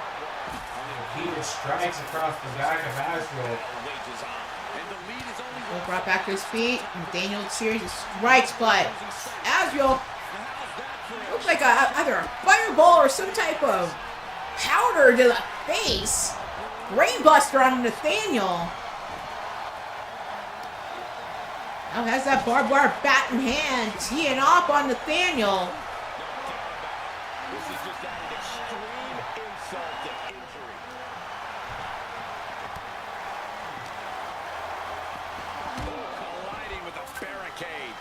Repeated strikes across the back of Asheville. Wages on. And the lead is only Will brought back to his feet. Nathaniel series of strikes, but Asriel looks like either a fireball or some type of powder to the face. Brainbuster on Nathaniel. Now has that barbed wire bat in hand, teeing off on Nathaniel. This is just added extreme insult to injury. Oh, colliding with a barricade.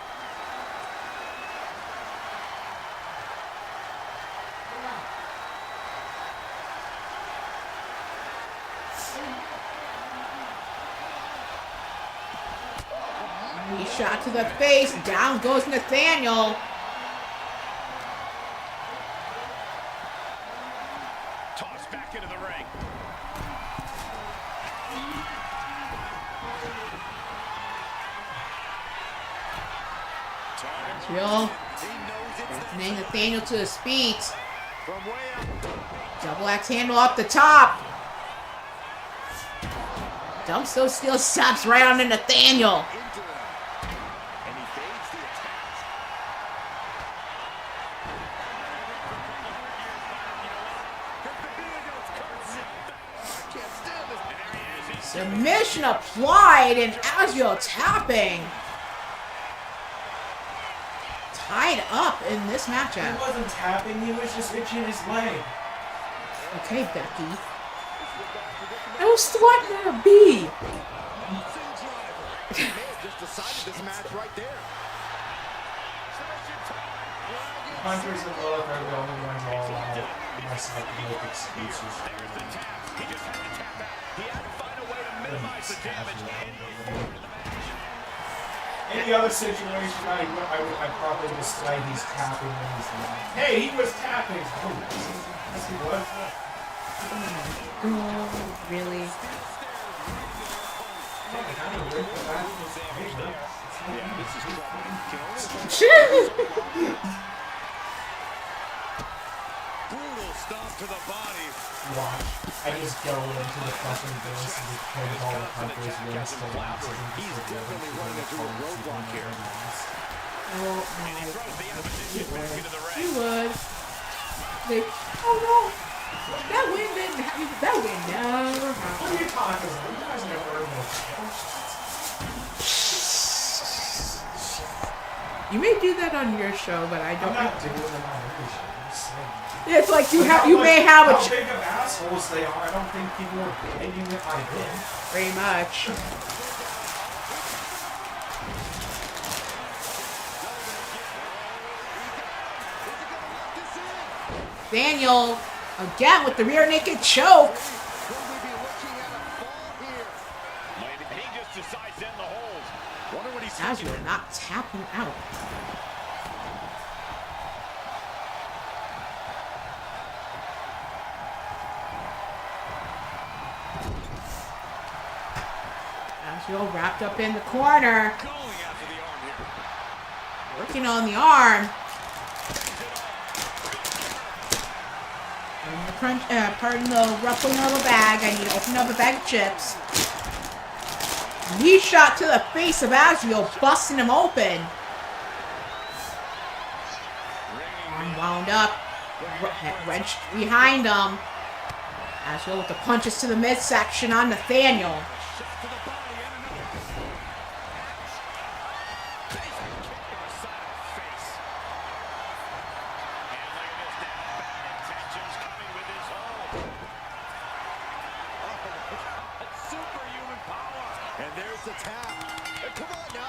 He shot to the face. Down goes Nathaniel. Tossed back into the ring. Asriel bringing Nathaniel to his feet. From way up. Double axe handle up the top. Dumps those steel steps right onto Nathaniel. Into them. And he fades the attack. Can't stand this. Submission applied and Asriel tapping. Tied up in this He matchup. wasn't tapping, he was just itching his leg. Okay, Becky. How smart can it be? May have just decided this match right there. Hunters and Lilith are the only ones all out. Myself can make excuses. There's the tap. He just had to tap out. He had to find a way to minimize the damage and move forward in the match. Any other situation, I'd probably just say he's tapping when he's not. Hey, he was tapping! Oh, yes, he was. Oh, really? Brutal stomp to the body. Watch. I just go into the fucking base and just play all the hunters and still laps. He's definitely running into a roadblock here. Oh, And he throws the opposition back into the he ring. would. Like, oh no! That win didn't happen. That win never What happened. are you talking about? You guys never heard of You may do that on your show, but I I'm don't. not doing it on every show. I'm just saying. It's like you have. How You much- may have a. How big of assholes they are. I don't think people are blaming it on him. Very much. Daniel again with the rear naked choke. Could we be looking at a fall here? And he just decides to end the hold. Wonder what he's As thinking. we're not tapping out. Asriel wrapped up in the corner, Going after the arm here. working on the arm. And the crunch, pardon the ruffling of a bag. I need to open up a bag of chips. Knee shot to the face of Azrael, busting him open. Arm wound up, wrenched behind him. Azrael with the punches to the midsection on Nathaniel.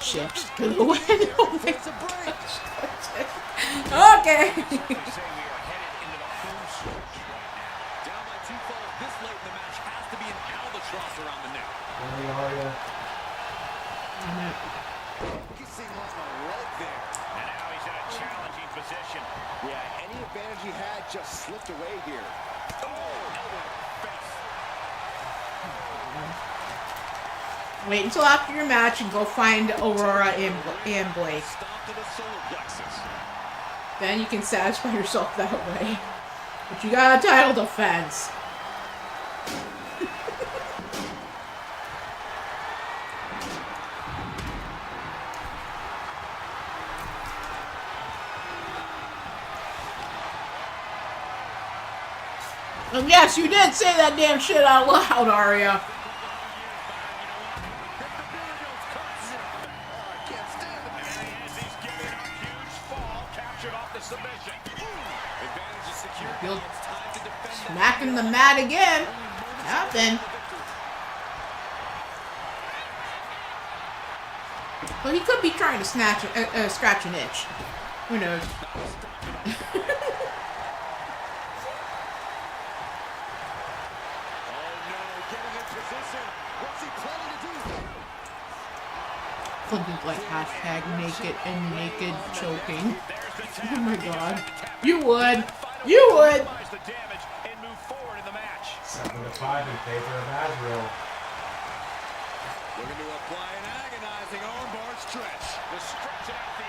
Chips to the win. Oh my gosh. Okay. Really, Arya? Yeah, any advantage he had just slipped away here. Wait until after your match and go find Aurora and Blake. Then you can satisfy yourself that way. But you got a title defense. And yes, you did say that damn shit out loud, Arya. You'll smacking the mat again. Nothing. Well, he could be trying to scratch an itch. Who knows? Something like hashtag naked and naked choking. Oh my god. You would. You would. 7-5 in favor of Azrael. Looking to apply an agonizing armbar stretch. The stretch out the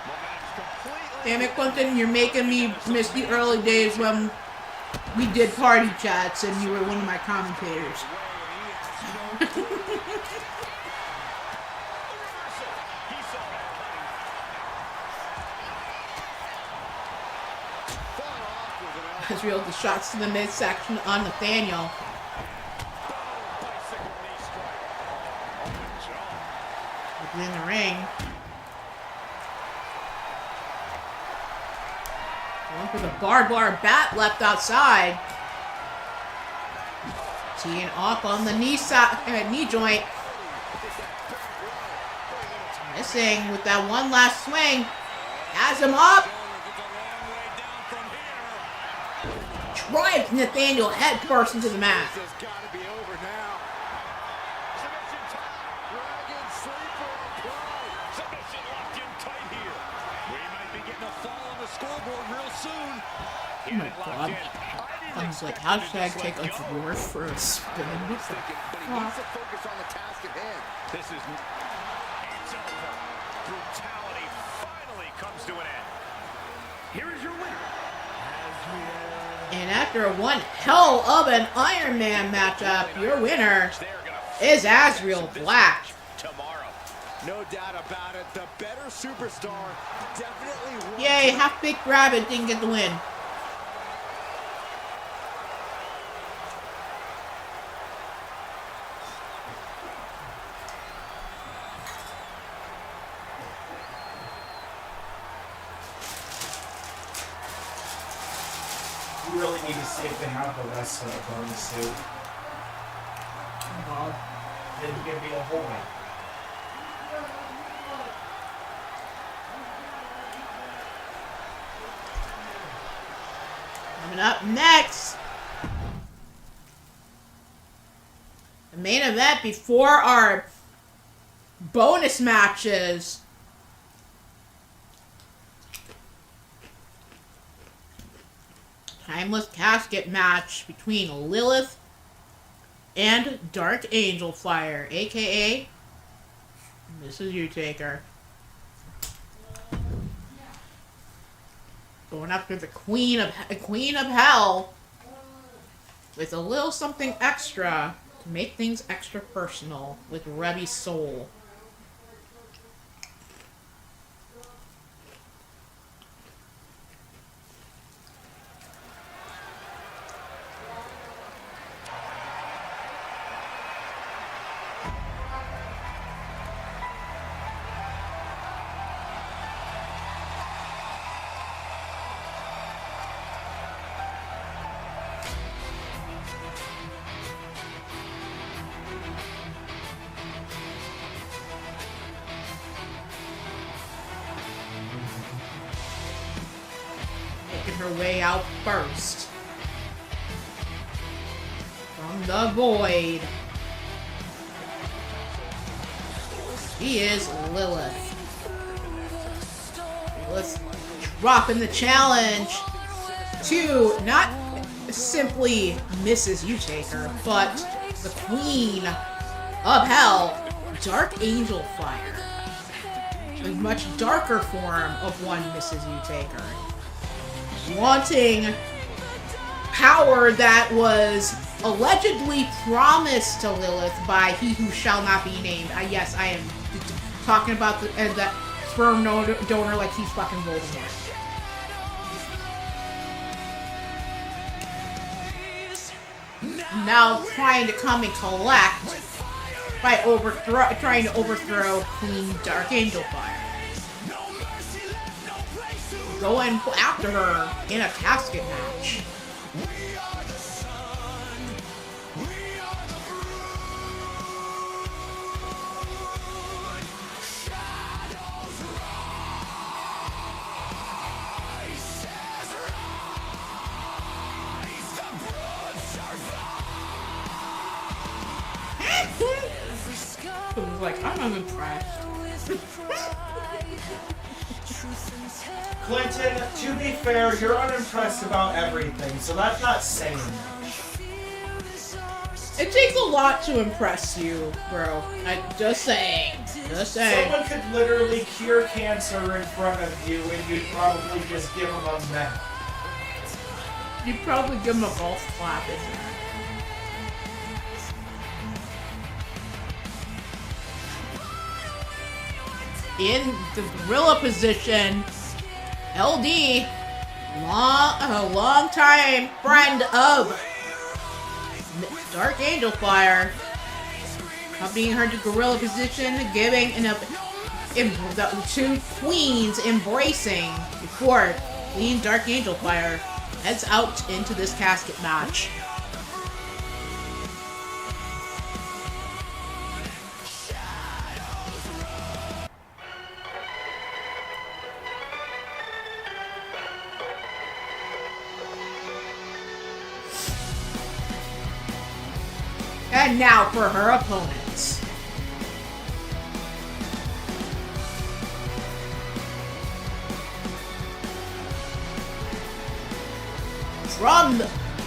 momentum's completely. Damn it, Quentin, you're making me miss the early days when we did party chats and you were one of my commentators. Azrael the shots to the midsection on Nathaniel. Within the ring. Going for the barbed wire bat left outside. Teeing off on the knee joint. Missing with that one last swing. Has him up. Drives Nathaniel head first into the mat. Oh my god. I was like, hashtag take a dwarf for a spin. What the fuck? This is it's over. Brutality finally comes to an end. Here is your winner. And after one hell of an Iron Man matchup, your winner is Azrael Black. Tomorrow. No doubt about it. The better superstar definitely won. Yay, Half-Baked Rabbit didn't get the win. You really need to see if they have the rest of the bonus suit. God. Then give me a whole one. Coming up next, the main event before our bonus matches. Timeless casket match between Lilith and Dark Angel Fire, aka Mrs. U-Taker. Going after the Queen of Hell with a little something extra Make things extra personal with Rebby's soul. Her way out first from the void. She is Lilith. Lilith dropping the challenge to not simply Mrs. U-Taker, but the Queen of Hell, Dark Angel Fire. A much darker form of one Mrs. U-Taker. Wanting power that was allegedly promised to Lilith by he who shall not be named. Yes, I am talking about that sperm donor like he's fucking Voldemort. Now trying to come and collect by trying to overthrow Queen Dark Angel Fire. Going after her in a casket match. I was like, I'm impressed. Clinton, to be fair, you're unimpressed about everything, so that's not saying much. It takes a lot to impress you, bro. Just saying. Just saying. Someone could literally cure cancer in front of you, and you'd probably just give them a map. You'd probably give him a golf clap, isn't it? In the gorilla position, LD, a long time friend of Dark Angel Fire, accompanying her to gorilla position, giving the two queens embracing before Queen Dark Angel Fire heads out into this casket match. And now for her opponents. From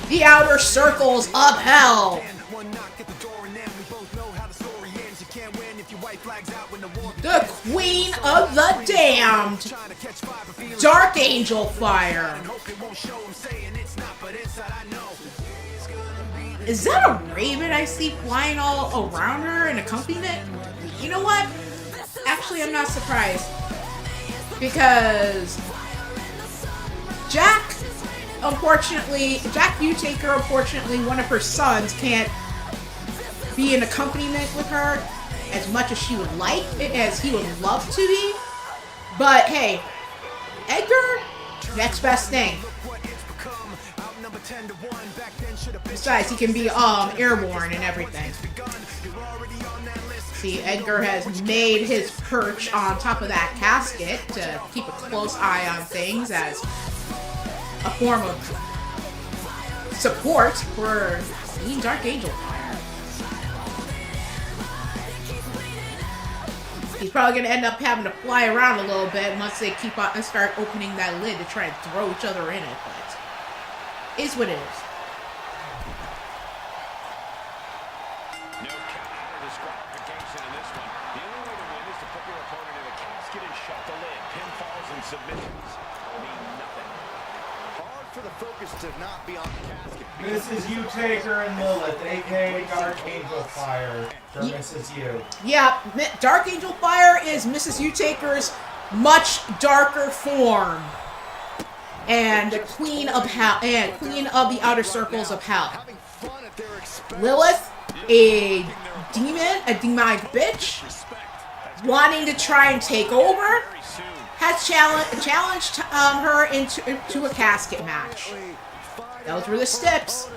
the outer circles of hell, the Queen of the Damned, Dark Angel Fire. Is that a raven I see flying all around her in accompaniment? You know what? Actually, I'm not surprised. Because Jack U-Taker, unfortunately, one of her sons can't be an accompaniment with her as much as she would like, as he would love to be. But hey, Edgar, next best thing. Besides, he can be airborne and everything. See, Edgar has made his perch on top of that casket to keep a close eye on things as a form of support for Queen Dark Angel Fire. He's probably going to end up having to fly around a little bit once they keep on and start opening that lid to try and throw each other in it, but is what it is. for the focus to not be on the casket. Mrs. U Taker and Lilith, aka Dark Angel Fire, for Mrs. U. Yeah, Dark Angel Fire is Mrs. U-Taker's much darker form. And the Queen of Hell, and Queen of the Outer Circles of Hell. Having fun at their expense. Lilith, a demon, a demonic bitch, wanting to try and take over, has challenged her into a casket match. Those were the steps.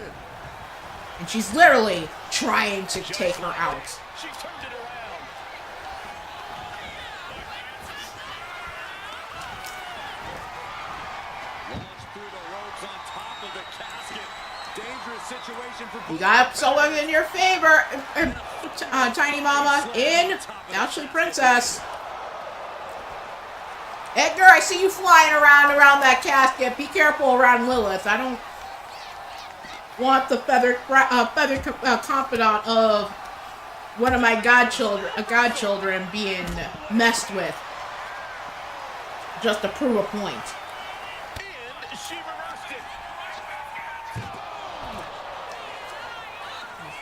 And she's literally trying to take her out. She turned it around. Launched through the ropes on top of the casket. Dangerous situation for You got someone in your favor, Tiny Mama, in Ashley Princess. Edgar, I see you flying around that casket. Be careful around Lilith. I don't want the feathered confidant of one of my godchildren being messed with. Just to prove a point. And she reversed it.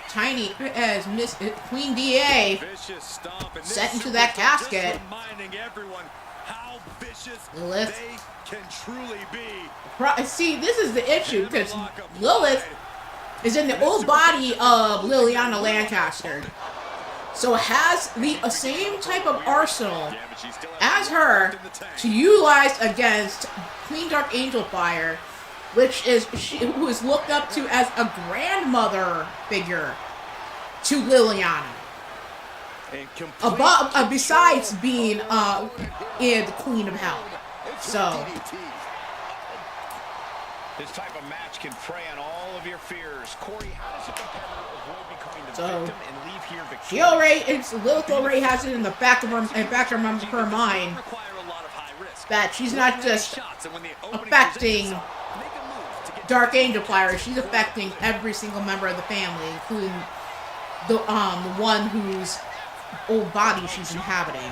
Tiny as Miss Queen DA vicious stomp. And set this into that superstar just casket. reminding everyone how vicious Lilith. they can truly be. See, this is the issue because Lilith is in the old body of Liliana Lancaster, so it has the same type of arsenal as her to utilize against Queen Dark Angel Fire, who is looked up to as a grandmother figure to Liliana. Besides being the Queen of Hell. So This type of match can prey on all of your fears. Corey, how does a competitor avoid becoming the victim and leave here victorious? Lilith already has it in the back of her mind that she's not just affecting Dark Angel Fire, she's affecting every single member of the family, including the one whose old body she's inhabiting.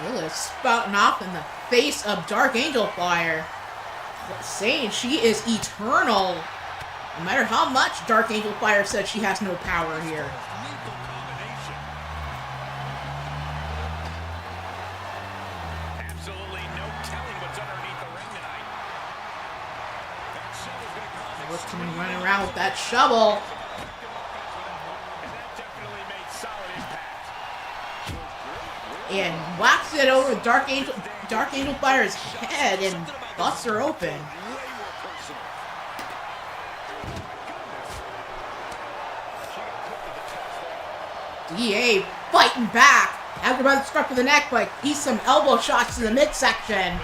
Lilith spouting off in the face of Dark Angel Fire, saying she is eternal. No matter how much Dark Angel Fire said she has no power here. Absolutely no telling what's underneath the ring tonight. That shovel's gonna cause Lilith coming running around with that shovel. and that definitely made solid impact. And whacks it over Dark Angel Fire's head and busts her open. DA fighting back after about the scruff of the neck, but he's some elbow shots to the midsection.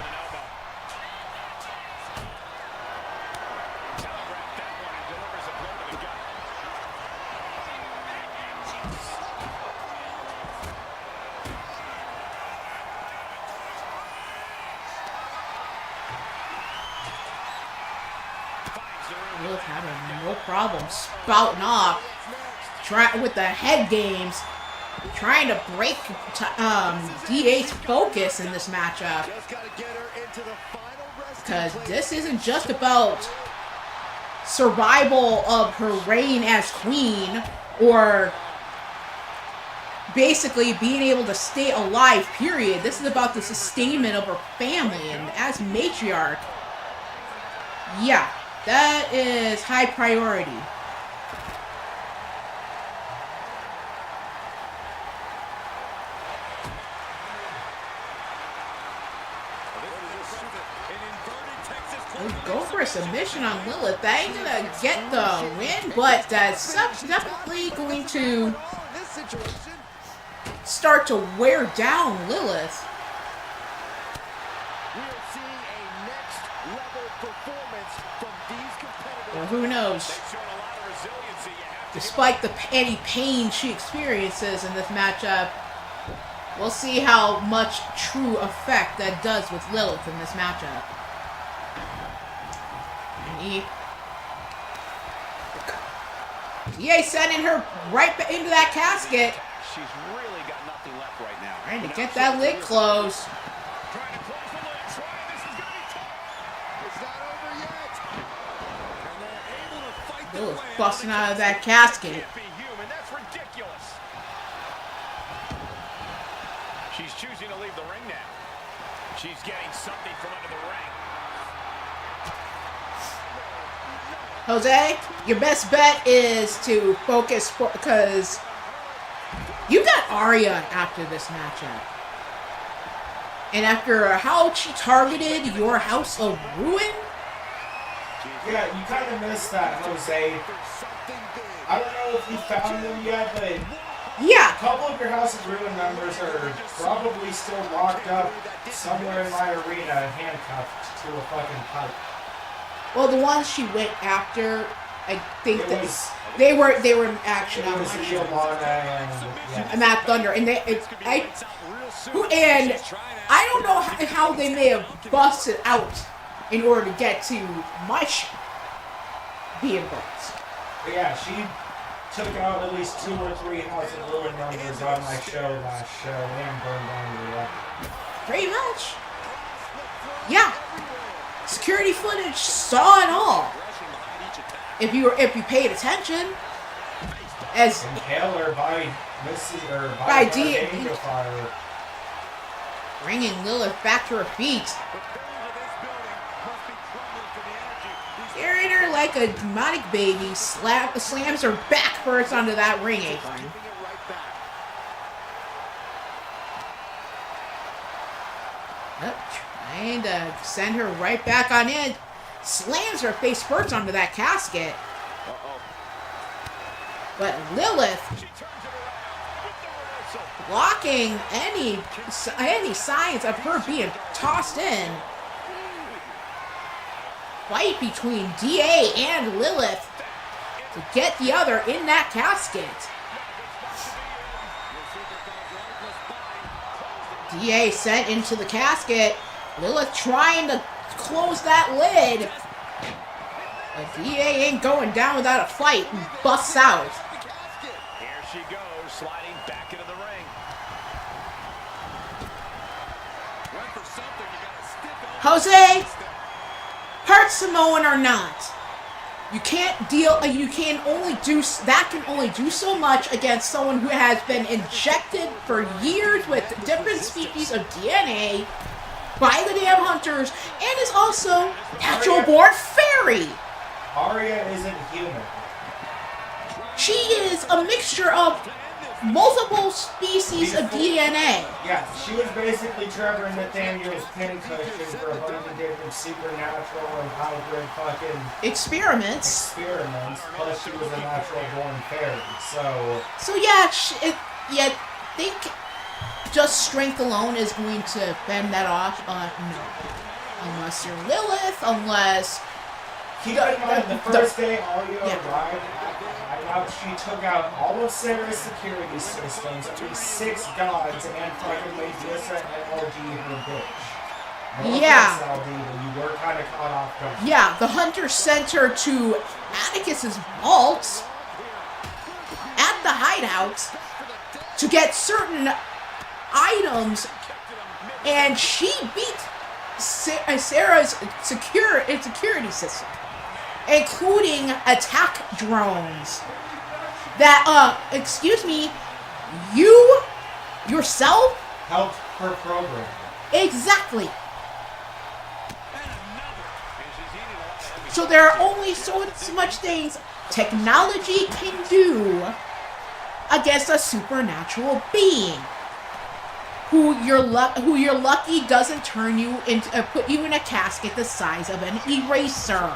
Lilith having no problem spouting off, with the head games, trying to break DA's focus in this matchup. Because this isn't just about survival of her reign as queen, or basically being able to stay alive, period. This is about the sustainment of her family, and as matriarch, yeah, that is high priority. Go for a submission on Lilith. That ain't gonna get the win, but that's definitely going to start to wear down Lilith. Well, who knows? Despite any pain she experiences in this matchup, we'll see how much true effect that does with Lilith in this matchup. DA sending her right into that casket. She's really got nothing left right now. Trying to get that lid closed. Trying to close the lid. This is going to be tough. It's not over yet. And they're able to fight their Lilith way busting out of that casket. Can't be human. That's ridiculous. She's choosing to leave the ring now. She's getting something from under the ring. Jose, your best bet is to focus because you got Arya after this matchup. And after how she targeted your House of Ruin, Yeah, you kind of missed that, Jose. I don't know if you found them yet, but yeah, a couple of your House of Ruin members are probably still locked up somewhere in my arena, handcuffed to a fucking pipe. well, the ones she went after, I think It that was- they were in action It on was my Io show. Lana and yeah. Matt Thunder, and I don't know how they may have busted out in order to get to my show being booked. But yeah, she took out at least 2 or 3 House of Ruin members on my show last show and burned down the record. Pretty much. Yeah. Security footage saw it all. If you paid attention, as And Taylor by Missy or By by D- Danger Fire. bringing Lilith back to her feet, carrying her like a demonic baby, slams her back first onto that ring apron. Yep, trying to send her right back on in. Slams her face first onto that casket. But Lilith blocking any signs of her being tossed in. Fight between DA and Lilith to get the other in that casket. DA sent into the casket. Lilith trying to close that lid. But DA ain't going down without a fight and busts out. Here she goes, sliding back into the ring. Went for something. You got to stick on. Jose, part Samoan or not, you can't deal. You can only do that. Can only do so much against someone who has been injected for years with different species of DNA by the damn hunters and is also natural-born fairy. Arya isn't human. She is a mixture of multiple species of DNA. Yeah, she was basically Trevor and Nathaniel's pincushion for a bunch of different supernatural and hybrid fucking Experiments. experiments. Plus, she was a natural-born fairy. So Yeah, I think just strength alone is going to fend that off. No. Unless you're Lilith, unless... keep in mind, the first day Arya Yeah. arrived at the hideout, she took out all of Sarah's security systems, at least 6 gods, and fucking made Lissa and LG her bitch. No Yeah. offense, LG, but you were kind of caught off guard. Yeah, the hunter sent her to Atticus's vault at the hideout to get certain items, and she beat Sarah's security system, including attack drones. That, excuse me, you yourself? Helped her program. Exactly. So there are only so much things technology can do against a supernatural being who you're lucky doesn't turn you into put you in a casket the size of an eraser.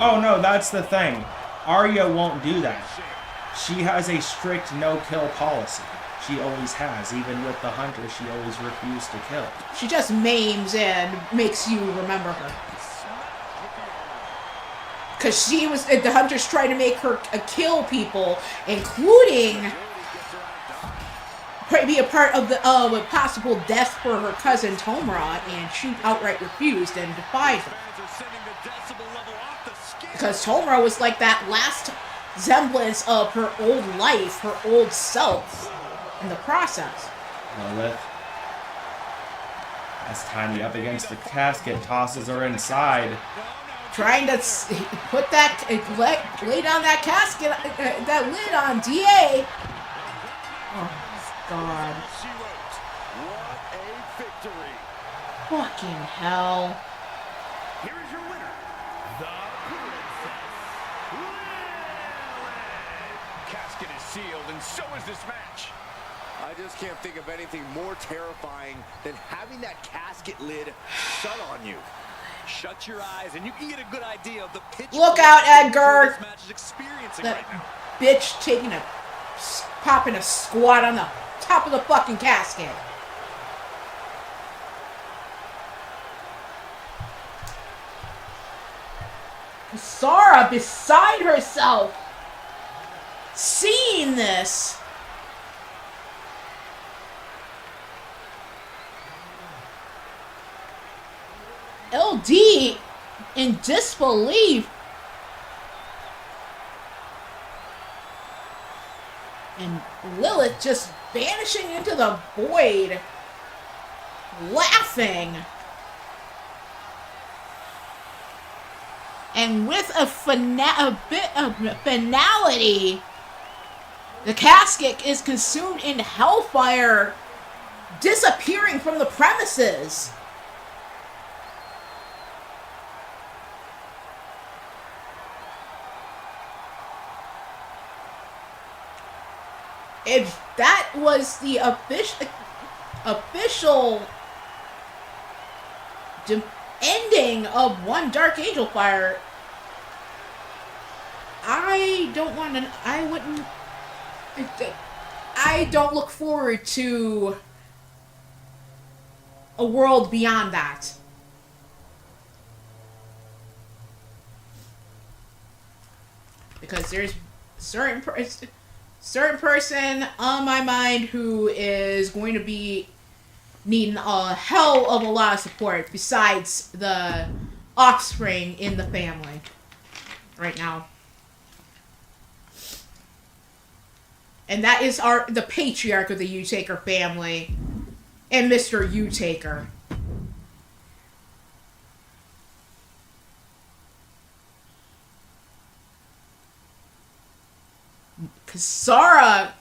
Oh no, that's the thing. Arya won't do that. She has a strict no-kill policy. She always has. Even with the hunter, she always refused to kill. She just maims and makes you remember her. Because the hunters trying to make her kill people, including be a part of a possible death for her cousin Tomra, and she outright refused and defied her. Because Tomura was like that last semblance of her old life, her old self in the process. Lilith. As Tiny up against the casket tosses her inside. Trying to put that, lay down that casket, that lid on DA. Oh, God. What a victory. Fucking hell. Here is your winner, the Princess Lilith. Casket is sealed, and so is this match. I just can't think of anything more terrifying than having that casket lid shut on you. Shut your eyes, and you can get a good idea of the pitch. Look out, Edgar! This match is experiencing That right now. bitch popping a squat on the top of the fucking casket. Sarah beside herself, seeing this. LD in disbelief. And Lilith just vanishing into the void, laughing. And with a bit of finality, the casket is consumed in hellfire, disappearing from the premises. If that was the official ending of one Dark Angel Fire, I don't look forward to a world beyond that. Because there's certain person on my mind who is going to be needing a hell of a lot of support besides the offspring in the family right now. And that is the patriarch of the U-Taker family and Mr. U-Taker. Kasara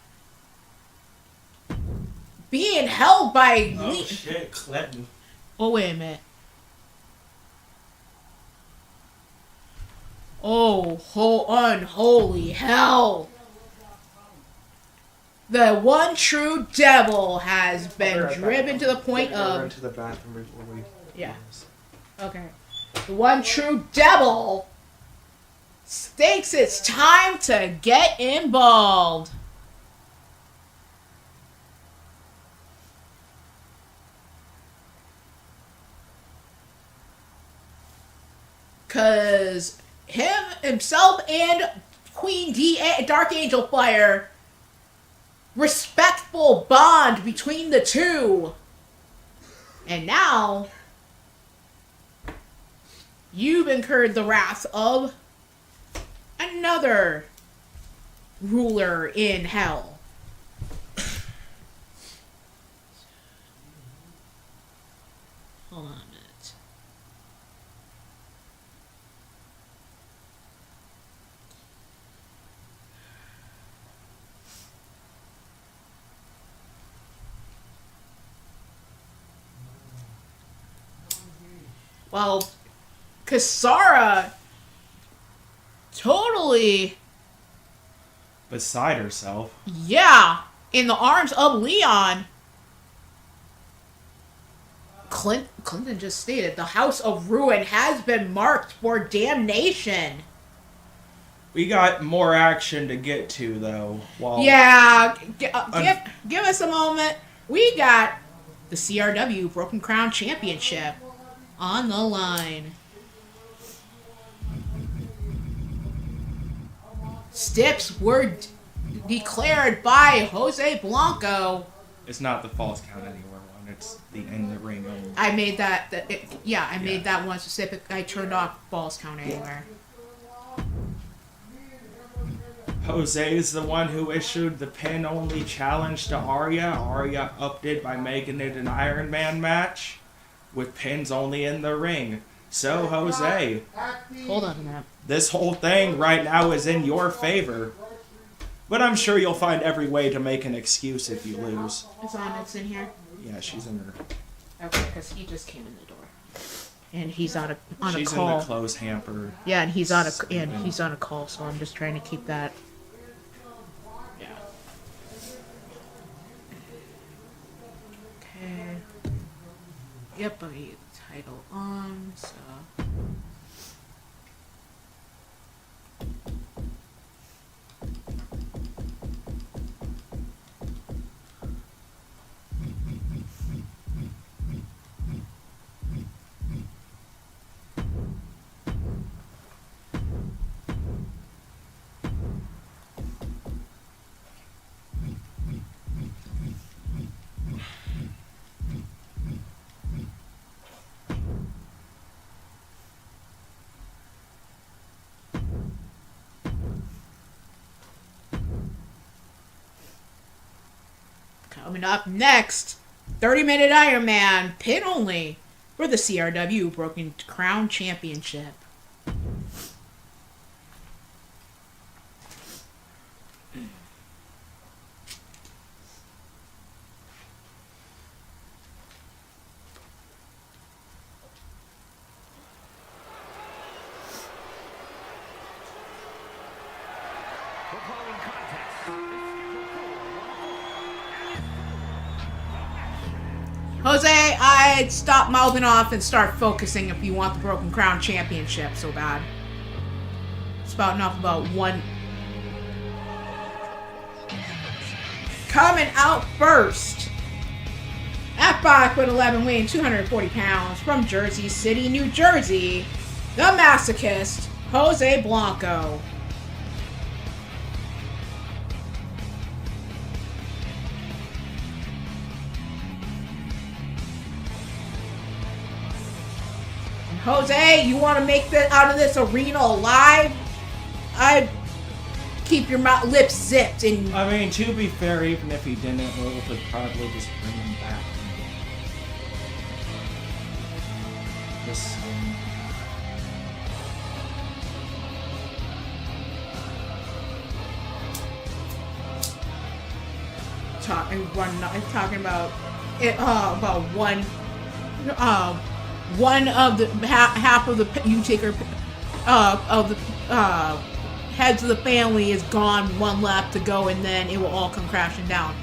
being held by Shit, Clinton. Oh, wait a minute. Oh, unholy hell. The one true devil has been driven to the point of... Run to the bathroom before we... Yeah. Okay. The one true devil thinks it's time to get involved. Cause himself and Queen Dark Angel Fire, respectful bond between the two. And now you've incurred the wrath of another ruler in hell. Hold on a minute. Well, Kasara totally Beside herself. yeah, in the arms of Leon. Clinton just stated the House of Ruin has been marked for damnation. We got more action to get to, though. While Yeah, give us a moment. We got the CRW Broken Crown Championship on the line. Stips were declared by Jose Blanco. It's not the false count anywhere one. It's the in the ring only. I made that. Made that one specific. I turned off false count anywhere. Jose is the one who issued the pin-only challenge to Arya. Arya upped it by making it an Iron Man match with pins only in the ring. So, Jose, Hold on a minute. this whole thing right now is in your favor. But I'm sure you'll find every way to make an excuse if you lose. It's in here. Yeah, she's in her. Okay, because he just came in the door, and he's on a call. She's in the clothes hamper. Yeah, and he's on a call, so I'm just trying to keep that. Yeah. Okay. Yep, I need the title on, so. Coming up next, 30-minute Iron Man, pin only, for the CRW Broken Crown Championship. The following contest. Jose, I'd stop mouthing off and start focusing if you want the Broken Crown Championship so bad. Spouting off about one. Coming out first, at 5'11", weighing 240 pounds, from Jersey City, New Jersey, the masochist, Jose Blanco. Jose, you want to make that out of this arena alive? I'd keep your lips zipped and. I mean, to be fair, even if he didn't, Will would probably just bring him back. Just talking about it. About one of the half of the of the heads of the family is gone, one left to go, and then it will all come crashing down.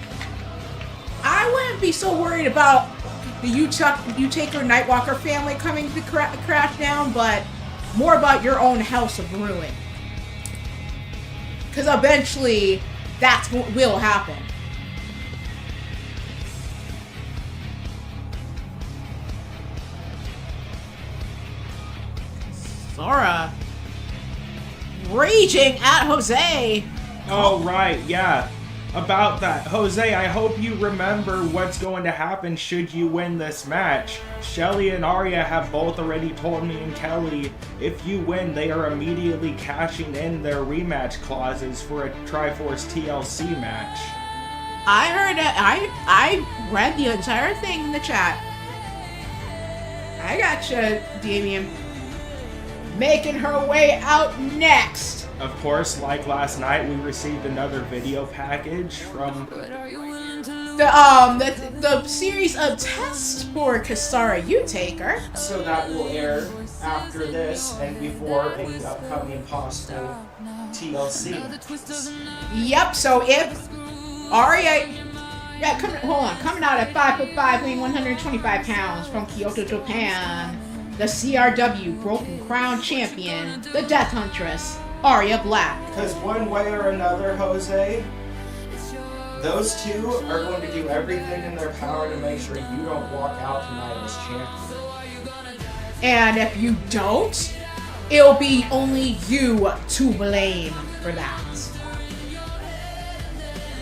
I wouldn't be so worried about the Utaker Nightwalker family coming to crash down, but more about your own house of ruin. Because eventually, that's what will happen. Sora raging at Jose. Oh, right, yeah. About that. Jose, I hope you remember what's going to happen should you win this match. Shelly and Arya have both already told me and Kelly if you win, they are immediately cashing in their rematch clauses for a Triforce TLC match. I heard it. I read the entire thing in the chat. I gotcha, Damien. Making her way out next. Of course, like last night, we received another video package from the series of tests for Kasara Utaker. So that will air after this and before any upcoming possible TLC. Yep. So if Arya, coming out at 5'5", weighing 125 pounds, from Kyoto, Japan, the CRW Broken Crown Champion, the Death Huntress, Arya Black. Because one way or another, Jose, those two are going to do everything in their power to make sure you don't walk out tonight as champion. And if you don't, it'll be only you to blame for that.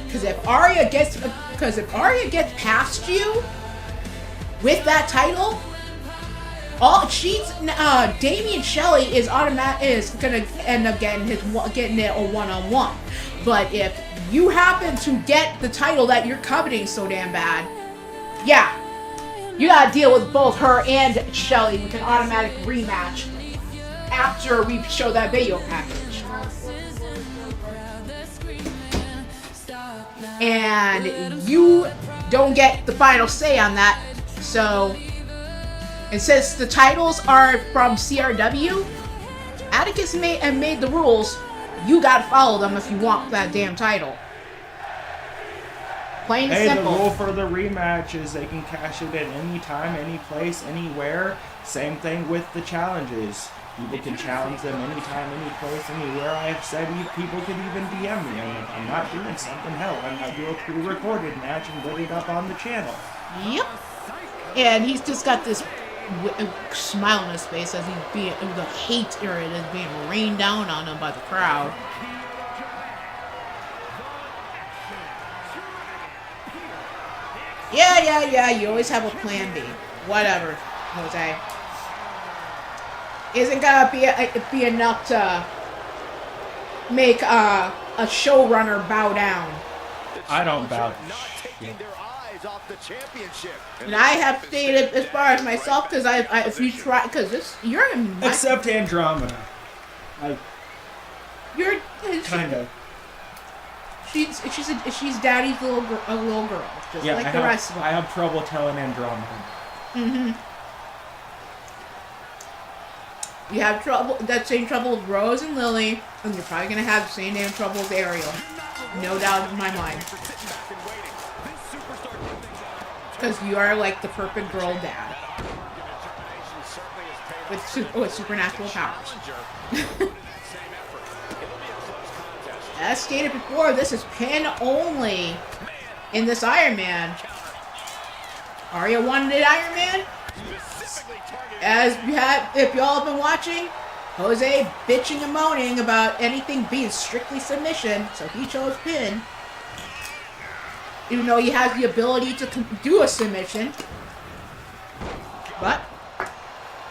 Because if Arya gets past you with that title, Damien Shelley is gonna end up getting it a one-on-one. But if you happen to get the title that you're coveting so damn bad, yeah, you gotta deal with both her and Shelly with an automatic rematch after we show that video package. And you don't get the final say on that. So, and since the titles are from CRW, Atticus made the rules. You gotta follow them if you want that damn title. Plain and simple. The rule for the rematch is they can cash it at any time, any place, anywhere. Same thing with the challenges. People can challenge them anytime, any place, anywhere. I have said people can even DM me. And if I'm not doing something, hell, I might do a pre-recorded match and put it up on the channel. Yep. And he's just got this smile on his face as he's being the hate or it is being rained down on him by the crowd. Yeah. You always have a plan B. Whatever, Jose. Isn't gonna be enough to make a showrunner bow down. I don't bow. And I have stated as far as myself because if you try you're in my, except Andromeda, you're kind of. She's daddy's little girl, just like the rest of them. I have trouble telling Andromeda. Mm-hmm. You have that same trouble with Rose and Lily, and you're probably gonna have the same damn trouble with Ariel. No doubt in my mind. Because you are like the perfect girl dad. With supernatural powers. As stated before, this is pin only in this Iron Man. Arya wanted Iron Man. If y'all have been watching, Jose bitching and moaning about anything being strictly submission, so he chose pin. Even though he has the ability to do a submission. But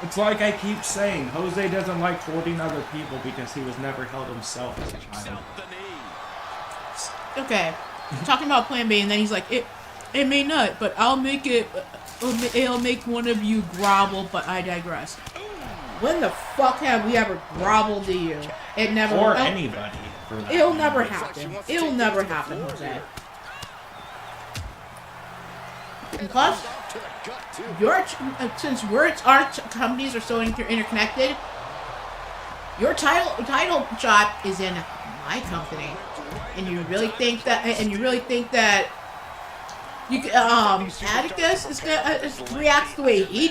it's like I keep saying, Jose doesn't like holding other people because he was never held himself as a child. Okay, talking about Plan B, and then he's like, it may not, but I'll make it. It'll make one of you grovel, but I digress. When the fuck have we ever groveled to you? It never. Or anybody. For that it'll never happen. It'll never happen, Jose. And plus, since our companies are so interconnected, your title shot is in my company, and you really think that? Atticus is gonna react the way he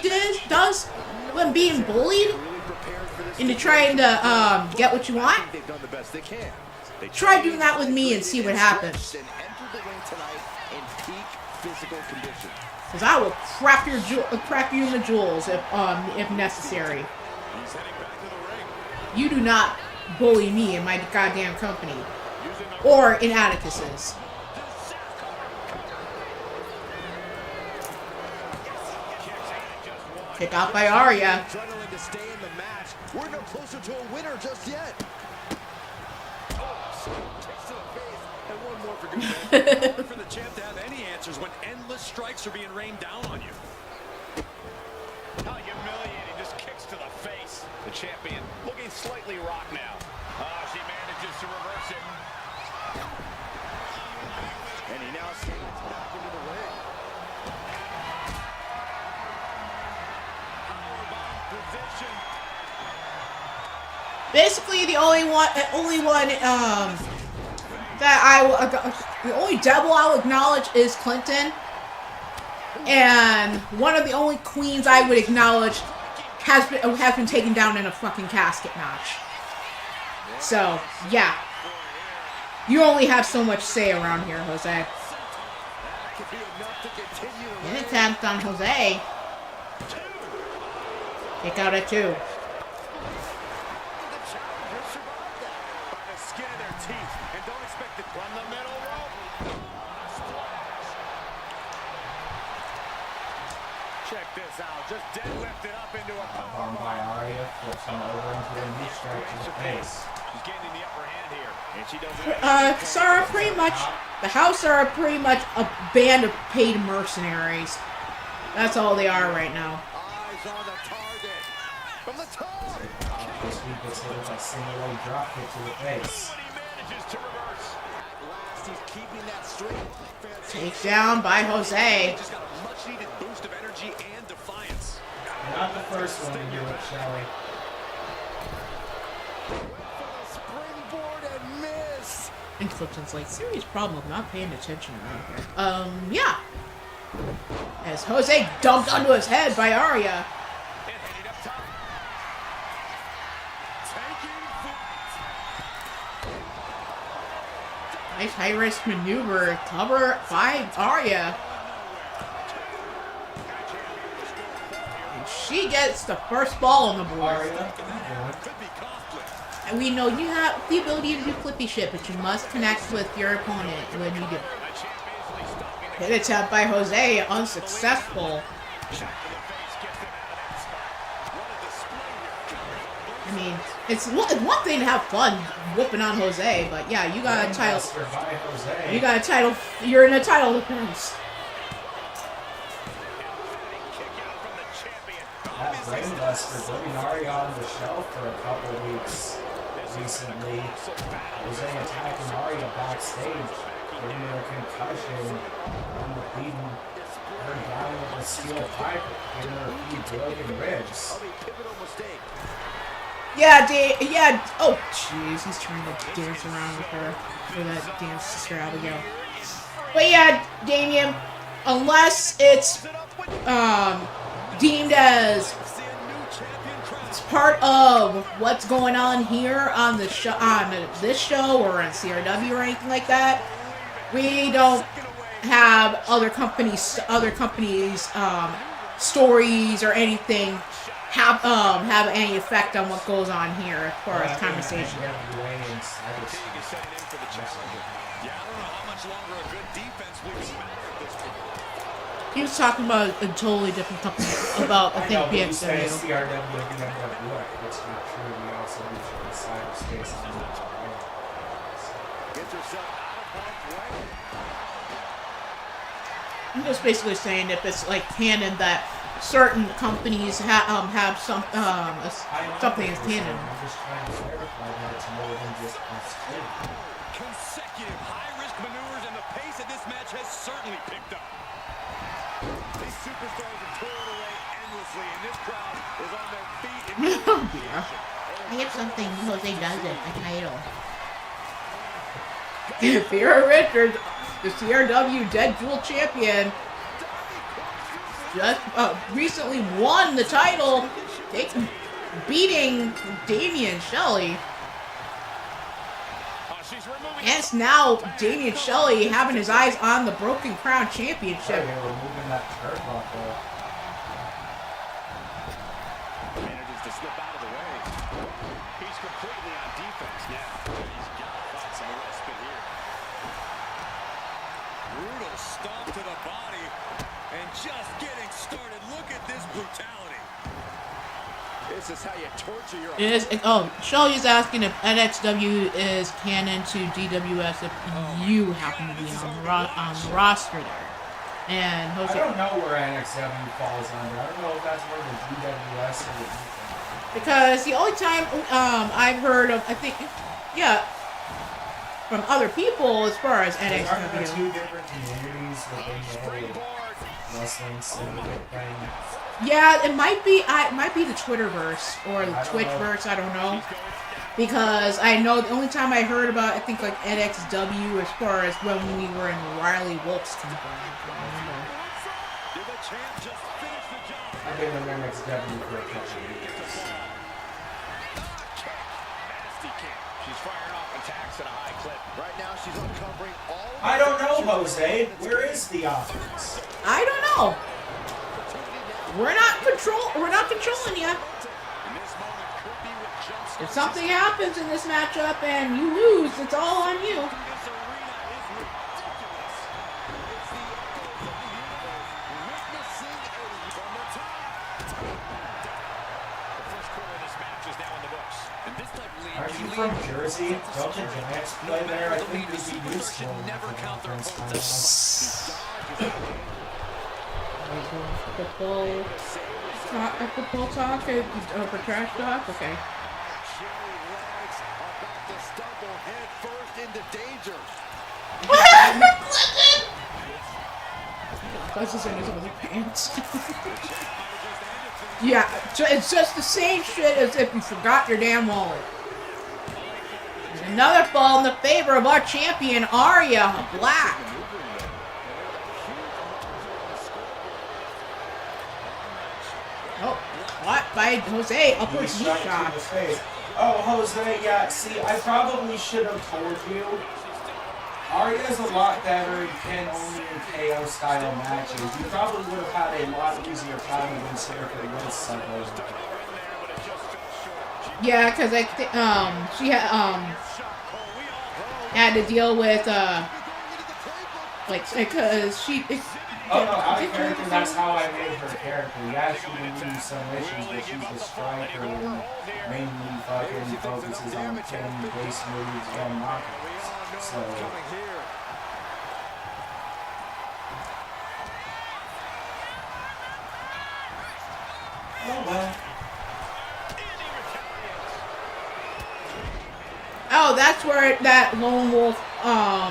does when being bullied into trying to get what you want? Try doing that with me and see what happens. Because I will crack you in the jewels if necessary. You do not bully me in my goddamn company. Or in Atticus's. Kick out by Arya. We're no closer to a winner just yet. And one more for good. Hard for the champ to have any answers when endless strikes are being rained down on you. How humiliating, just kicks to the face. The champion looking slightly rocked now. She manages to reverse it. And he now stands back into the ring. Position. Basically, the only devil I'll acknowledge is Clinton, and one of the only queens I would acknowledge has been taken down in a fucking casket match. So yeah, you only have so much say around here, Jose. An attempt on Jose. Kick out at 2. Check this out. Just deadlifted up into a Arm by Arya, flips him over into a knee strike to the face. She's gaining the upper hand here, and she doesn't. Sarah, pretty much, the House are pretty much a band of paid mercenaries. That's all they are right now. Eyes on the target. From the top. This week gets hit with a single leg drop kick to the face. He manages to reverse. At last, he's keeping that straight. Takedown by Jose. Just got a much-needed boost of energy and defiance. Not the first one to do it, Shelly. Springboard and miss. And Clifton's like, serious problem of not paying attention around here. Yeah. As Jose dumped onto his head by Arya. And heading up top. Nice high-risk maneuver. Cover by Arya. And she gets the first ball on the board. Arya, And we know you have the ability to do flippy shit, but you must connect with your opponent when you do. Hit attempt by Jose, unsuccessful. I mean, it's one thing to have fun whooping on Jose, but yeah, you got a title. You got a title. You're in a title defense. that brainbuster putting Arya on the shelf for a couple weeks recently. Jose attacking Arya backstage, giving her a concussion, and beating her down with a steel pipe, giving her a few broken ribs. Yeah, yeah. Oh, jeez, he's trying to dance around with her for that dance, Sister Abigail. But yeah, Damien, unless it's deemed as it's part of what's going on here on the show, on this show, or on CRW or anything like that, we don't have other companies' stories or anything have any effect on what goes on here as far as conversation. He was talking about a totally different company, about I think BMWF. It's not true. We also reach the cyberspace on the I'm just basically saying if it's like canon that certain companies have some something as canon. I'm just trying to clarify that it's more than just us two. Consecutive high-risk maneuvers, and the pace of this match has certainly picked up. These superstars are toiling away endlessly, and this crowd is on their feet. Oh dear. I have something Jose doesn't, a title. Vera Richards, the CRW Dead Duel Champion, just recently won the title, beating Damien Shelley. Hence now Damien Shelley having his eyes on the Broken Crown Championship. They were moving that turnbuckle. Manages to slip out of the way. He's completely on defense now. He's got to find some respite here. Brutal stomp to the body. And just getting started. Look at this brutality. This is how you torture your Shelley is asking if NXW is canon to DWS if you happen to be on the roster there. And Jose, I don't know where NXW falls under. I don't know if that's more than DWS or the because the only time I've heard of, I think, yeah, from other people as far as Aren't there NXW. two different communities within the wrestling syndicate thing? Yeah, it might be the Twitterverse or the Twitchverse. I don't know, because I know the only time I heard about, I think, like NXW as far as when we were in Riley Wolf's company. I've been in NXW for a couple of years. She's firing off attacks at a high clip. Right now, she's uncovering all. I don't know, Jose. Where is the offense? I don't know. We're not controlling you. If something happens in this matchup and you lose, it's all on you. Aren't you from Jersey? Don't the Giants play there? I think they'd be useful in the conference Football talk? For trash talk? Okay. That's just in his other pants. Yeah, it's just the same shit as if you forgot your damn wallet. There's another fall in the favor of our champion, Arya Black. Oh, what? By Jose, upwards knee shot. Oh, Jose, yeah, see, I probably should have told you. Arya's a lot better in pin-only and KO-style matches. You probably would have had a lot easier time against her if it was Sunday. Yeah, because she had to deal with because she. Oh no, out of character, that's how I made her character. Yeah, she would lose some issues, but she's a striker and mainly fucking focuses on pin, base moves, and knockouts. So. Oh well. Oh, that's where that lone wolf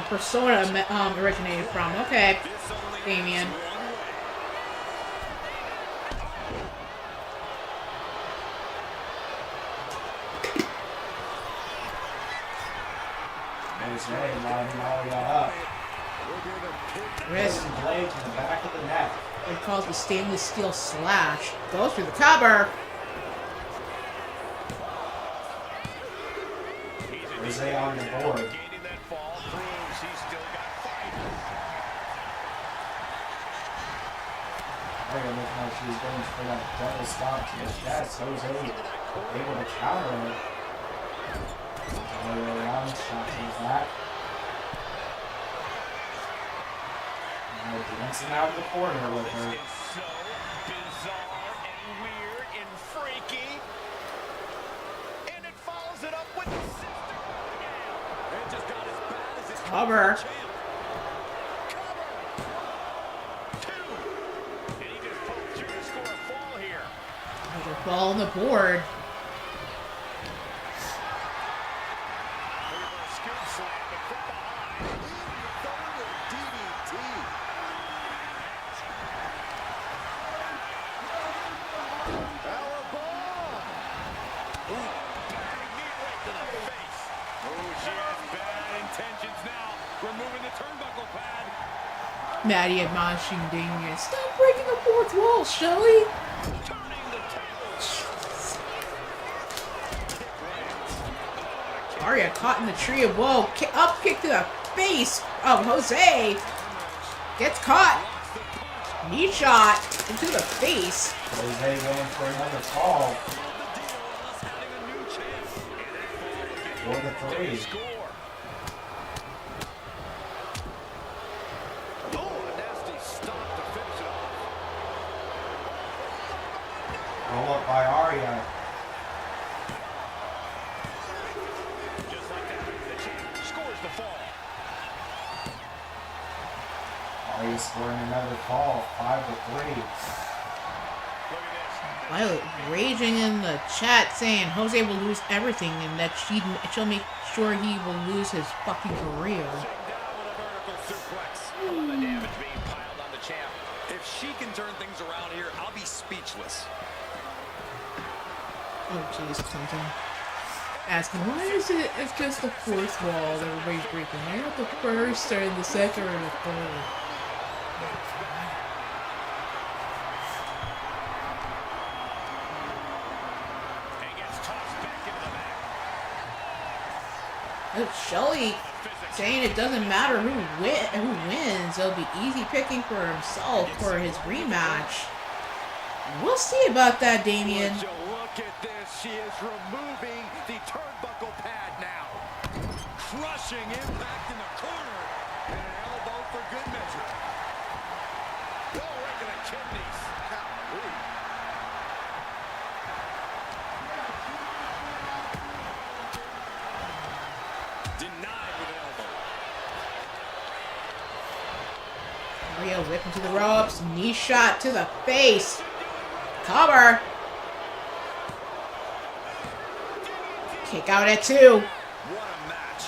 persona originated from. Okay, Damien. Jose lining Arya up. Wrist blade to the back of the neck. It calls the stainless steel slash. Goes through the cover. Jose on the board. Arya looking like she was going for that double stop to the chest. Jose able to counter it. All the way around, shot to the back. Dancing out of the corner with her. So bizarre and weird and freaky. And it follows it up with the sister. It just got as bad as it Cover. Two. And he just poked through to score a fall here. Another ball on the board. Scoop slam, but from behind. DDT. Removing the turnbuckle pad. Maddie admonishing Damien. Stop breaking the fourth wall, Shelly. Turning the tables. Arya caught in the tree of woe. Up kick to the face of Jose. Gets caught. Knee shot into the face. Jose going for another call. For the three. Roll up by Arya. Just like that, the champ scores the fall. Arya scoring another fall, 5-3. Violet raging in the chat saying Jose will lose everything and that she'll make sure he will lose his fucking career. The damage being piled on the champ. If she can turn things around here, I'll be speechless. Oh jeez, something. Asking why is it's just the fourth wall that everybody's breaking? Why not the first or the second or the third? Shelly saying it doesn't matter who wins. It'll be easy picking for himself for his rematch. We'll see about that, Damien. Would you look at this? She is removing the turnbuckle pad now. Crushing impact in the corner. And an elbow for good measure. Oh, right to the kidneys. Golly. whip into the ropes. Knee shot to the face. Cover. Kick out at 2. What a match.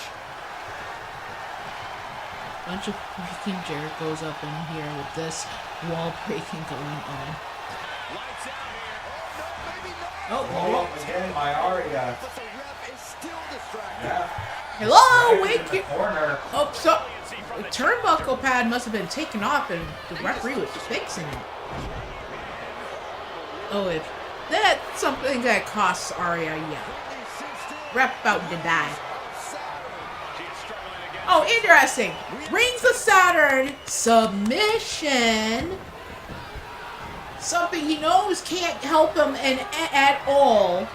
Bunch of freaking Jerichos up in here with this wall breaking going on. Lights out here. Oh, Roll up again by Arya. But the ref is still distracted. Yeah. hello, Right wait. in the corner. Oh, so the turnbuckle pad must have been taken off and the referee was fixing it. Oh, if that's something that costs Arya, yeah. Ref about to die. Oh, interesting. Rings of Saturn submission. Something he knows can't help him at all.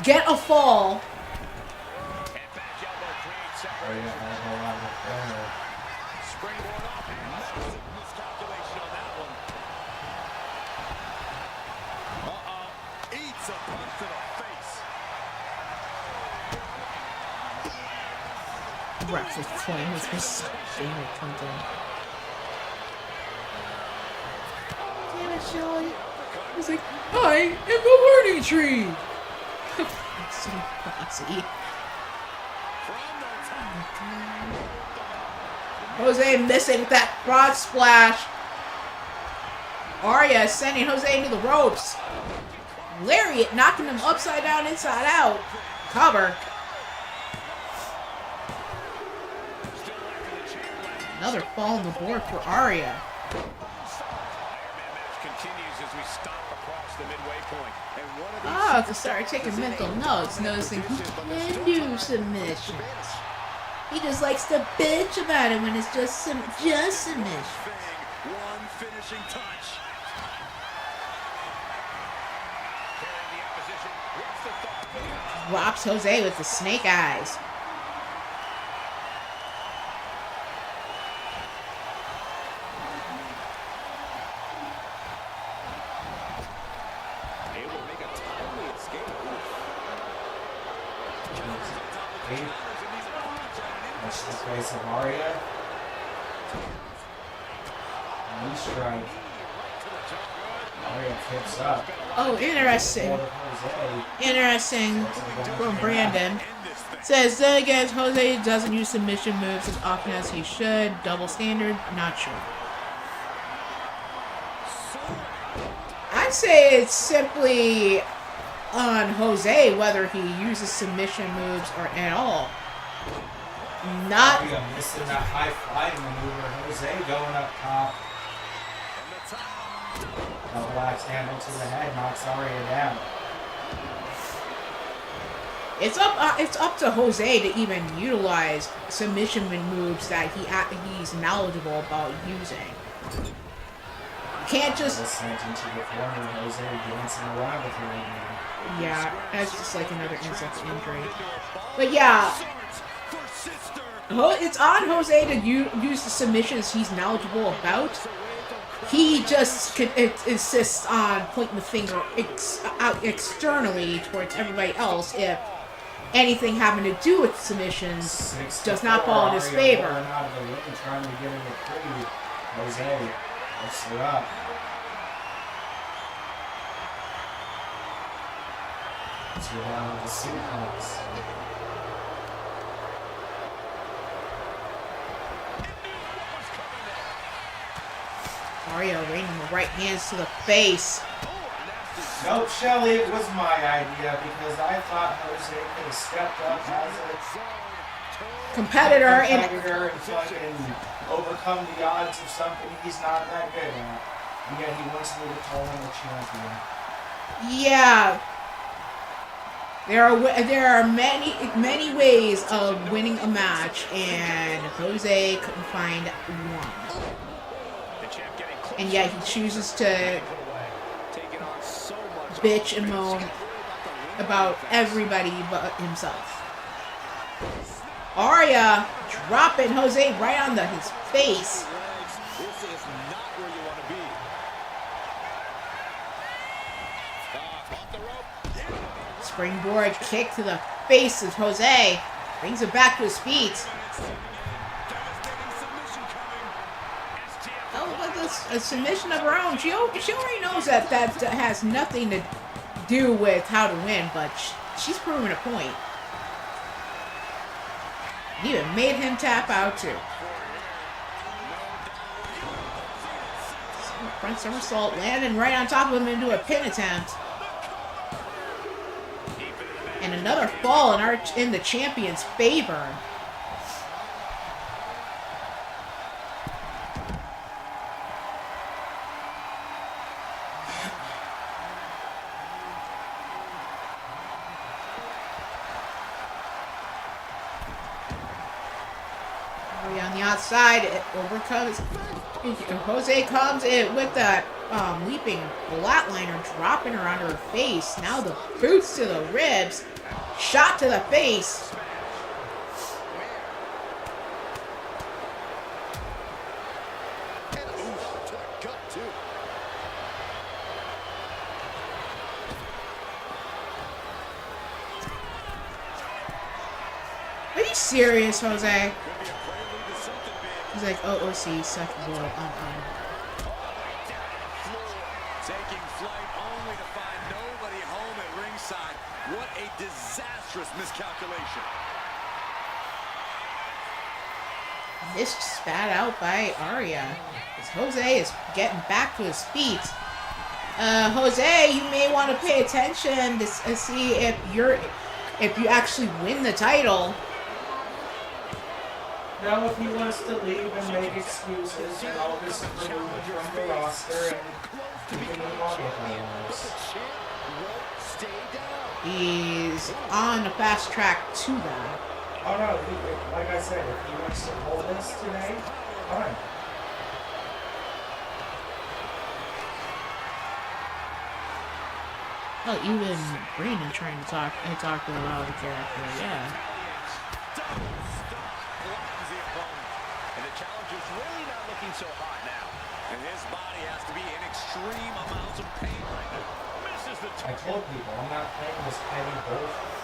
Get a fall. Arya elbow out of the corner. Springboard off. Miscalculation on that one. Eats a punch to the face. Ref was playing with his game or something. Damn it, Shelly. He's like, I am the learning tree. So bossy. Jose missing that frog splash. Arya sending Jose into the ropes. Lariat knocking him upside down, inside out. Cover. Another fall on the board for Arya. Continues as we stop across the midway point. And one of these Oh, to start taking mental notes, noticing he can do submissions. He just likes to bitch about it when it's just submission. one finishing touch. Carrying the opposition. What's the thought? Drops Jose with the snake eyes. Able to make a timely escape. Watch the face of Arya. Knee strike. Arya kicks up. Oh, interesting. For Jose. Interesting from Brandon. Says, then again, Jose doesn't use submission moves as often as he should. Double standard? Not sure. I'd say it's simply on Jose whether he uses submission moves or at all. Not Arya missing that high flying maneuver. Jose going up top. Double axe handle to the head knocks Arya down. It's up to Jose to even utilize submission moves that he's knowledgeable about using. You can't just Sent into the corner. Jose dancing around with her right now. yeah, that's just like another insult to injury. But yeah, it's on Jose to use the submissions he's knowledgeable about. He just insists on pointing the finger out externally towards everybody else if anything having to do with submissions does not fall in his Arya favor. rolling out of the ring, trying to get in the pretty. Jose lifts her up. To the suplex. Mario raining the right hands to the face. Nope, Shelly, it was my idea because I thought Jose could have stepped up as a Competitor and and fucking overcome the odds of something he's not that good at. And yet he wants me to call him a champion. yeah, there are many ways of winning a match, and Jose couldn't find one. And yet he chooses to bitch and moan about everybody but himself. Arya dropping Jose right on his face. This is not where you want to be. Off the rope. Springboard kick to the face of Jose. Brings him back to his feet. Oh, a submission of her own. She already knows that has nothing to do with how to win, but she's proving a point. Even made him tap out too. Front somersault landing right on top of him into a pin attempt. And another fall in the champion's favor. On the outside, it overcomes. Jose comes in with that leaping flatliner, dropping her on her face. Now the boots to the ribs, shot to the face. Are you serious, Jose? He's like, OOC, such bull. Taking flight only to find nobody home at ringside. What a disastrous miscalculation. Missed spat out by Arya. As Jose is getting back to his feet. Jose, you may want to pay attention to see if you actually win the title. Now, if he wants to leave and make excuses, and I'll just remove him from the roster and he can move on with my lives. He's on a fast track to that. Oh no, like I said, if he wants to hold this today, fine. Oh, even Brandon trying to talk to a lot of the character, yeah. And the challenger's really not looking so hot now. And his body has to be in extreme amounts of pain right now. Misses the I told people, I'm not playing this petty bullshit.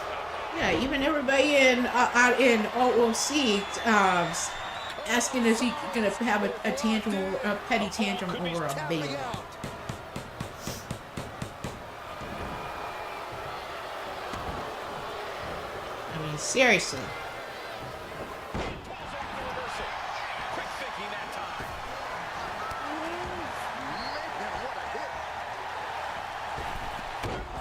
Yeah, even everybody in OOC asking is he gonna have a tantrum, a petty tantrum over a baby. I mean, seriously.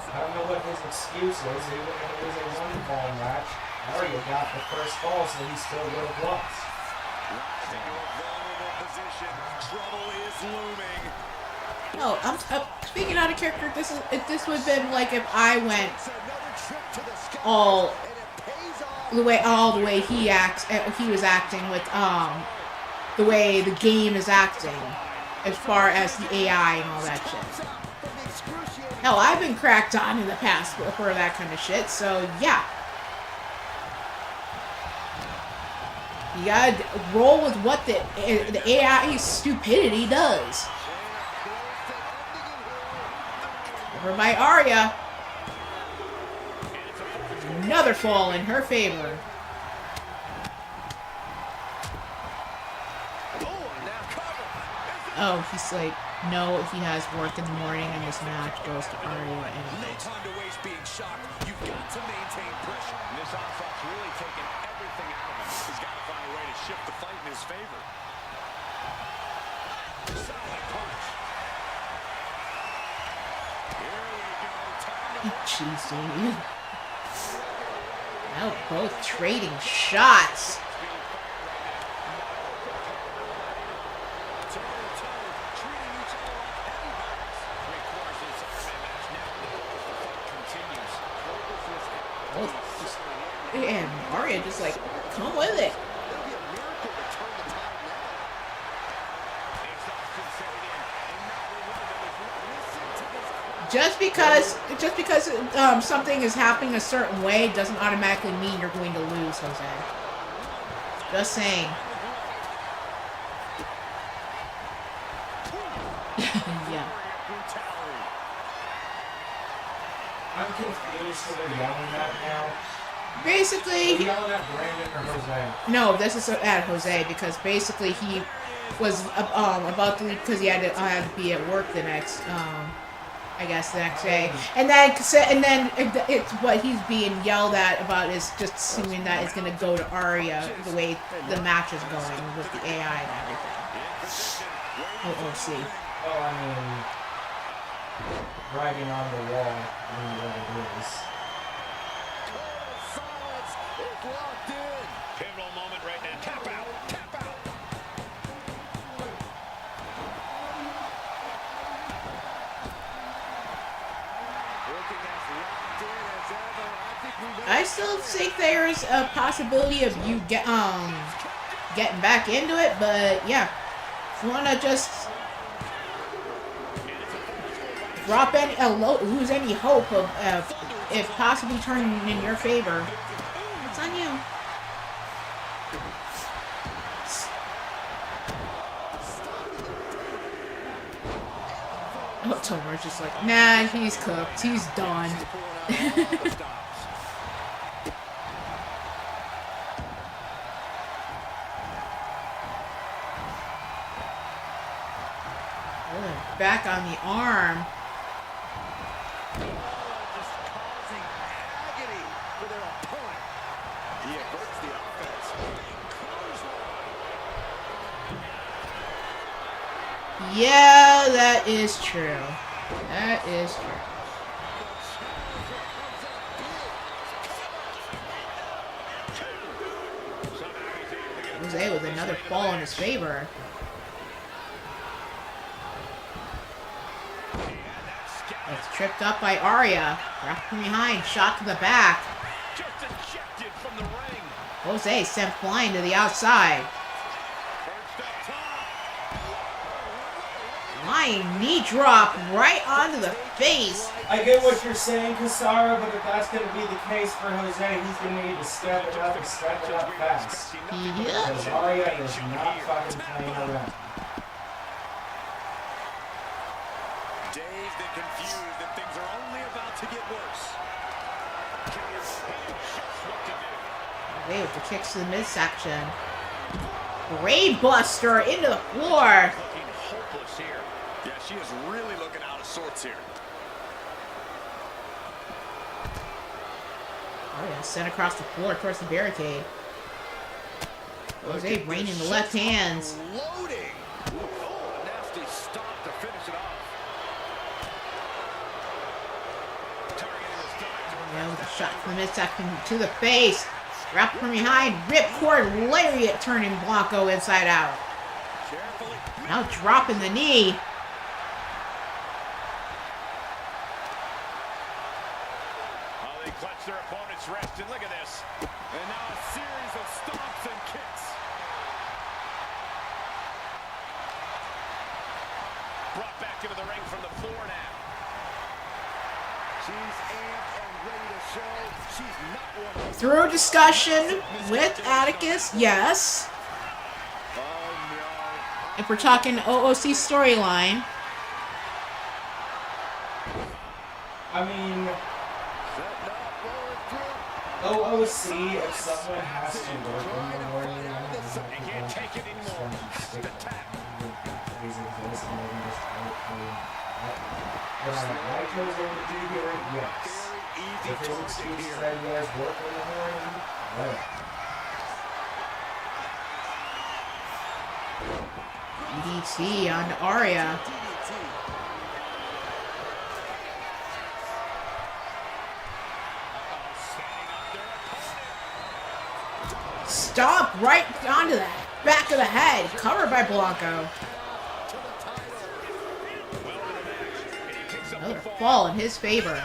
I don't know what his excuse is. Even if it was a one-fall match, Arya got the first fall, so he still would have lost. Rising to a vulnerable position. Trouble is looming. No, I'm speaking out of character. This would have been like if I went all the way he was acting with the way the game is acting, as far as the AI and all that shit. Hell, I've been cracked on in the past for that kind of shit, so yeah. You gotta roll with what the AI stupidity does. Over by Arya. Another fall in her favor. Oh, he's like, no, he has work in the morning and this match goes to Arya No anyways. time to waste being shocked. You've got to maintain pressure. And this onslaugh's really taking everything out of him. He's got to find a way to shift the fight in his favor. Solid punch. Here we go. Time to Jeez, dude. Now both trading shots. And Arya just like, come with it. Just because something is happening a certain way doesn't automatically mean you're going to lose, Jose. Just saying. Yeah. I'm confused who they're yelling at now. Basically, They're yelling at Brandon or Jose. no, this is at Jose because basically was about to leave because he had to be at work the next I guess the next day, and then it's what he's being yelled at about is just assuming that it's gonna go to Arya the way the match is going with the AI and everything. OOC. Oh, I mean, writing on the wall, I mean, what it is. Silence is locked in. Pivotal moment right now. Tap out. Tap out. Looking as locked in as ever. I think we've I still think there's a possibility of you getting back into it, but yeah, if you wanna just drop lose any hope of if possibly turning in your favor, it's on you. Oh, Tomer's just like, nah, he's cooked. He's done. Back on the arm. just causing agony for their opponent. He averts the offense. Yeah, that is true. That is true. Jose with another fall in his favor. It's tripped up by Arya. Wrapped from behind, shot to the back. Just ejected from the ring. Jose sent flying to the outside. Flying knee drop right onto the face. I get what you're saying, Kasara, but if that's going to be the case for Jose, he's going to need to step it up and step it up fast. Yeah. Because Arya is not fucking playing around. Dazed and confused, and things are only about to get worse. Jose with the kicks to the midsection. Braid buster into the floor. Looking hopeless here. Yeah, she is really looking out of sorts here. Oh yeah, sent across the floor towards the barricade. Jose raining the left hands. Loading. Oh, a nasty stop to finish it off. Yeah, with a shot from the midsection to the face. Wrapped from behind, ripcord lariat turning Blanco inside out. Carefully. Now dropping the knee. Oh, they clutch their opponent's wrist, and look at this. And now a series of stomps and kicks. Brought back into the ring from the floor now. She's amped and ready to show she's not one of Through discussion with Atticus, yes. Oh no. If we're talking OOC storyline, I mean, Setting up, rolling through. OOC, if someone has to work in the morning, He can't take it anymore. The tap. What I chose him to do here, yes. Very easy If his target excuse here. that he has work in the morning, whatever. DDT on Arya. Stomp right onto the back of the head, covered by Blanco. Another fall in his favor.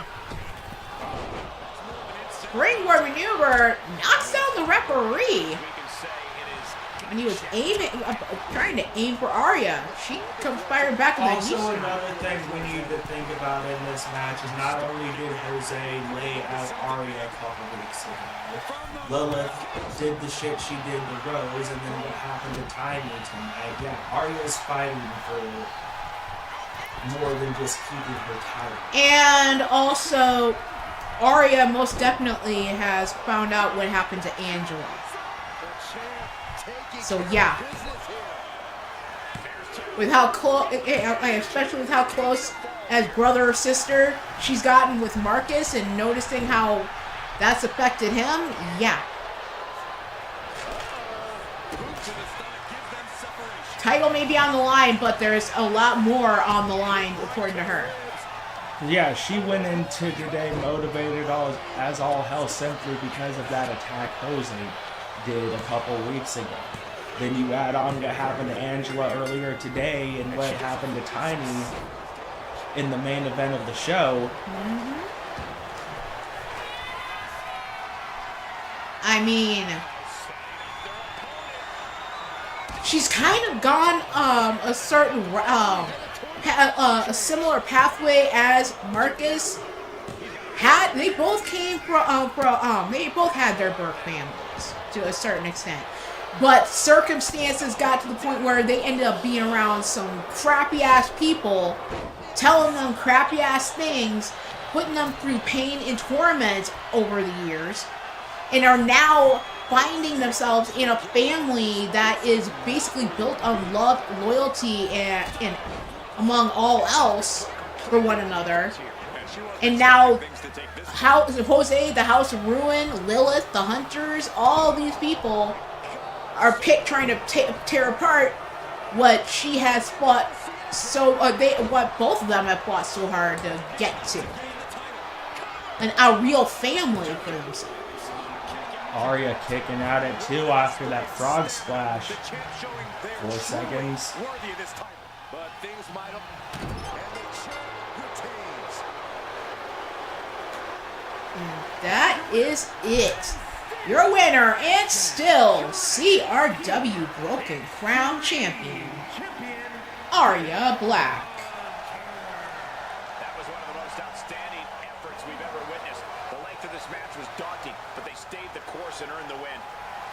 Springboard maneuver knocks down the referee. And he was trying to aim for Arya. She comes firing back with a knee Also, strike. another thing we need to think about in this match is not only did Jose lay out Arya a couple weeks ago, Lilith did the shit she did to Rose, and then what happened to Tiny tonight. Yeah, Arya's fighting for more than just keeping her title. And also, Arya most definitely has found out what happened to Angela. So yeah, with how close, especially with how close as brother or sister she's gotten with Marcus, and noticing how that's affected him. Yeah. Title may be on the line, but there's a lot more on the line, according to her. Yeah, she went into today motivated as all hell simply because of that attack Jose did a couple weeks ago. Then you add on what happened to Angela earlier today and what happened to Tiny in the main event of the show. Mm-hmm. I mean, she's kind of gone a certain a similar pathway as Marcus had. They both came from they both had their birth families to a certain extent, but circumstances got to the point where they ended up being around some crappy ass people, telling them crappy ass things, putting them through pain and torment over the years, and are now finding themselves in a family that is basically built on love, loyalty, and among all else for one another. And now, Jose, the House of Ruin, Lilith, the Hunters, all these people are trying to tear apart what she has fought what both of them have fought so hard to get to, a real family for themselves. Arya kicking out at 2 after that frog splash. 4 seconds. But things might have, and the champ retains. And that is it. Your winner and still CRW Broken Crown Champion, Arya Black. That was one of the most outstanding efforts we've ever witnessed. The length of this match was daunting, but they stayed the course and earned the win.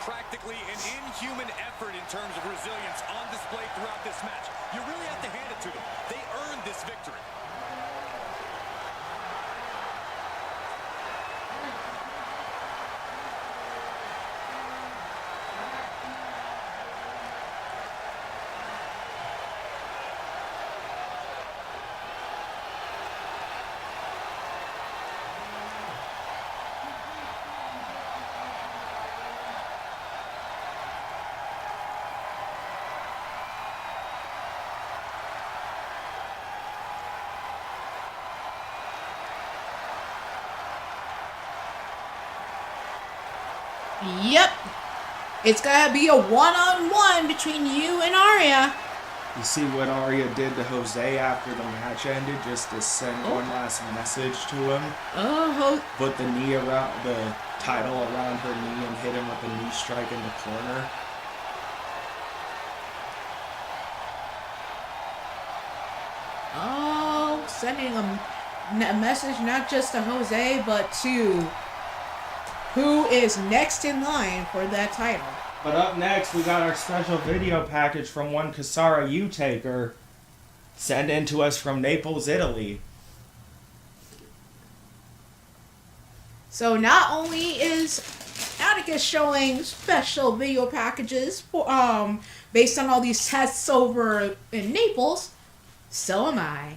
Practically an inhuman effort in terms of resilience on display throughout this match. You really have to hand it to them. They earned this victory. Yep. It's gonna be a one-on-one between you and Arya. You see what Arya did to Jose after the match ended, just to send one last message to him. Put the knee around the title around her knee and hit him with a knee strike in the corner. Oh, sending a message not just to Jose, but to who is next in line for that title. But up next, we got our special video package from one Kasara U-Taker, sent in to us from Naples, Italy. So not only is Atticus showing special video packages for, based on all these tests over in Naples, so am I.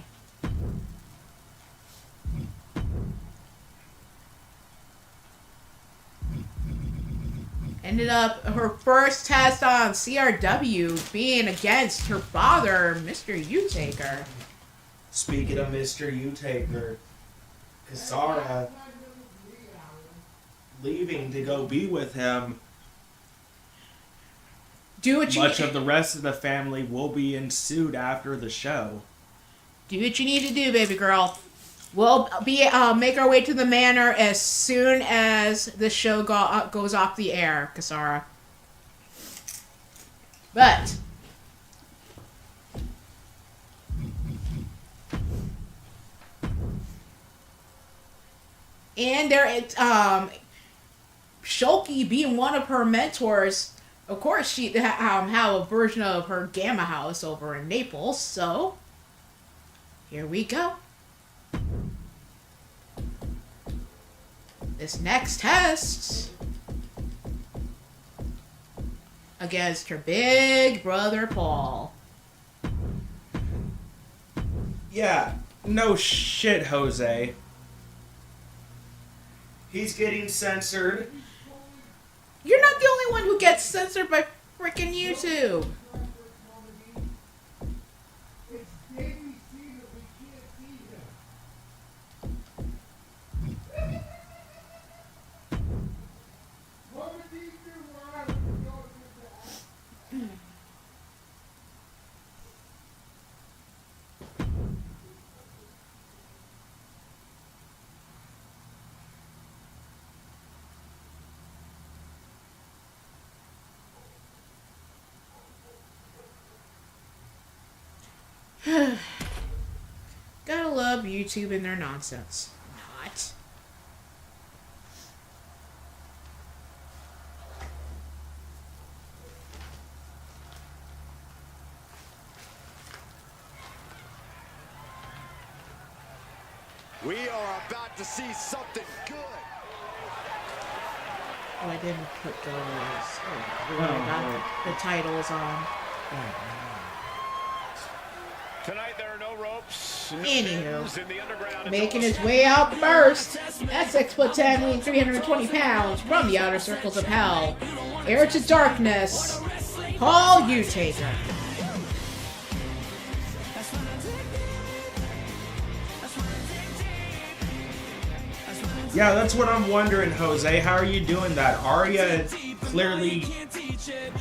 Ended up her first test on CRW being against her father, Mr. U-Taker. Speaking of Mr. U-Taker, Kasara leaving to go be with him. Much of the rest of the family will be ensued after the show. Do what you need to do, baby girl. We'll be make our way to the manor as soon as the show goes off the air, Kasara. But and there, Shulky being one of her mentors. Of course, she have a version of her Gamma House over in Naples. So here we go. This next test against her big brother Paul. Yeah, no shit, Jose. He's getting censored. You're not the only one who gets censored by freaking YouTube. It's daily season, we can't see him. What would these do live if we go to that? Gotta love YouTube and their nonsense. Not. We are about to see something good. Oh, I didn't put those. Oh, I got the titles on. Tonight there are no ropes, no Anywho, pins in the underground. It's making all his way out first at 6'10", weighing 320 pounds from the outer circles of hell. Heir to darkness, Paul Utaker. Yeah, that's what I'm wondering, Jose. How are you doing that? Arya clearly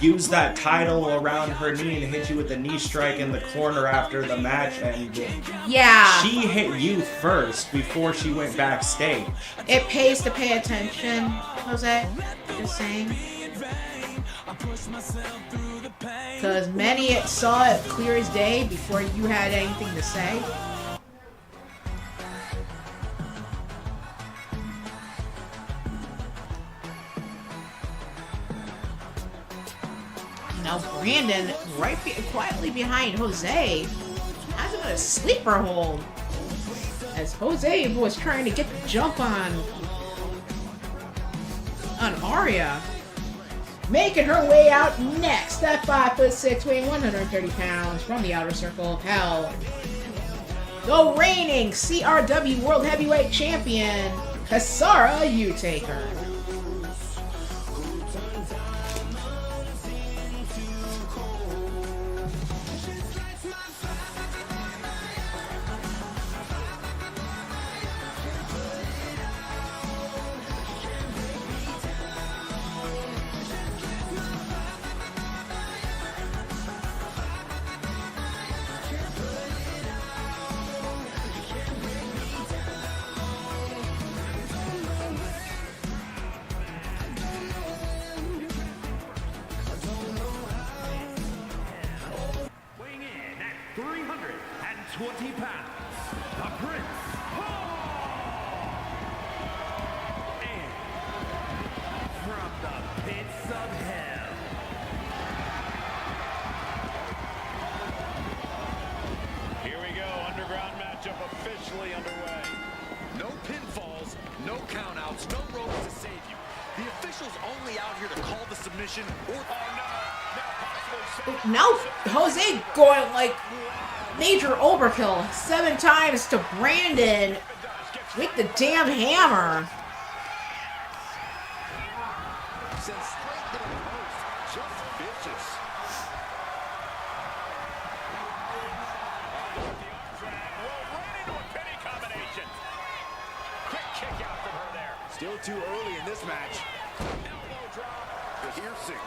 used that title around her knee and hit you with a knee strike in the corner after the match ended. Yeah. She hit you first before she went backstage. It pays to pay attention, Jose. Just saying. Because many saw it clear as day before you had anything to say. Now Brandon, quietly behind Jose, has him in a sleeper hold. As Jose was trying to get the jump on Arya. Making her way out next at 5'6", weighing 130 pounds from the outer circle of hell. The reigning CRW World Heavyweight Champion, Kasara Utaker. Weighing in at 320 pounds, the Prince, Paul! And from the pits of hell, here we go. Underground matchup officially underway. No pinfalls, no countouts, no ropes to save you. The official's only out here to call the submission or... Oh no! Now possibly... Now Jose going like major overkill 7 times to Brandon with the damn hammer. Sends straight to the post. Just vicious. The arm drag will run into a penny combination. Quick kick out from her there. Still too early in this match. Elbow drop. Piercing.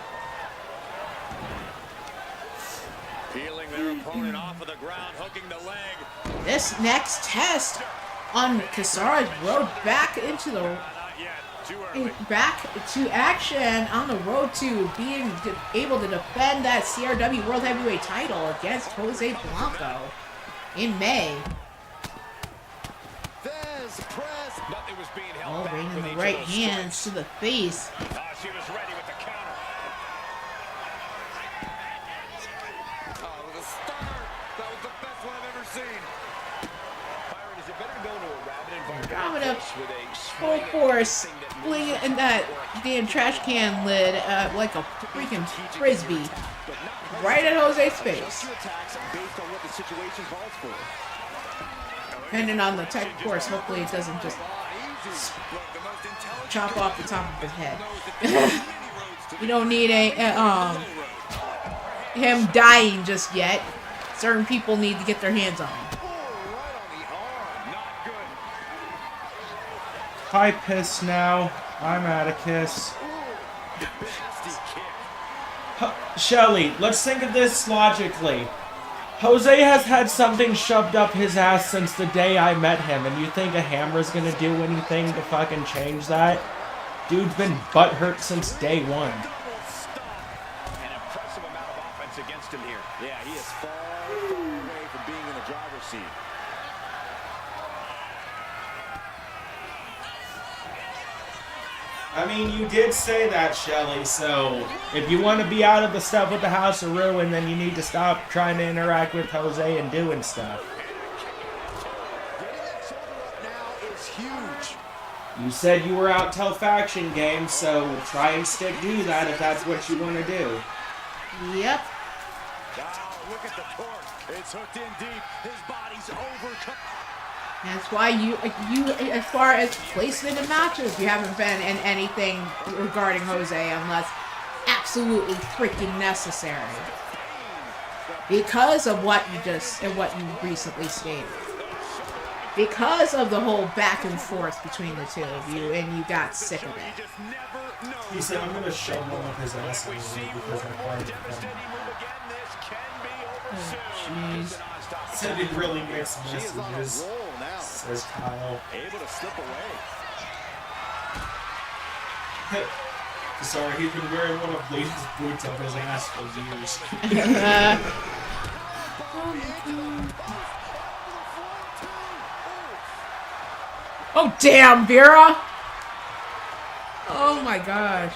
Peeling their opponent off of the ground, hooking the leg. This next test on Kasara's road back into the Not yet. Too early. back to action on the road to being able to defend that CRW World Heavyweight title against Jose Blanco in May. There's press. Nothing was being held All back raining with the each right of those hands strikes. to the face. Oh, she was ready with the counter. Oh, with a start. That was the best one I've ever seen. Byron, is it better to go into a rabid environment Driving up with a full swing force, and that flinging in that damn trash can lid like a freaking frisbee right at Jose's face. Adjust your attacks based on what the situation calls for. Depending on the tech course, hopefully it doesn't just chop off the top of his head. You don't need him dying just yet. Certain people need to get their hands on him. Hi, Piss now. I'm Atticus. Shelly, let's think of this logically. Jose has had something shoved up his ass since the day I met him, and you think a hammer's gonna do anything to fucking change that? Dude's been butthurt since day one. An impressive amount of offense against him here. Yeah, he is far, far away from being in the driver's seat. I mean, you did say that, Shelly, so if you want to be out of the stuff with the House of Ruin, then you need to stop trying to interact with Jose and doing stuff. Getting that shoulder up now is huge. You said you were out till faction games, so try and stick to that if that's what you want to do. Yep. Wow, look at the torque. It's hooked in deep. His body's overcome. That's why you, as far as placement in matches, you haven't been in anything regarding Jose unless absolutely freaking necessary. Because of what you recently stated. Because of the whole back and forth between the two of you, and you got sick of it. He said, I'm going to shove one of his ass in the ring because I find it Oh, jeez. Sending really mixed messages, says Kyle. Able to slip away. Sorry, he's been wearing one of Lady's boots up his ass for years. Oh, damn, Vera! Oh my gosh.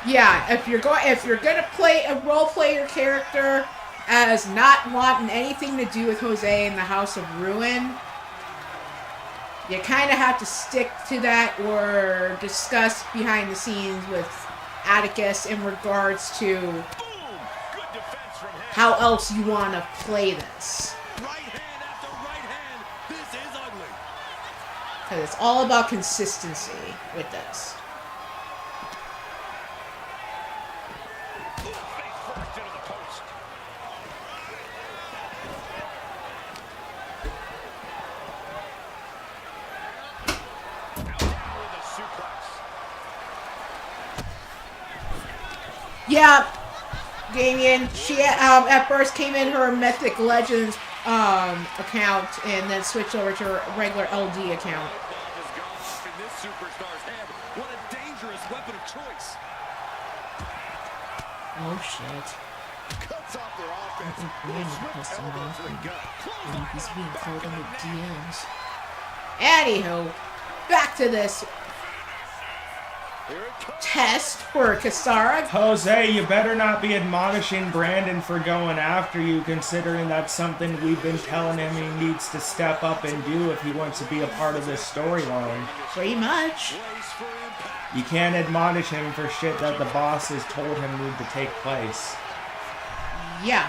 Yeah, if you're gonna play a role player character as not wanting anything to do with Jose and the House of Ruin, you kind of have to stick to that or discuss behind the scenes with Atticus in regards to how else you want to play this. Because it's all about consistency with this. Yeah, Damien, she at first came in her Mythic Legends account and then switched over to her regular LD account. Oh shit. Cuts off their offense. I think Brandon pissed him off and he's being called on the DMs. Anywho, back to this test for Kasara. Jose, you better not be admonishing Brandon for going after you, considering that's something we've been telling him he needs to step up and do if he wants to be a part of this storyline. Pretty much. You can't admonish him for shit that the boss has told him need to take place. Yeah.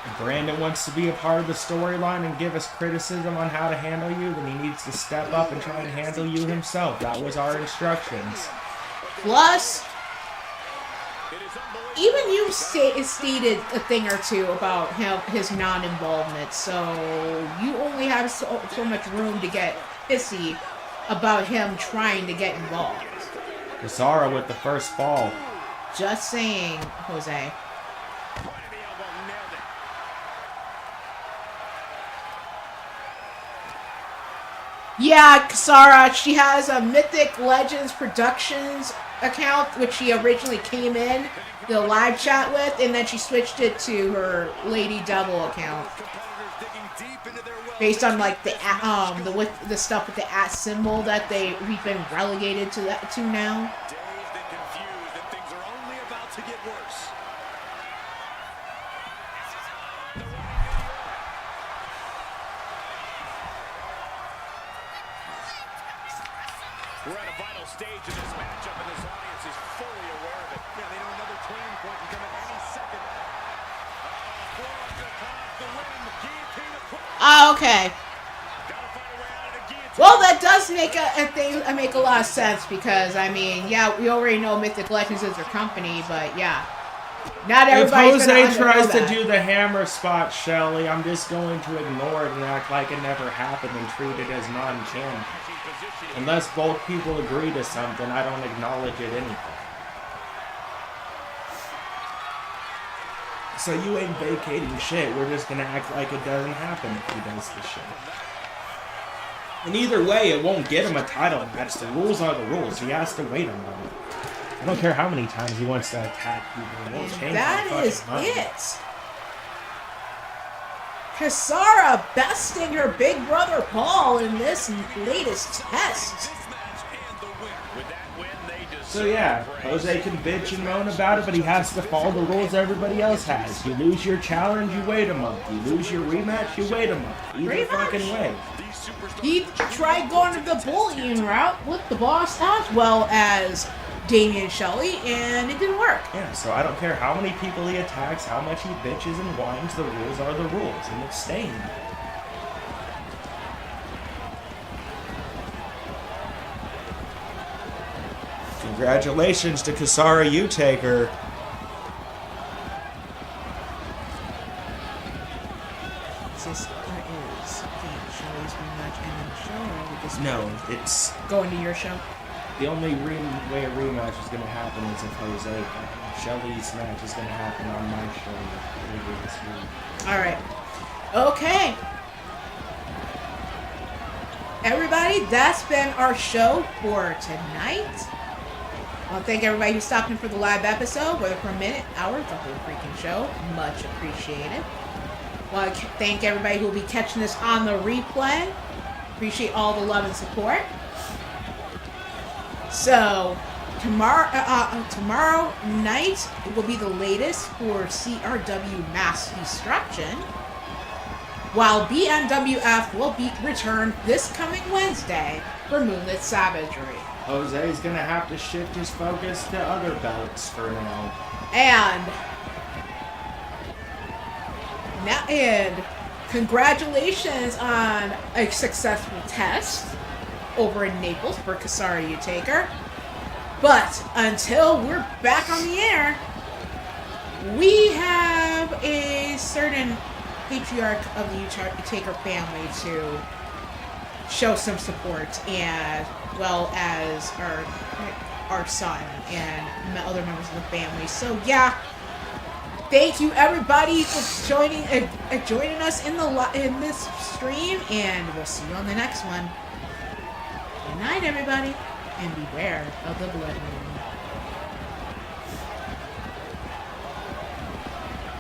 If Brandon wants to be a part of the storyline and give us criticism on how to handle you, then he needs to step up and try and handle you himself. That was our instructions. Plus, even you stated a thing or two about his non-involvement, so you only have so much room to get pissy about him trying to get involved. Kasara with the first fall. Just saying, Jose. Yeah, Kasara, she has a Mythic Legends Productions account, which she originally came in the live chat with, and then she switched it to her Lady Devil account. Based on like the stuff with the @ symbol that we've been relegated to now. We're at a vital stage in this matchup, and this audience is fully aware of it. Yeah, they know another turning point can come at any second. Oh, okay. Well, that does make make a lot of sense because, I mean, yeah, we already know Mythic Legends is their company, but yeah. Not If everybody's Jose gonna tries to that. do the hammer spot, Shelly, I'm just going to ignore it and act like it never happened and treat it as non-canon. Unless both people agree to something, I don't acknowledge it anyway. So you ain't vacating shit. We're just gonna act like it doesn't happen if he does the shit. And either way, it won't get him a title match. The rules are the rules. He has to wait a moment. I don't care how many times he wants to attack people. It won't change That is mind. it. Kasara besting her big brother Paul in this latest test. So yeah, Jose can bitch and moan about it, but he has to follow the rules everybody else has. You lose your challenge, you wait a month. You lose your rematch, you wait a month. Either fucking way. He tried going to the bullying route with the boss as well as Damian Shelley, and it didn't work. Yeah, so I don't care how many people he attacks, how much he bitches and whines, the rules are the rules, and it's staying. Congratulations to Kasara Utaker. No, it's going to your show. The only way a rematch is going to happen is if Jose. Shelly's match is going to happen on my show later this week. All right. Okay. Everybody, that's been our show for tonight. I want to thank everybody who stopped in for the live episode, whether for a minute, hour, the whole freaking show. Much appreciated. I want to thank everybody who will be catching this on the replay. Appreciate all the love and support. So, tomorrow night will be the latest for CRW Mass Destruction, while BMWF will be returned this coming Wednesday for Moonlit Savagery. Jose's gonna have to shift his focus to other belts for now. And congratulations on a successful test over in Naples for Kasara Utaker. But until we're back on the air, we have a certain patriarch of the Utaker family to show some support, and well as our son and other members of the family. So yeah, thank you everybody for joining us in this stream, and we'll see you on the next one. Good night, everybody, and beware of the blood moon.